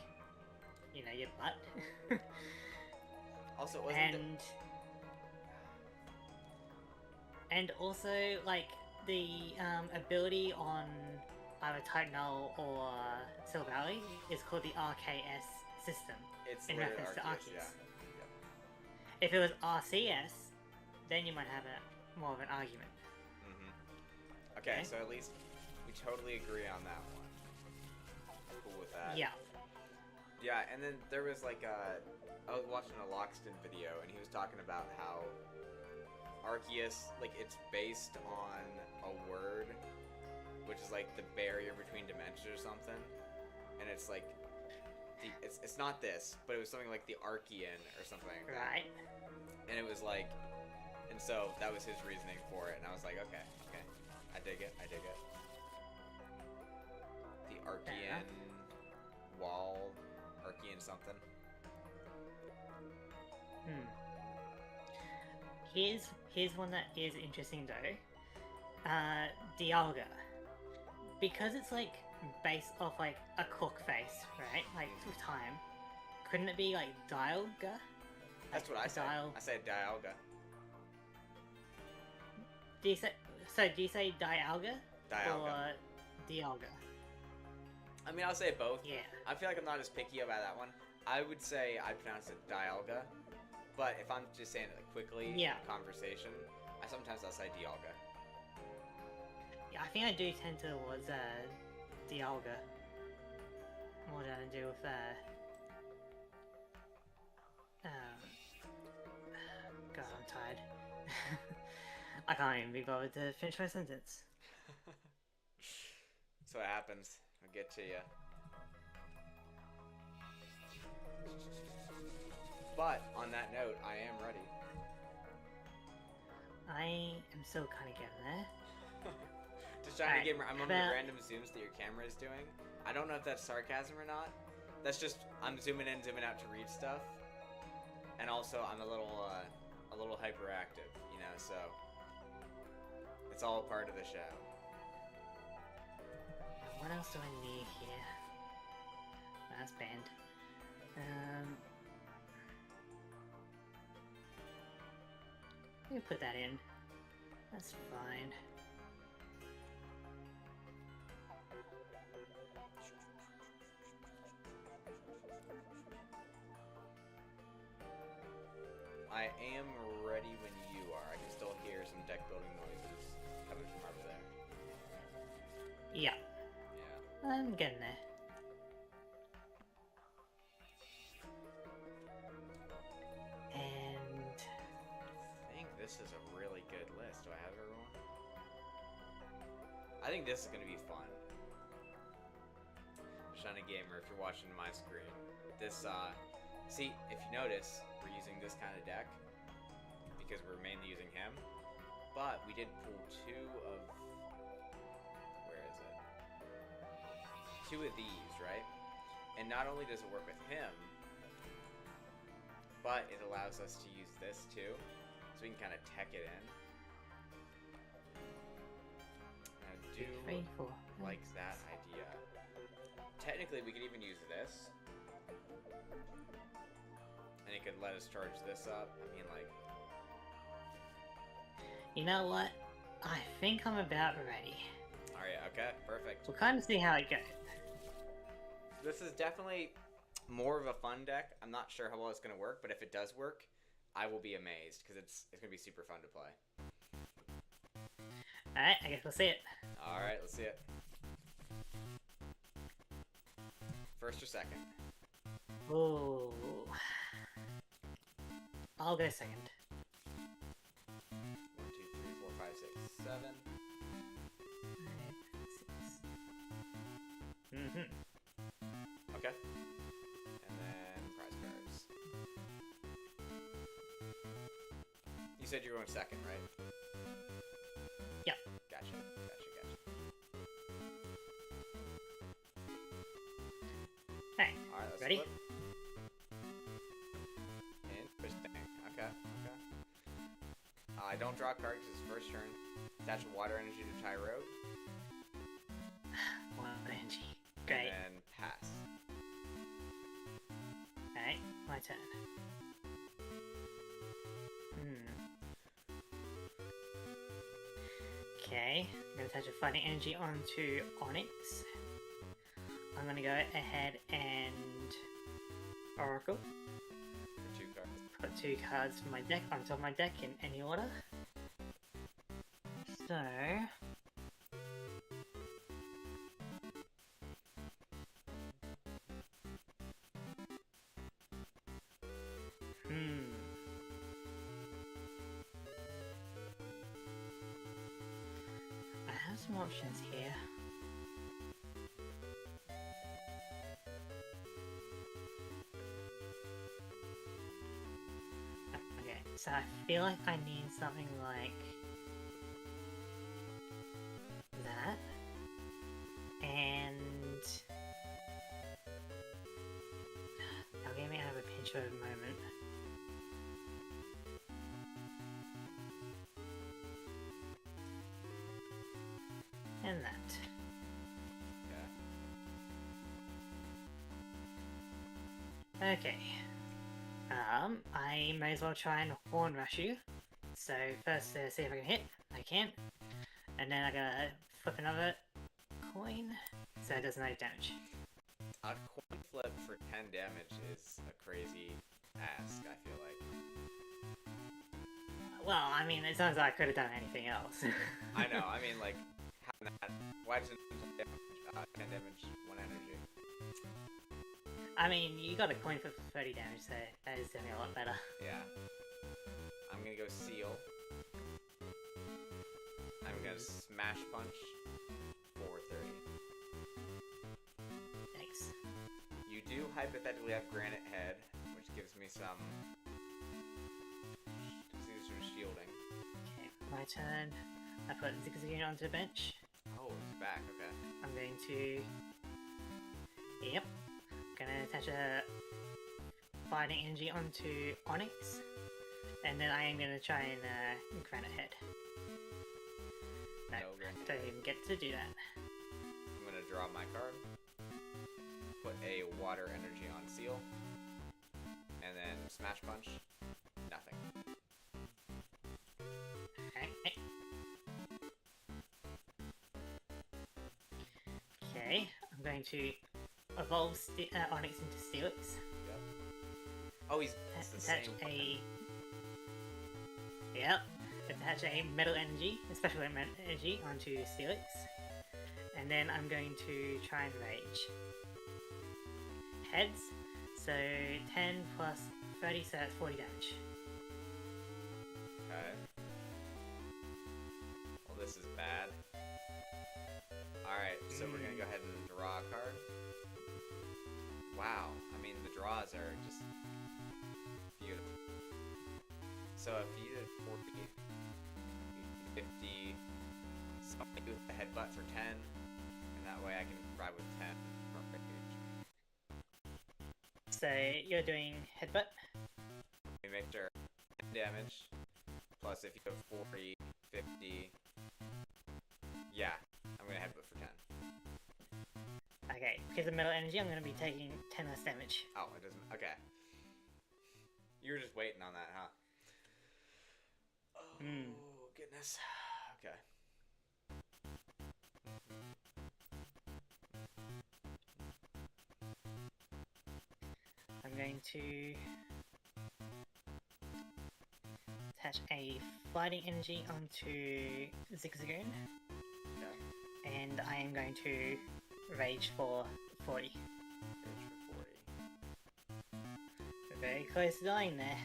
B: you know, your butt.
A: Also, wasn't
B: and also, like, the ability on either Titanol or Silvally is called the RKS system.
A: it's
B: in
A: literally
B: reference to
A: Arceus,
B: Arceus.
A: yeah.
B: If it was RCS, then you might have more of an argument.
A: Okay, so at least we totally agree on that one. Cool with that.
B: Yeah.
A: Yeah, and then there was like I was watching a Loxton video, and he was talking about how Arceus, like, it's based on a word, which is like the barrier between dimensions or something, and it's like, it's not this, but it was something like the Archean or something like that.
B: Right.
A: And it was like, and so that was his reasoning for it, and I was like, okay, I dig it. The Archean wall, Archean something.
B: Here's one that is interesting though. Dialga. Because it's like based off like a cook face, right? Like with time. Couldn't it be like Dialga?
A: That's what I say. I say Dialga.
B: Do you say Dialga?
A: Dialga.
B: Or Dialga?
A: I mean, I'll say both.
B: Yeah.
A: I feel like I'm not as picky about that one. I would say I pronounce it Dialga, but if I'm just saying it like quickly in conversation, I'll say Dialga.
B: Yeah, I think I do tend towards Dialga more than I do with God, I'm tired. I can't even be bothered to finish my sentence.
A: So what happens. I'll get to you. But on that note, I am ready.
B: I am still kind of getting there.
A: Just trying to get. I'm on the random zooms that your camera is doing. I don't know if that's sarcasm or not. That's just I'm zooming in, zooming out to read stuff, and also I'm a little hyperactive, you know. So it's all part of the show.
B: What else do I need here? That's banned. Let me put that in. That's fine.
A: I am ready when you are. I can still hear some deck building noises coming from over there.
B: Yeah. I'm getting there. And
A: I think this is a really good list. Do I have everyone? I think this is going to be fun. Shiny Gamer, if you're watching my screen. This, see, if you notice, we're using this kind of deck because we're mainly using him. But we did pull two of these, right? And not only does it work with him, but it allows us to use this too, so we can kind of tech it in. I do like that idea. Technically, we could even use this, and it could let us charge this up. I mean, like...
B: You know what? I think I'm about ready.
A: Alright, okay, perfect.
B: We'll kind of see how it goes.
A: This is definitely more of a fun deck. I'm not sure how well it's going to work, but if it does work, I will be amazed, because it's going to be super fun to play.
B: Alright, I guess we'll see it.
A: Alright, let's see it. First or second?
B: Ooh. I'll go second.
A: 1, 2, 3, 4, 5, 6, 7.
B: 5, 6.
A: Okay. And then prize cards. You said you were going second, right?
B: Yep.
A: Gotcha.
B: Hey,
A: alright, let's
B: ready?
A: flip. Interesting. Okay. I don't draw a card because it's first turn. Attach water energy to Tyro.
B: One energy. Great.
A: And then pass.
B: Alright, my turn. Okay, I'm going to attach a fighting energy onto Onyx. I'm going to go ahead and Oracle.
A: For 2 cards.
B: Put 2 cards from my deck onto my deck in any order. So... I have some options here. Okay, so I feel like I need something like that, and that'll get me out of a pinch for a moment. And that.
A: Yeah.
B: Okay. I may as well try and Horn Rush you. So first, see if I can hit. I can. And then I gotta flip another coin, so it does no damage.
A: A coin flip for 10 damage is a crazy ask, I feel like.
B: Well, I mean, it sounds like I could have done anything else.
A: I know, I mean, like, having that, why doesn't it 10 damage, 1 energy?
B: I mean, you got a coin for 30 damage, so that is definitely a lot better.
A: Yeah. I'm gonna go Seal. I'm gonna Smash Punch for 30.
B: Thanks.
A: You do hypothetically have Granite Head, which gives me some shielding.
B: Okay, my turn. I put Zigzagoon onto the bench.
A: Oh, it's back, okay.
B: I'm going to... Yep. Gonna attach a Fighting Energy onto Onyx. And then I am gonna try and Granite Head. No,
A: Granite
B: don't even get to do that.
A: I'm gonna draw my card. Put a Water Energy on Seal. And then Smash Punch. Nothing.
B: Okay, I'm going to evolve Onyx into Steelix.
A: Yep. Oh, he's the
B: attach
A: same.
B: Yep. Attach a Metal Energy, a Special Energy onto Steelix. And then I'm going to try and Rage. Heads. So 10 plus 30, so that's 40 damage.
A: Okay. Well, this is bad. Alright, so we're gonna go ahead and draw a card. Wow, I mean, the draws are just beautiful. So if you did 40, 50, something with the headbutt for 10, and that way I can ride with 10 from range.
B: So you're doing Headbutt?
A: We make sure 10 damage, plus if you have 40, 50, yeah, I'm gonna headbutt for 10.
B: Okay, because of Metal Energy, I'm going to be taking 10 less damage.
A: Oh, it doesn't. Okay. You were just waiting on that, huh? Oh, goodness. Okay.
B: I'm going to attach a Fighting Energy onto Zigzagoon.
A: Okay.
B: And I am going to Rage for 40.
A: Rage for 40.
B: We're very close to dying there.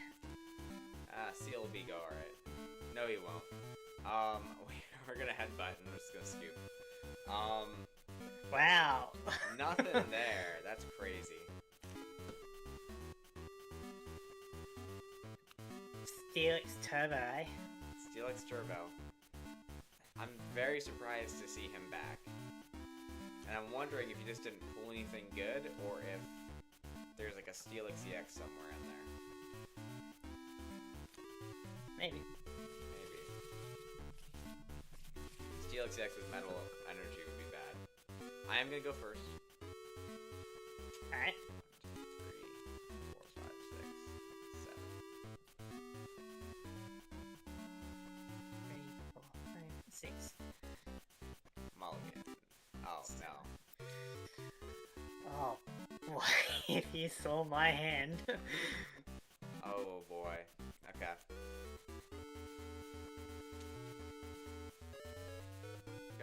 A: Seal will be go alright. No, he won't. We're gonna headbutt and we're just gonna scoop.
B: Wow!
A: Nothing there. That's crazy.
B: Steelix Turbo, eh?
A: Steelix Turbo. I'm very surprised to see him back. And I'm wondering if you just didn't pull anything good, or if there's like a Steelix EX somewhere in there.
B: Maybe.
A: Maybe. Steelix EX with Metal Energy would be bad. I am gonna go first.
B: Alright.
A: 1, 2, 3, 4, 5, 6, 7.
B: 3, 4, 5, 6.
A: Mulligan. Oh no.
B: Oh, boy, if you saw my hand.
A: Oh boy.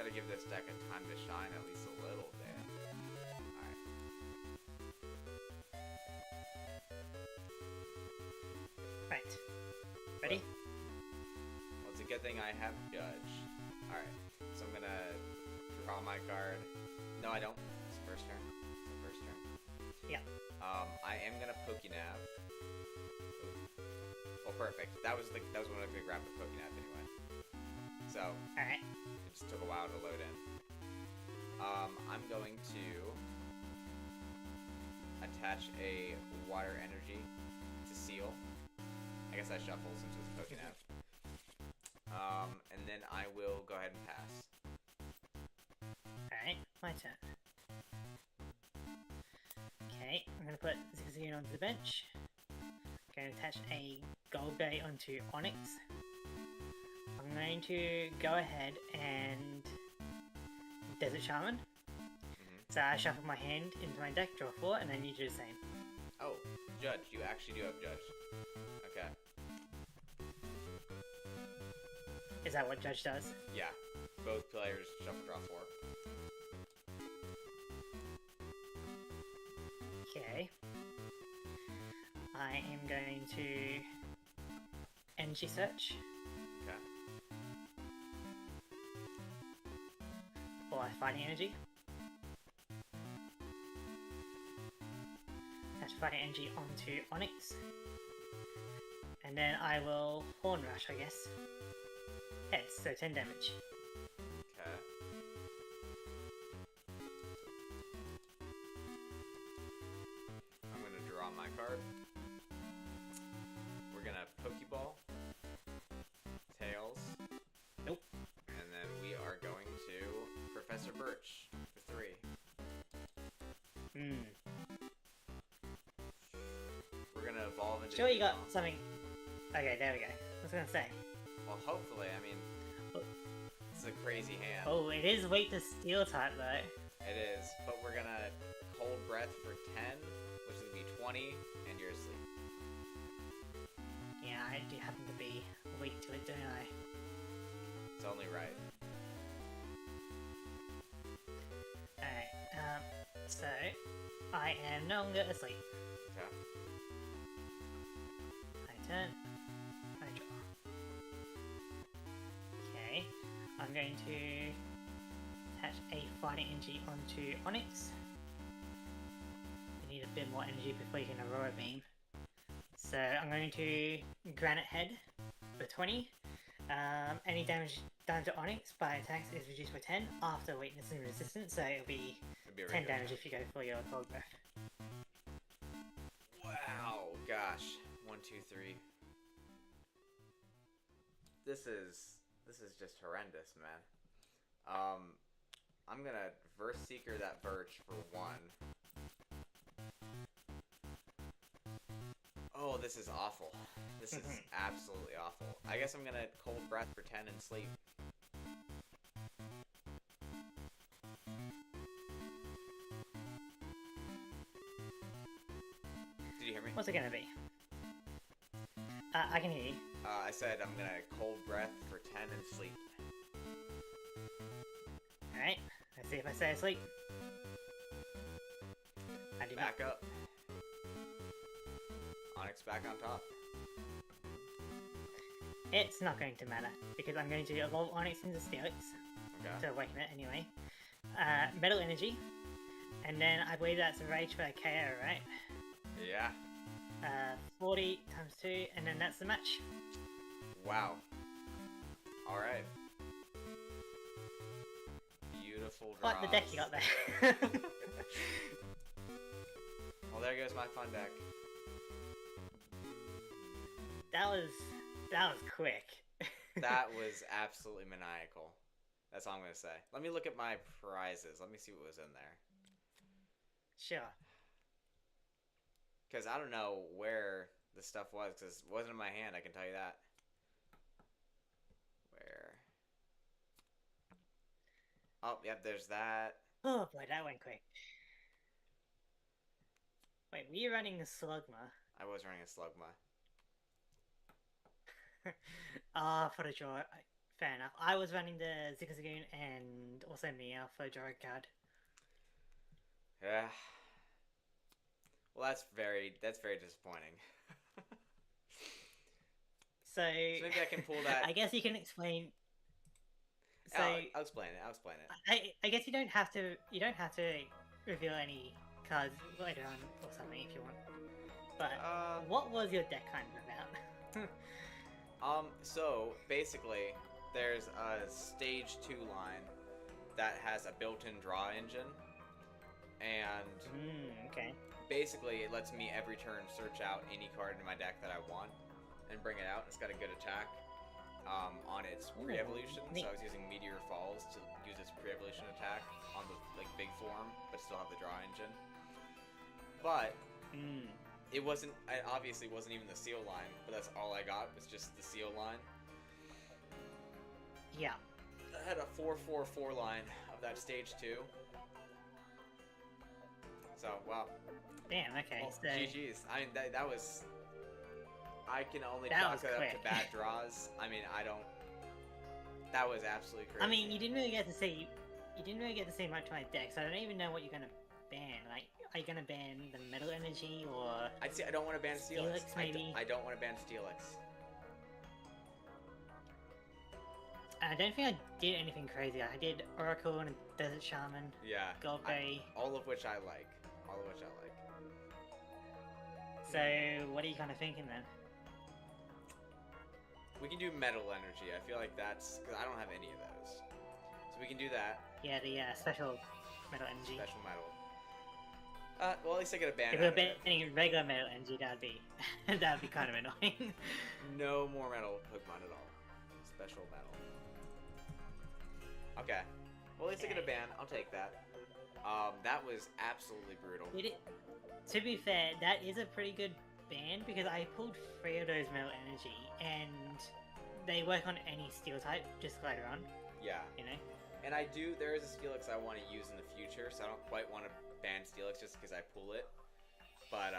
A: Gotta give this deck a time to shine at least a little bit. Alright.
B: Right. Ready?
A: Well, it's a good thing I have Judge. Alright, so I'm gonna draw my card. No, I don't. It's the first turn. It's the first turn.
B: Yeah.
A: I am gonna Pokénav. Well, perfect. That was when I was gonna grab the Pokénav anyway. So,
B: Alright.
A: it just took a while to load in. I'm going to attach a Water Energy to Seal. I guess I shuffle since it was a Pokénav. And then I will go ahead and pass.
B: Alright, my turn. Okay, I'm going to put Zigzagoon onto the bench. Going to attach a Gold Bay onto Onyx. I'm going to go ahead and Desert Shaman. So I shuffle my hand into my deck, draw 4, and then you do the same.
A: Oh, Judge. You actually do have Judge. Okay.
B: Is that what Judge does?
A: Yeah. Both players shuffle, draw 4.
B: Okay. I am going to Energy Search.
A: Okay.
B: Or Fighting Energy. Attach Fighting Energy onto Onyx. And then I will Horn Rush, I guess. Heads, so 10 damage.
A: Okay. I'm gonna draw my card. We're gonna Pokeball. Tails.
B: Nope.
A: And then we are going to Professor Birch for 3. We're gonna evolve into.
B: Sure, you got
A: Digimon.
B: something. Okay, there we go. I was gonna say.
A: Well, hopefully, I mean, it's a crazy hand.
B: Oh, it is weak to Steel type though.
A: It is, but we're gonna Cold Breath for 10, which is gonna be 20, and you're asleep.
B: Yeah, I do happen to be weak to it, don't I?
A: It's only right.
B: Alright, so I am no longer asleep.
A: Okay.
B: I turn. I draw. Okay, I'm going to attach a Fighting Energy onto Onyx. You need a bit more energy before you can Aurora Beam. So I'm going to Granite Head for 20. Any damage done to Onyx by attacks is reduced by 10 after weakness and resistance, so it'll be
A: It'd be a
B: 10
A: regular
B: damage
A: attack.
B: if you go for your Cold Breath.
A: Wow, gosh. 1, 2, 3. This is just horrendous, man. I'm gonna Verse Seeker that Birch for 1. Oh, this is awful. This is absolutely awful. I guess I'm gonna Cold Breath for 10 and sleep. Did you hear me?
B: What's it gonna be? I can hear you.
A: I said I'm gonna Cold Breath for 10 and sleep.
B: Alright, let's see if I stay asleep. I do not.
A: Back up. Onyx back on top.
B: It's not going to matter, because I'm going to evolve Onyx into Steelix,
A: Okay.
B: to awaken it anyway. Metal Energy, and then I believe that's a Rage for a KO, right?
A: Yeah.
B: 40 times 2, and then that's the match.
A: Wow. Alright. Beautiful draws.
B: What the deck you got there?
A: Well, there goes my fun deck.
B: That was quick.
A: That was absolutely maniacal. That's all I'm gonna say. Let me look at my prizes. Let me see what was in there.
B: Sure.
A: Because I don't know where the stuff was, because it wasn't in my hand, I can tell you that. Where? Oh, yep, there's that.
B: Oh boy, that went quick. Wait, were you running the Slugma?
A: I was running a Slugma.
B: Ah, for the draw. fair enough. I was running the Zigzagoon and also Mia for Jorah card.
A: Yeah. Well, that's very disappointing.
B: So
A: maybe I can pull that.
B: I guess you can explain. So
A: I'll explain it.
B: I guess you don't have to reveal any cards later on or something if you want. But what was your deck kind of about?
A: So basically, there's a stage 2 line that has a built-in draw engine, and
B: okay.
A: basically it lets me every turn search out any card in my deck that I want and bring it out. It's got a good attack on its pre-evolution, so I was using Meteor Falls to use its pre-evolution attack on the big form, but still have the draw engine. But it obviously wasn't even the seal line, but that's all I got was just the seal line.
B: Yeah.
A: I had a 4/4/4 line of that stage 2. So wow.
B: Damn. Okay.
A: Well,
B: so
A: GG's. I mean that was. I can only
B: that
A: chalk
B: was
A: it up
B: quick.
A: to bad draws. I mean, I don't. That was absolutely crazy.
B: I mean, you didn't really get to see much of my deck, so I don't even know what you're gonna ban. Like, are you gonna ban the Metal Energy or?
A: I'd say I don't want to ban Steelix.
B: Maybe.
A: I don't want to ban Steelix.
B: I don't think I did anything crazy. I did Oracle and Desert Shaman.
A: Yeah.
B: Goldberry.
A: All of which I like.
B: So, what are you kind of thinking then?
A: We can do Metal Energy. I feel like that's because I don't have any of those. So we can do that.
B: Yeah, the special Metal Energy.
A: Special Metal. Well, at least I get a ban.
B: If we were banning regular Metal Energy, that'd be kind of annoying.
A: No more Metal Pokemon at all. Special Metal. Okay. Well, at least I get a ban. I'll take that. That was absolutely brutal.
B: To be fair, that is a pretty good ban because I pulled 3 of those Metal Energy and they work on any steel type just later on.
A: Yeah.
B: You know?
A: And there is a Steelix I want to use in the future, so I don't quite want to ban Steelix just because I pull it. But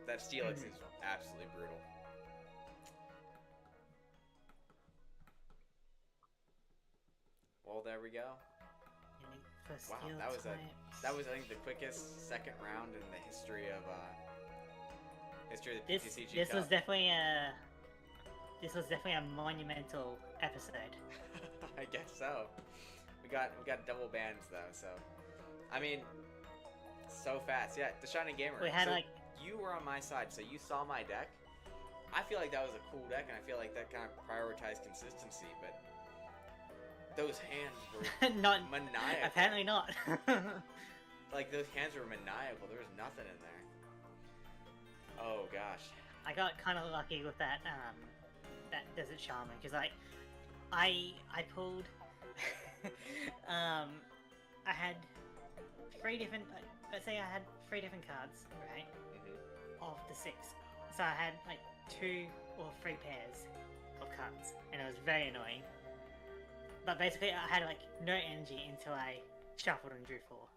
A: that Steelix is absolutely brutal. Well, there we go. Wow, that was I think the quickest second round in the history of the PTCG
B: This
A: Cup.
B: was definitely a monumental episode.
A: I guess so. We got double bans though, so I mean, so fast. Yeah, the Shining Gamer.
B: We had
A: you were on my side, so you saw my deck. I feel like that was a cool deck, and I feel like that kind of prioritized consistency, but those hands were
B: not
A: maniacal.
B: Apparently not.
A: Like those hands were maniacal. There was nothing in there. Oh gosh.
B: I got kind of lucky with that Desert Shaman because I pulled I had 3 different. Let's say I had 3 different cards, right? Of the 6. So I had 2 or 3 pairs of cards, and it was very annoying. But basically, I had no energy until I shuffled and drew 4.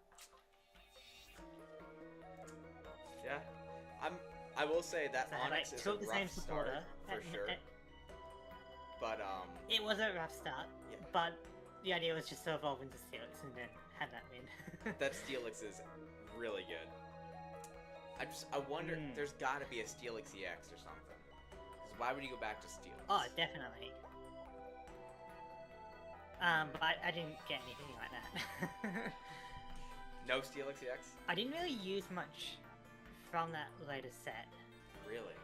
A: Yeah, I will say that
B: So
A: Onyx is a rough start for sure. But
B: it was a rough start.
A: Yeah.
B: But the idea was just to evolve into Steelix and then have that win.
A: That Steelix is really good. I wonder, there's got to be a Steelix EX or something. Because why would you go back to Steelix?
B: Oh, definitely. But I didn't get anything like that.
A: No Steelix EX?
B: I didn't really use much from that latest set.
A: Really?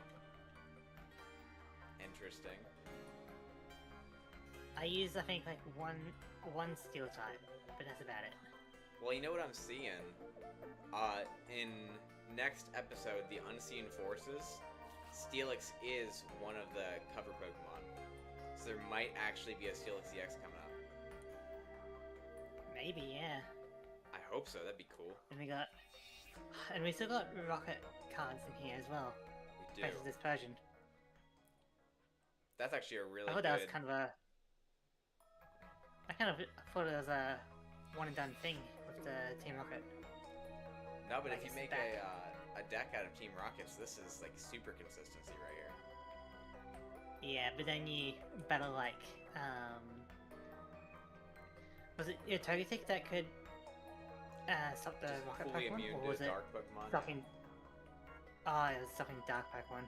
A: Interesting.
B: I used, I think, one steel type, but that's about it.
A: Well, you know what I'm seeing? In next episode, The Unseen Forces, Steelix is one of the cover Pokemon. So there might actually be a Steelix EX coming up.
B: Maybe, yeah.
A: I hope so, that'd be cool.
B: And we still got rocket cards in here as well.
A: We do.
B: Versus Dispersion.
A: That's actually a really
B: I thought
A: good...
B: that was kind of a... I kind of thought it was a one and done thing with the Team Rocket.
A: No, but if you make a deck out of Team Rockets, this is super consistency right here.
B: Yeah, but then you battle Was it your Togetic that could stop the
A: Just
B: rocket
A: fully
B: Pokemon,
A: immune
B: or was
A: to
B: it
A: dark Pokemon.
B: stopping? Oh, it was stopping dark Pokemon.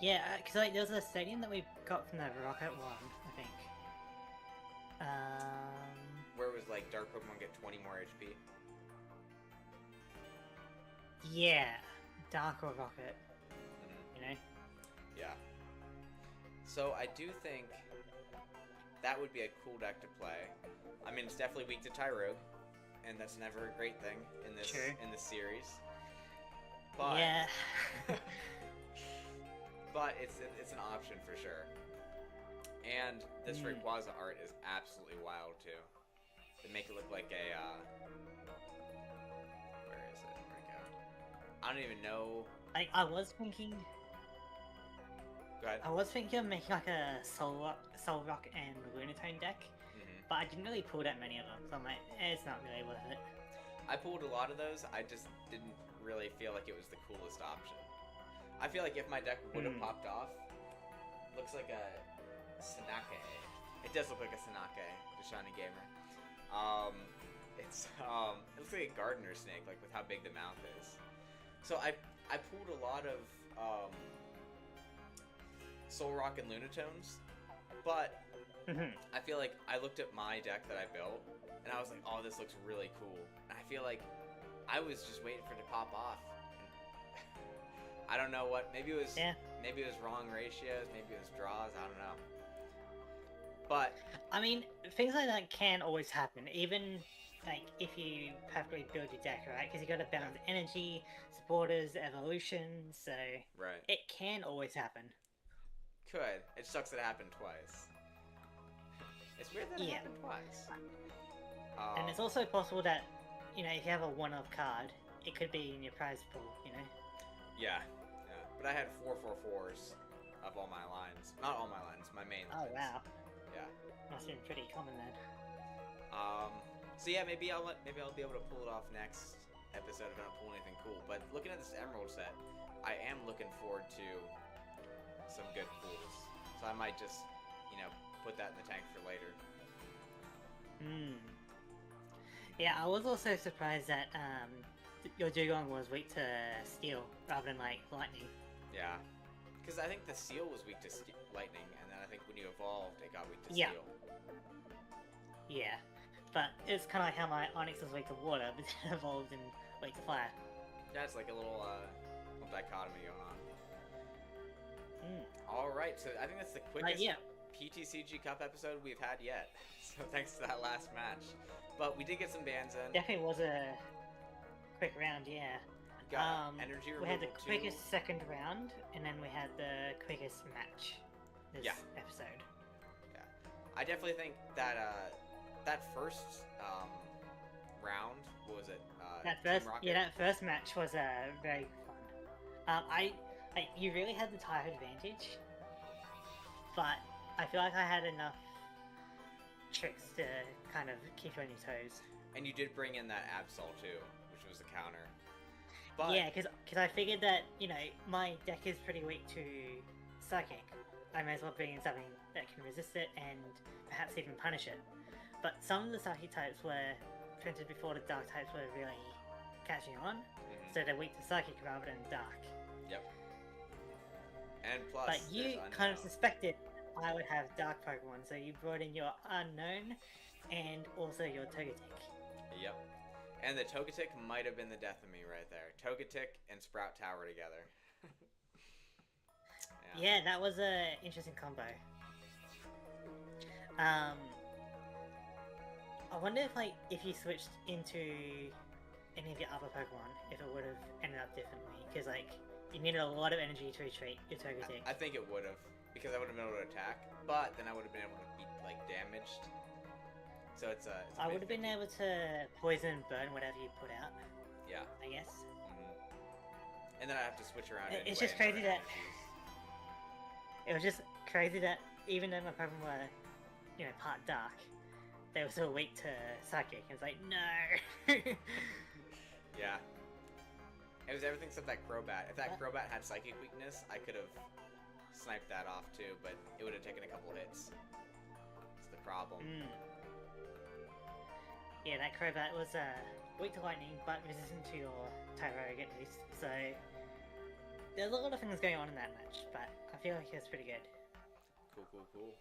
B: Yeah, because like there was a stadium that we got from the rocket one, I think.
A: Where it was like dark Pokemon get 20 more HP.
B: Yeah, dark or rocket.
A: Mm-hmm.
B: You know.
A: Yeah. So I do think that would be a cool deck to play. I mean, it's definitely weak to Tyrogue, and that's never a great thing in this series. But
B: yeah.
A: but it's an option for sure. And this Rayquaza art is absolutely wild too. They make it look like a where is it? Where'd it go? I don't even know.
B: Like I was thinking.
A: Go ahead.
B: I was thinking of making like a Soul Rock and Lunatone deck, but I didn't really pull that many of them, so I'm like, it's not really worth it.
A: I pulled a lot of those. I just didn't really feel like it was the coolest option. I feel like if my deck would have popped off, looks like a Sanake. It does look like a Sanake, the Shiny Gamer. It looks like a gardener snake, like with how big the mouth is. So I pulled a lot of Soul Rock and Lunatones, but I feel like I looked at my deck that I built, and I was like, oh, this looks really cool. And I feel like I was just waiting for it to pop off. I don't know what, maybe it was wrong ratios, maybe it was draws, I don't know. But
B: I mean, things like that can always happen, even like if you perfectly build your deck, right? Because you got to balance energy, supporters, evolution, so it can always happen.
A: Could. It sucks that it happened twice. It's weird that it happened twice.
B: And it's also possible that, you know, if you have a one-off card, it could be in your prize pool, you know?
A: Yeah. But I had 4/4/4s of all my lines. Not all my lines, my main lines.
B: Oh, wow.
A: Yeah.
B: Must have been pretty common then.
A: So yeah, maybe I'll be able to pull it off next episode if I don't pull anything cool. But looking at this Emerald set, I am looking forward to some good pulls. So I might just, you know, put that in the tank for later.
B: Yeah, I was also surprised that your Dugong was weak to Steel rather than like Lightning.
A: Yeah, because I think the Seal was weak to Lightning, and then I think when you evolved, it got weak to Steel.
B: Yeah, but it's kind of like how my Onyx was weak to Water, but then evolved and weak to Fire.
A: Yeah, it's like a little dichotomy going on. Alright, so I think that's the quickest PTCG Cup episode we've had yet. So thanks to that last match. But we did get some bans in.
B: Definitely was a quick round, yeah.
A: We got energy removal.
B: We had the quickest second round, and then we had the quickest match this episode.
A: Yeah. I definitely think that that first round, what was it?
B: That first match was very fun. You really had the tire advantage, but I feel like I had enough tricks to kind of keep you on your toes.
A: And you did bring in that Absol too, which was a counter. But
B: yeah, because I figured that, you know, my deck is pretty weak to Psychic. I may as well bring in something that can resist it and perhaps even punish it. But some of the Psychic types were printed before the Dark types were really catching on, so they're weak to Psychic rather than Dark.
A: Yep. And plus,
B: but you kind of suspected I would have Dark Pokemon, so you brought in your Unknown and also your Togetic.
A: Yep. And the Togetic might have been the death of me right there. Togetic and Sprout Tower together.
B: Yeah, that was an interesting combo. I wonder if, like, if you switched into any of your other Pokemon, if it would have ended up differently. Because, like, you needed a lot of energy to retreat your Togetic.
A: I think it would have, because I would have been able to attack, but then I would have been able to be, like, damaged. So it's I
B: would have been able to poison, burn whatever you put out.
A: Yeah.
B: I guess.
A: And then I have to switch around.
B: It's just crazy that. It was just crazy that even though my Pokemon were, you know, part Dark, they were still weak to Psychic. It's like, no.
A: Yeah. It was everything except that Crobat. If that Crobat had Psychic weakness, I could have sniped that off too, but it would have taken a couple hits. That's the problem.
B: Yeah, that Crobat was weak to lightning, but resistant to your Tyrogue at least. So there's a lot of things going on in that match, but I feel like it's pretty good.
A: Cool.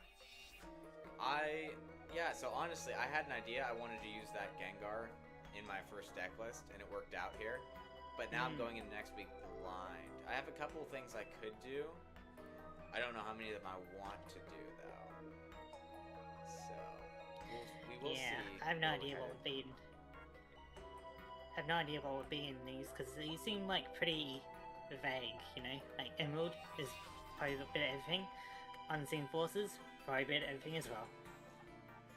A: Yeah, so honestly, I had an idea. I wanted to use that Gengar in my first deck list, and it worked out here. But now I'm going in next week blind. I have a couple of things I could do. I don't know how many of them I want to do, though. So, we will see.
B: I have no idea what would be in... I have no idea what would be in these, because these seem like pretty vague, you know? Like, Emerald is probably a bit of everything. Unseen Forces, probably a bit of everything as well.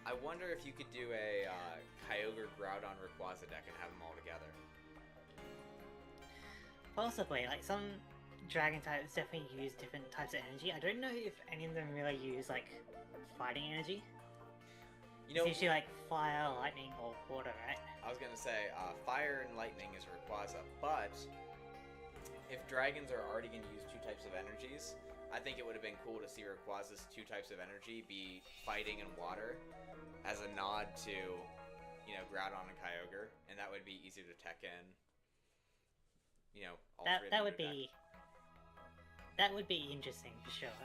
A: I wonder if you could do a Kyogre, Groudon, Rayquaza deck and have them all together.
B: Possibly, like some dragon types definitely use different types of energy. I don't know if any of them really use like fighting energy.
A: You know,
B: it's usually like fire, lightning, or water, right?
A: I was gonna say fire and lightning is Rayquaza, but if dragons are already gonna use two types of energies, I think it would have been cool to see Rayquaza's two types of energy be fighting and water, as a nod to, you know, Groudon and Kyogre, and that would be easier to tech in. You know, all three of them
B: that would be interesting for sure.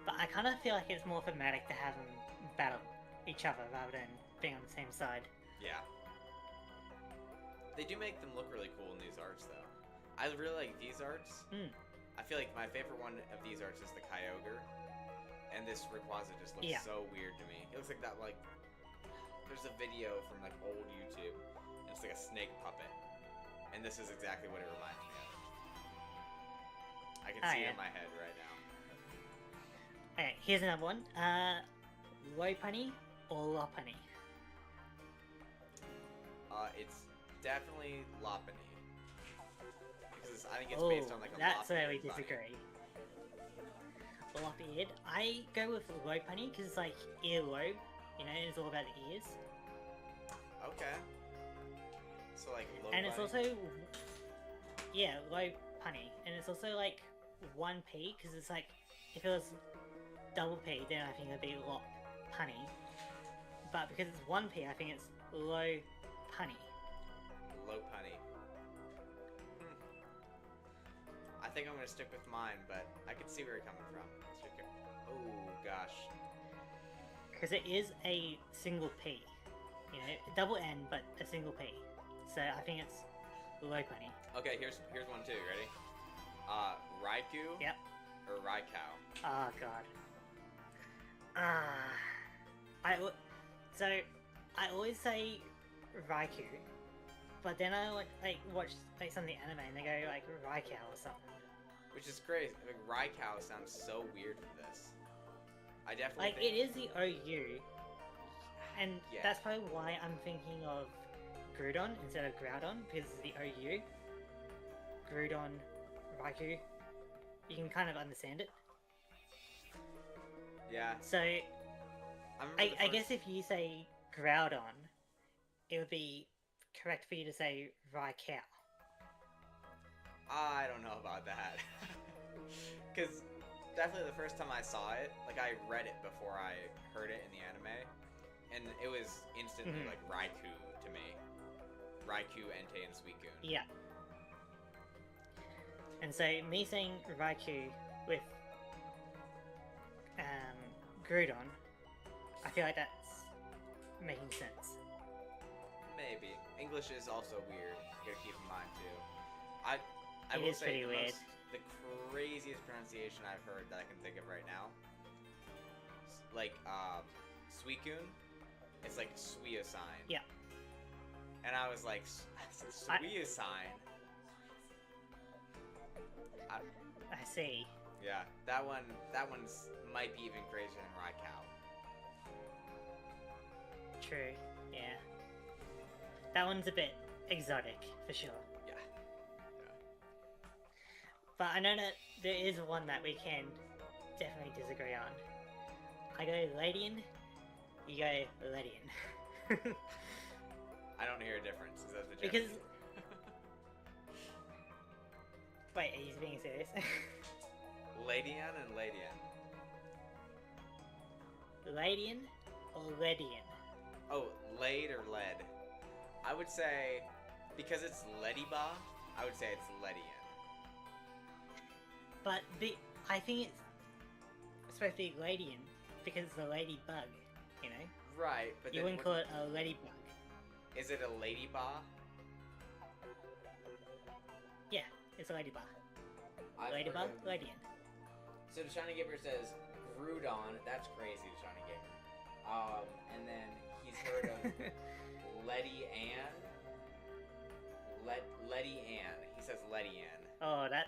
B: But I kind of feel like it's more thematic to have them battle each other rather than being on the same side.
A: Yeah. They do make them look really cool in these arts, though. I really like these arts. I feel like my favorite one of these arts is the Kyogre. And this Rayquaza just looks so weird to me. It looks like that, like... There's a video from, like, old YouTube. And it's like a snake puppet. And this is exactly what it reminds me of. I can see it in my head right now.
B: Okay, here's another one. Lopunny or Lopunny?
A: It's definitely Lopunny. Because I think it's based on, like, a
B: that's where we
A: Lopunny
B: disagree. Lop-eared. I go with Lopunny because it's like earlobe, you know, it's all about the ears.
A: Okay. So like low
B: and it's
A: bunny.
B: also Lopunny, and it's also like 1P because it's like if it was double P, then I think it'd be Lopunny. But because it's 1P, I think it's Lopunny.
A: Lopunny. I think I'm gonna stick with mine, but I can see where you're coming from. Oh gosh.
B: Because it is a single P, you know, double N but a single P. So I think it's Lopunny.
A: Okay, here's one too. Ready? Raikou.
B: Yep.
A: Or Raikou.
B: Oh god. I always say Raikou, but then I like watch like some of the anime and they go like Raikou or something.
A: Which is crazy. Like Raikou sounds so weird for this. I definitely
B: like
A: think...
B: it is the OU, and that's probably why I'm thinking of Groudon instead of Groudon because it's the OU. Groudon, Raikou. You can kind of understand it.
A: Yeah.
B: So I guess if you say Groudon, it would be correct for you to say Raikou.
A: I don't know about that. Because definitely the first time I saw it, like I read it before I heard it in the anime, and it was instantly like Raikou to me. Raikou, Entei, and Suicune.
B: Yeah. And so me saying Raikou with Groudon, I feel like that's making sense.
A: Maybe. English is also weird. You gotta keep in mind too. I
B: it
A: will
B: is
A: say
B: pretty weird.
A: The craziest pronunciation I've heard that I can think of right now, like Suicune, it's like Suicune.
B: Yeah.
A: And I was like, Suicune.
B: I see.
A: Yeah, that one's might be even crazier than Raikou.
B: True. Yeah. That one's a bit exotic for sure.
A: Yeah.
B: But I know that there is one that we can definitely disagree on. I go Ledian, you go Ledian.
A: I don't hear a difference. Is that the joke?
B: Because... Wait, are you being serious?
A: Ledian and Ledian.
B: Ledian or Ledian?
A: Oh, Lade or Lead? I would say, because it's Lediba, I would say it's Ledian.
B: But I think it's supposed to be Ladian because it's a ladybug, you know?
A: Right, but
B: You
A: then
B: wouldn't call it a ladybug.
A: Is it a Ladyba?
B: Yeah, it's a ladybug.
A: I've
B: Ladybug,
A: heard of-
B: Ladian.
A: So Deshani Gamer says Groudon. That's crazy, Deshani Gamer. And then he's heard of Letty Ann. Letty Ann. He says Letty Ann,
B: Oh, that.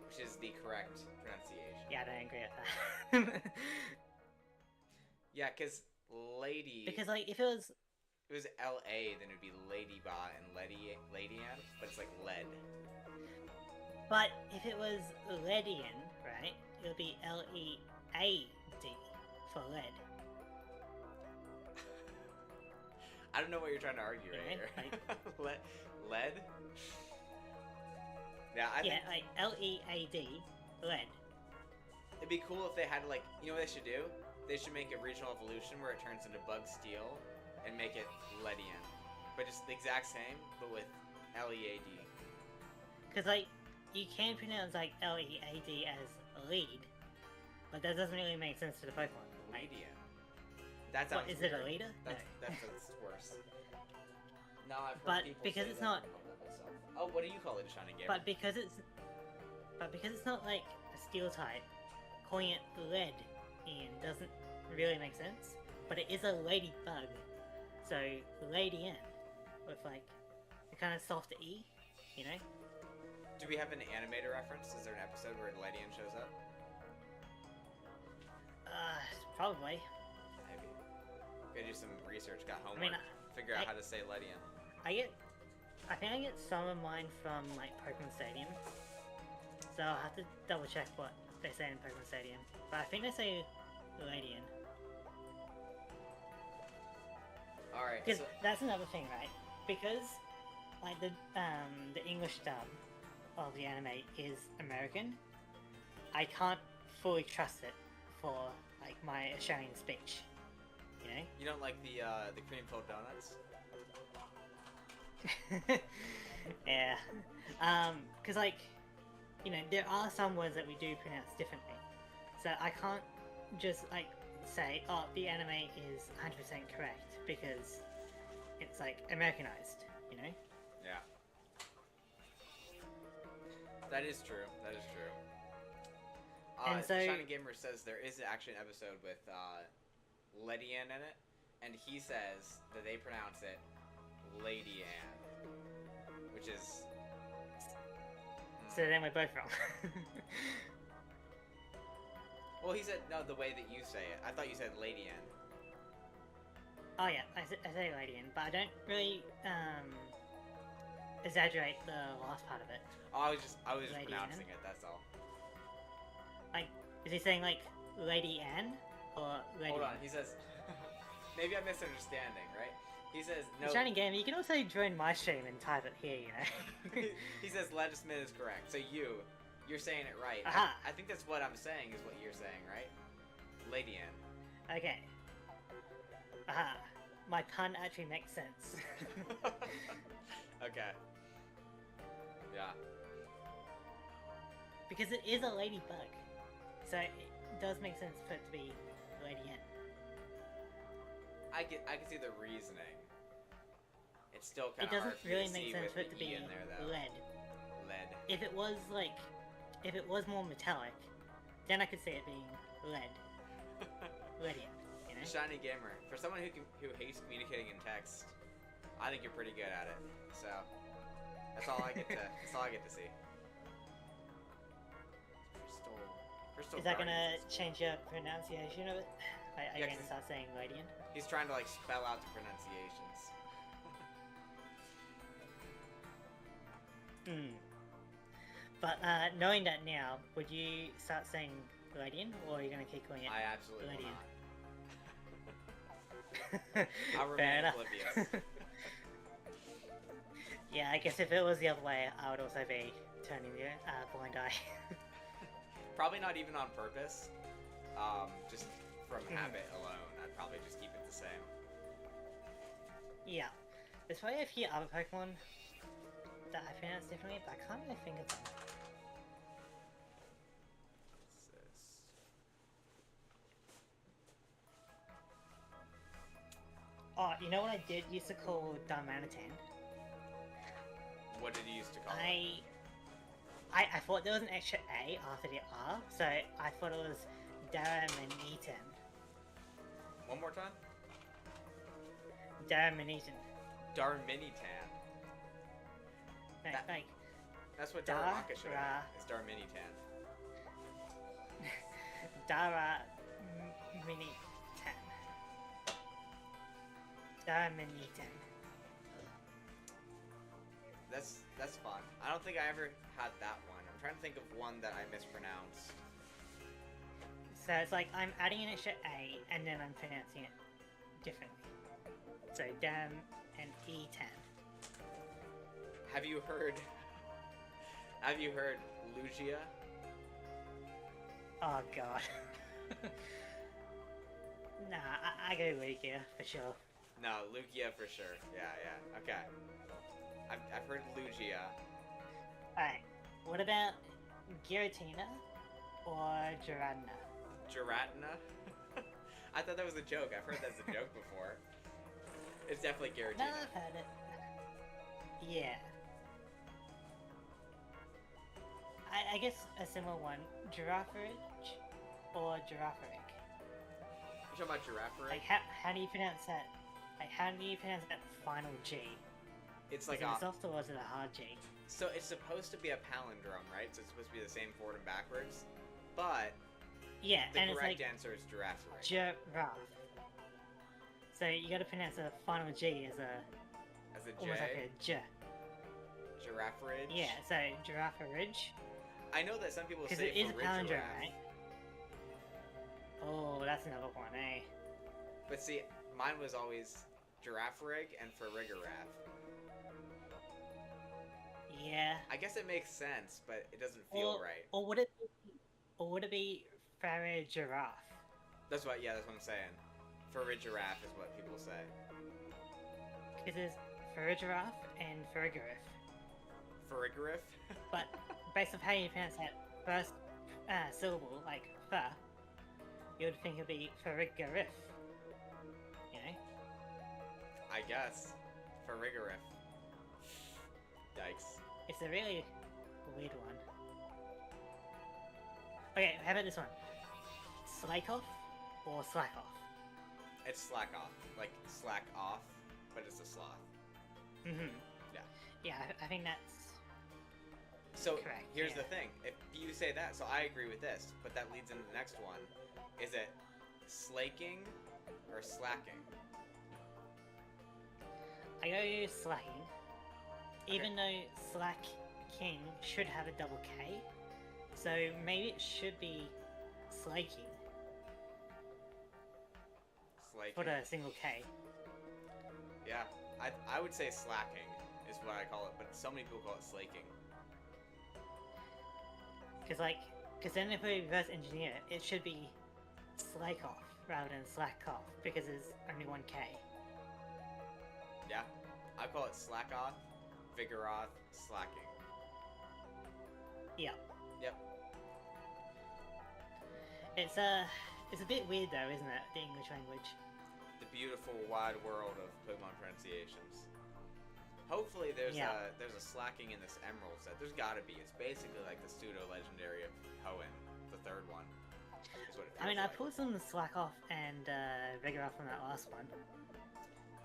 A: which is the correct pronunciation.
B: Yeah, I don't agree with that.
A: Yeah, because Lady.
B: Because, like, if it was.
A: It was L-A, then it would be Ladyba and Lady Ann, but it's like lead.
B: But if it was Ledian, right? It would be Lead for lead.
A: I don't know what you're trying to argue right
B: Yeah,
A: here. Lead? Yeah, I think
B: like Lead, lead.
A: it'd be cool if they had, like, you know what they should do? They should make a regional evolution where it turns into Bug Steel and make it Ledian. But just the exact same, but with Lead.
B: Because, like, you can pronounce, like, Lead as lead, but that doesn't really make sense to the Pokemon.
A: Ledian. That sounds
B: What, is
A: weird.
B: it a leader?
A: That's worse. No, I've heard
B: But
A: people
B: because
A: say
B: it's
A: that.
B: not-
A: I don't know myself. Oh, what do you call it, Shiny Gamer?
B: But because it's not, like, a steel type, calling it lead in doesn't really make sense. But it is a ladybug, so Ladian, with, like, a kind of soft E, you know?
A: Do we have an animator reference? Is there an episode where Ledian shows up?
B: Probably.
A: Maybe. Gotta do some research. Got homework.
B: mean,
A: Figure out how to say Ledian.
B: I think I get some of mine from, like, Pokemon Stadium. So I'll have to double check what they say in Pokemon Stadium. But I think they say Ladian.
A: Alright,
B: Because
A: so
B: that's another thing, right? Because, like, the English dub of the anime is American, I can't fully trust it for, like, my Australian speech. You know?
A: you don't like the cream-filled donuts?
B: Yeah. Because, like, you know, there are some words that we do pronounce differently. So I can't just, like, say, oh, the anime is 100% correct, because it's, like, Americanized, you know?
A: Yeah. That is true. That is true.
B: And so-
A: Shiny Gamer says there is actually an episode with Ledian in it, and he says that they pronounce it Lady Ann, which is...
B: So then we're both wrong.
A: Well, he said, no, the way that you say it. I thought you said Lady Ann.
B: Oh yeah, I say Ladian, but I don't really exaggerate the last part of it.
A: Oh, I was just
B: Lady
A: pronouncing
B: Ann?
A: it, that's all.
B: Like, is he saying like Lady Anne or Lady?
A: Hold on, he says... Maybe I'm misunderstanding, right? He says, no...
B: Shiny Gamer, you can also join my stream and type it here, you know.
A: He says Ledisman is correct. So you're saying it right.
B: Aha.
A: I think that's what I'm saying is what you're saying, right? Lady Ann.
B: Okay. Aha. My pun actually makes sense.
A: Okay. Yeah.
B: Because it is a ladybug. So it does make sense for it to be Lady Anne.
A: I can see the reasoning. It's still
B: It
A: kind of hard
B: doesn't
A: for me
B: really
A: to
B: make
A: see
B: sense
A: with
B: for it to
A: the E
B: be
A: in there, though.
B: lead.
A: Lead.
B: If it was more metallic, then I could see it being lead. Ledian, you know?
A: Shiny Gamer. For someone who hates communicating in text, I think you're pretty good at it. So that's all I get to see. Crystal
B: Is that gonna
A: Guardians.
B: change your pronunciation of it? Are you
A: Yeah,
B: gonna
A: 'cause-
B: start saying Ladian?
A: He's trying to like spell out the pronunciations.
B: Hmm. But knowing that now, would you start saying Ladian, or are you gonna keep calling it
A: I absolutely will
B: Ledian?
A: not. I'll
B: Fair
A: remain
B: enough.
A: oblivious.
B: Yeah, I guess if it was the other way, I would also be turning a blind eye.
A: Probably not even on purpose. Just from habit alone, I'd probably just keep it the same.
B: Yeah. There's probably a few other Pokemon that I pronounce differently, but I can't really think of them.
A: What's this?
B: Oh, you know what I did used to call Darmanitan?
A: What did you used to call it?
B: I thought there was an extra A after the R, so I thought it was Darmanitan.
A: One more time?
B: Darmanitan.
A: Darmanitan.
B: Like,
A: That's what Darumaka should have been. It's Darmanitan.
B: Darmanitan.
A: That's fun. I don't think I ever had that one. I'm trying to think of one that I mispronounced.
B: So it's like I'm adding an extra A and then I'm pronouncing it differently. So Dam and E10.
A: Have you heard Lugia?
B: Oh god. Nah, I go Lugia for sure.
A: No, Lugia for sure. Yeah. Okay. I've heard Lugia.
B: Alright. What about Giratina or Giratina?
A: Giratina? I thought that was a joke. I've heard that's a joke before. It's definitely Giratina.
B: No, I've heard it. Yeah. I guess a similar one. Girafarig or Girafarig?
A: You're talking about Girafarig?
B: Like, how do you pronounce that? Like, how do you pronounce that final G?
A: It's like
B: is it a soft or is it a hard G?
A: So it's supposed to be a palindrome, right? So it's supposed to be the same forward and backwards. But
B: yeah,
A: the
B: and
A: correct
B: it's like
A: answer is Girafarig.
B: Giraffe. So you gotta pronounce the final G as a
A: J?
B: Almost like a J.
A: Girafarig?
B: Yeah, so Girafarig.
A: I know that some people say
B: Because it is a palindrome,
A: Farigiraf.
B: right? Oh, that's another one, eh?
A: But see, mine was always Girafarig and Farigiraf.
B: Yeah.
A: I guess it makes sense, but it doesn't feel right.
B: Or would it be Farigiraf?
A: That's what I'm saying. Farigiraf is what people say.
B: Because there's Farigiraf and Farigiraf.
A: Farigiraf?
B: But based on how you pronounce that first syllable, like fa, you would think it'd be Farigiraf. You know?
A: I guess. Farigiraf. Yikes.
B: It's a really weird one. Okay, how about this one? Slakoff or Slackoff?
A: It's slack off. Like, slack off, but it's a sloth.
B: Mm-hmm.
A: Yeah.
B: Yeah, I think that's...
A: So,
B: correct,
A: here's
B: yeah.
A: the thing. If you say that, so I agree with this, but that leads into the next one. Is it slaking or slacking?
B: I go slacking. Even though Slack King should have a double K, so maybe it should be slaking
A: Slaking.
B: for the single K.
A: Yeah, I would say slacking is what I call it, but so many people call it slaking.
B: Because then if we reverse engineer it, it should be Slakoff rather than Slackoff because there's only one K.
A: Yeah, I call it slack off, Vigoroth, slacking.
B: Yeah.
A: Yep.
B: It's a bit weird though, isn't it? The English language.
A: The beautiful wide world of Pokemon pronunciations. Hopefully there's a slacking in this Emerald set. There's gotta be. It's basically like the pseudo-legendary of Hoenn, the third one. Is what it
B: I mean,
A: feels
B: I pulled some Slackoff and Vigoroth from that last one.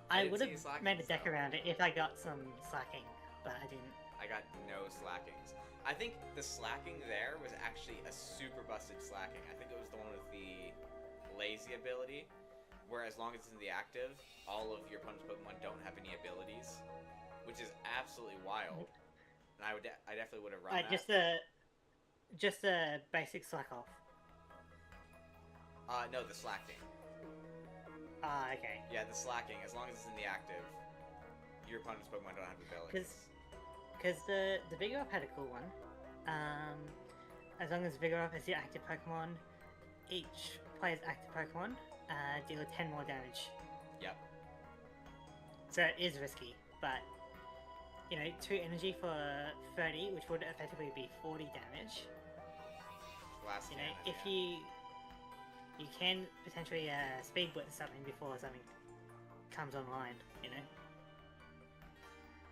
B: I
A: didn't
B: would
A: see
B: have
A: slackings,
B: made a deck
A: though.
B: around it if I got some slacking, but I didn't.
A: I got no slackings. I think the slacking there was actually a super busted slacking. I think it was the one with the lazy ability, where as long as it's in the active, all of your opponent's Pokemon don't have any abilities, which is absolutely wild. And I definitely would have run that.
B: Just a basic Slackoff.
A: No, the slacking.
B: Ah, okay.
A: Yeah, the slacking. As long as it's in the active, your opponent's Pokemon don't have abilities.
B: Because the Vigoroth had a cool one. As long as Vigoroth is your active Pokemon, each player's active Pokemon deal 10 more damage.
A: Yep.
B: So it is risky, but 2 energy for 30, which would effectively be 40 damage.
A: Last cannon,
B: If
A: yeah.
B: you can potentially speed blitz something before something comes online,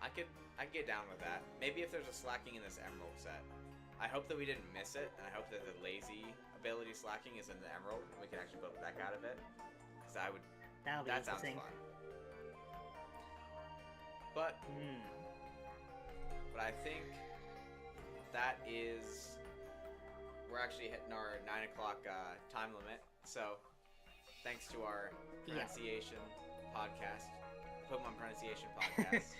A: I could get down with that. Maybe if there's a slacking in this Emerald set. I hope that we didn't miss it, and I hope that the lazy ability slacking is in the Emerald, and we can actually build a deck out of it. Because that sounds fun. But I think that is, we're actually hitting our 9 o'clock time limit. So thanks to our pronunciation podcast, Pokemon pronunciation podcast.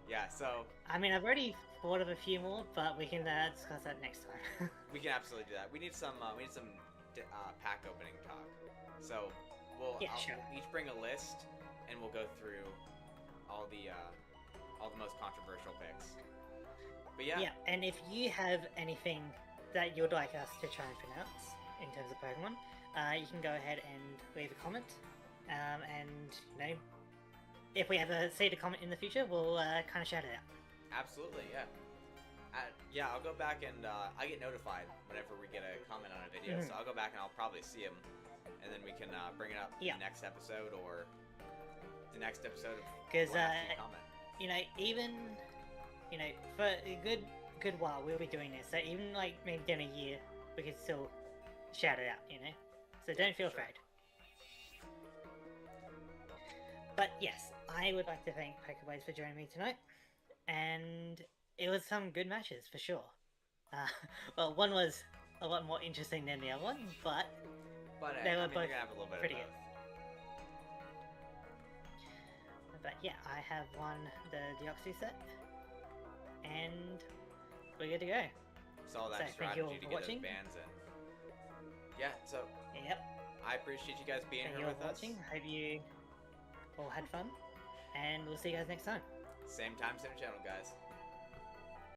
A: Yeah, so
B: I mean, I've already thought of a few more, but we can discuss that next time.
A: we can absolutely do that. We need some pack opening talk. So we'll each bring a list, and we'll go through all the most controversial picks. But yeah,
B: and if you have anything that you'd like us to try and pronounce in terms of Pokemon, you can go ahead and leave a comment, and if we ever see the comment in the future, we'll kind of shout it out.
A: Absolutely, yeah. I'll go back and I get notified whenever we get a comment on a video, so I'll go back and I'll probably see them, and then we can bring it up in the next episode or the next episode of
B: because
A: comment.
B: Even for a good while we'll be doing this, so even like maybe in a year we could still shout it out, so don't feel afraid. But yes, I would like to thank Pokeblades for joining me tonight, and it was some good matches for sure. Well, one was a lot more interesting than the other one, but they were both
A: have a little bit
B: pretty
A: of
B: good. But yeah, I have won the Deoxys set, and we're good to go.
A: Saw that strategy to get those bands in. Yeah, so
B: yep.
A: I appreciate you guys being here with us.
B: Hope you all had fun, and we'll see you guys next time.
A: Same time, same channel, guys.